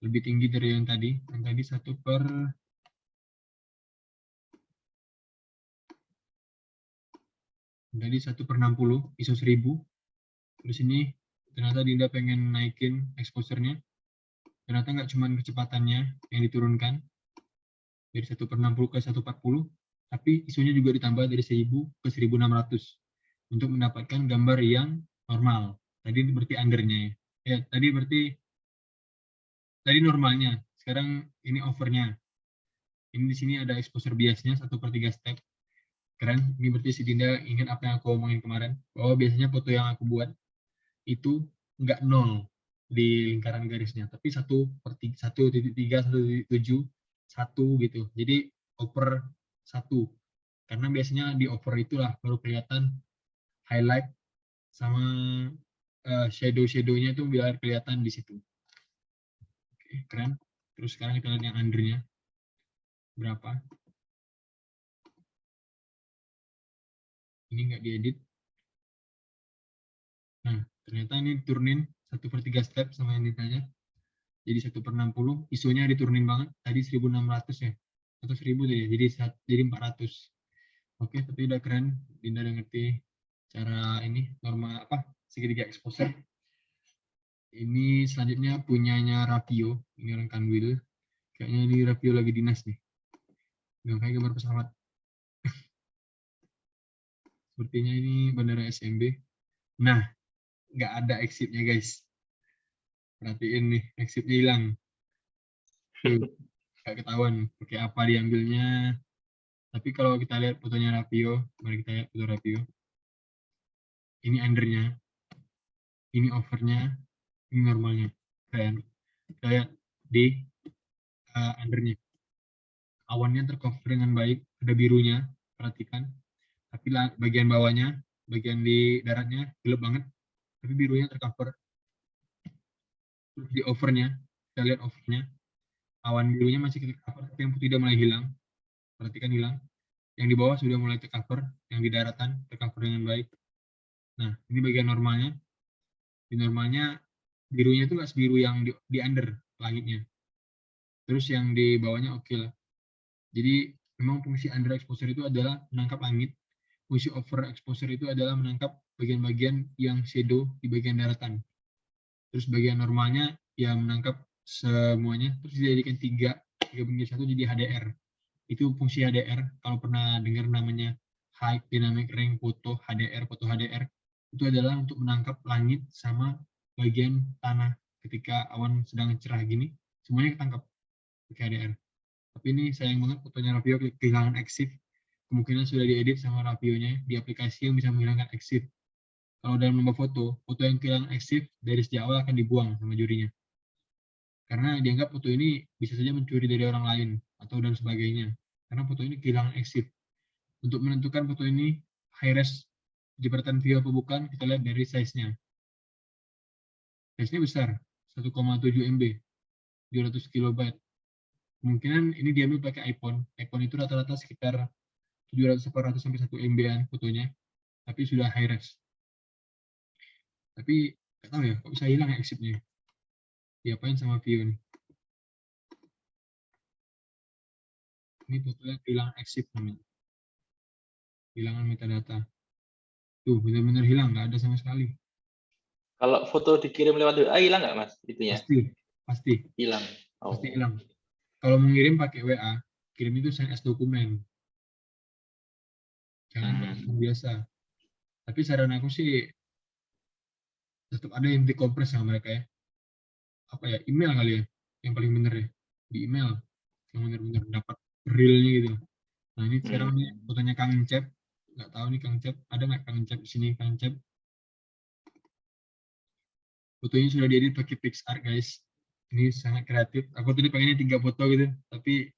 D: lebih tinggi dari yang tadi. Yang tadi 1/60, ISO 1000. Terus ini ternyata Dinda pengen naikin exposure-nya. Ternyata nggak cuma kecepatannya yang diturunkan dari 1/60 ke 1/40, tapi ISO-nya juga ditambah dari 1000 ke 1600 untuk mendapatkan gambar yang normal. Tadi berarti undernya ya. Tadi berarti normalnya. Sekarang ini overnya. Ini di sini ada exposure biasnya 1/3 step. Keren. Ini berarti si Dinda ingat apa yang aku omongin kemarin, bahwa biasanya foto yang aku buat itu nggak 0 di lingkaran garisnya, tapi 1/3, 1/7, 1 gitu. Jadi over 1. Karena biasanya di over itulah baru kelihatan highlight sama shadow-nya itu biar kelihatan di situ. Oke, keren. Terus sekarang kita lihat yang undernya berapa. Ini nggak diedit. Nah, ternyata ini turunin 1/3 step sama yang ditanya. Jadi 1/60, ISO-nya diturunin banget. Tadi 1600 ya, atau 1000 deh, jadi 400. Oke, tapi udah keren. Dinda udah ngerti cara ini normal segitiga exposure. Ini selanjutnya punyanya Ravio. Ini orang Kanwil. Kayaknya ini Ravio lagi dinas nih. Nggak kayak gambar pesawat. Sepertinya ini bandara SMB. Nah, nggak ada exit-nya guys. Perhatiin nih, exit-nya hilang. Tuh, nggak ketahuan pakai apa diambilnya. Tapi kalau kita lihat fotonya Ravio, mari kita lihat foto Ravio. Ini undernya, ini overnya, ini normalnya. Keren. Kita lihat di undernya. Awannya tercover dengan baik, ada birunya, perhatikan. Tapi bagian bawahnya, bagian di daratnya gelap banget, tapi birunya tercover. Terus di overnya, kita lihat overnya, awan birunya masih tercover, tapi yang putih udah mulai hilang. Perhatikan hilang. Yang di bawah sudah mulai tercover, yang di daratan tercover dengan baik. Nah, ini bagian normalnya. Di normalnya birunya itu nggak sebiru yang di under langitnya. Terus yang di bawahnya oke lah. Jadi memang fungsi under exposure itu adalah menangkap langit. Fungsi over exposure itu adalah menangkap bagian-bagian yang shadow di bagian daratan. Terus bagian normalnya ya menangkap semuanya. Terus dijadikan tiga banding satu jadi HDR. Itu fungsi HDR. Kalau pernah dengar namanya High Dynamic Range Photo HDR, foto HDR, itu adalah untuk menangkap langit sama bagian tanah ketika awan sedang cerah gini, semuanya ketangkap pakai HDR. Tapi ini sayang banget fotonya Ravio kehilangan exif. Kemungkinan sudah diedit sama Ravionya di aplikasi yang bisa menghilangkan exif. Kalau dalam lomba foto yang kehilangan exif dari sejak awal akan dibuang sama jurinya. Karena dianggap foto ini bisa saja mencuri dari orang lain atau dan sebagainya. Karena foto ini kehilangan exif. Untuk menentukan foto ini high res jepretan view apa bukan, kita lihat dari size-nya. Size-nya besar, 1,7 MB, 200 KB. Kemungkinan ini diambil pakai iPhone. iPhone itu rata-rata sekitar 700-800 sampai 1 MB-an fotonya, tapi sudah high res. Tapi nggak tahu ya, kok bisa hilang ya exif-nya. Diapain sama view nih? Ini fotonya hilang exif namanya. Hilangan metadata. Tuh, benar-benar hilang, nggak ada sama sekali.
C: Kalau foto dikirim lewat WA hilang nggak Mas itunya?
D: Pasti
C: Hilang. Oh.
D: pasti hilang. Kalau mengirim pakai WA, kirim itu send as dokumen. Jangan pakai telepon biasa. Tapi saran aku sih tetap ada yang dikompres sama mereka ya. Apa ya, email kali ya, yang paling bener ya. Di email, yang bener-bener dapat realnya gitu. Nah ini sekarang nih fotonya Kang Cep. Nggak tahu nih Kang Cep, ada nggak Kang Cep di sini Kang Cep? Fotonya sudah diedit pakai PixArt guys. Ini sangat kreatif. Aku tadi pengennya 3 foto gitu, tapi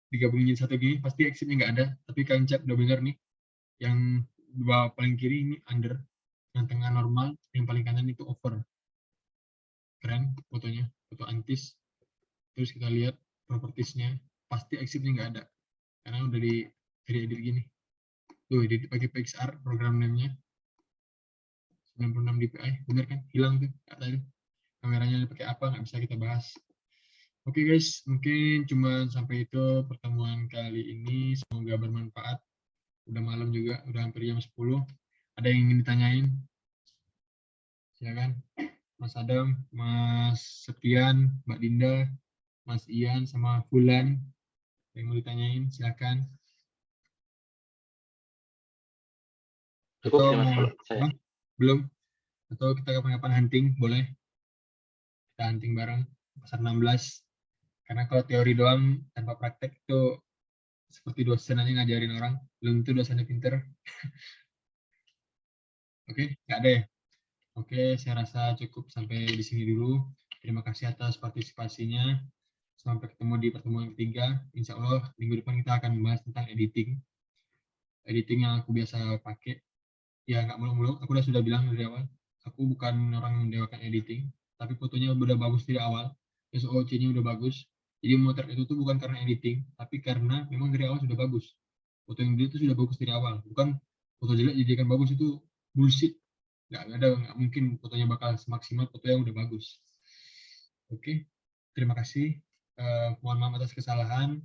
D: digabungin jadi satu gini pasti exitnya nggak ada. Tapi Kang Cep udah bener nih. Yang dua paling kiri ini under, yang tengah normal, yang paling kanan itu over. Keren fotonya, foto antis. Terus kita lihat propertiesnya, pasti exitnya nggak ada karena udah di edit gini. Tuh edit pakai PixArt program name-nya 96 dpi, bener kan? Hilang tuh tadi kameranya pakai apa, nggak bisa kita bahas. Oke guys, mungkin cuma sampai itu pertemuan kali ini. Semoga bermanfaat. Udah malam juga, udah hampir jam 10. Ada yang ingin ditanyain? Silakan. Mas Adam, Mas Septian, Mbak Dinda, Mas Ian, sama Fulan. Yang mau ditanyain, silakan.
C: Cukup
D: Atau
C: sih Mas
D: mau
C: kalau saya.
D: belum? Atau kita kapan-kapan hunting, boleh? Kita hunting bareng, pasar 16. Karena kalau teori doang, tanpa praktek itu seperti dosen aja ngajarin orang. Belum tentu dosennya pinter. Oke, nggak ada ya? Oke, saya rasa cukup sampai di sini dulu. Terima kasih atas partisipasinya. Sampai ketemu di pertemuan ketiga. Insya Allah minggu depan kita akan membahas tentang editing. Editing yang aku biasa pakai. Ya nggak muluk-muluk, aku sudah bilang dari awal. Aku bukan orang yang mendewakan editing, tapi fotonya udah bagus dari awal. SOC-nya udah bagus. Jadi memotret itu tuh bukan karena editing, tapi karena memang dari awal sudah bagus. Foto yang dia itu sudah bagus dari awal. Bukan foto jelek jadikan bagus, itu bullshit. Nggak mungkin fotonya bakal semaksimal foto yang udah bagus. Oke, terima kasih. Mohon maaf atas kesalahan.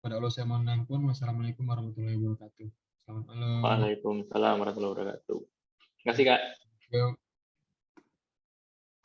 D: Pada Allah saya mohon ampun. Wassalamualaikum warahmatullahi wabarakatuh. Selamat malam.
C: Waalaikumsalam warahmatullahi wabarakatuh. Terima kasih Kak.
D: Yuk.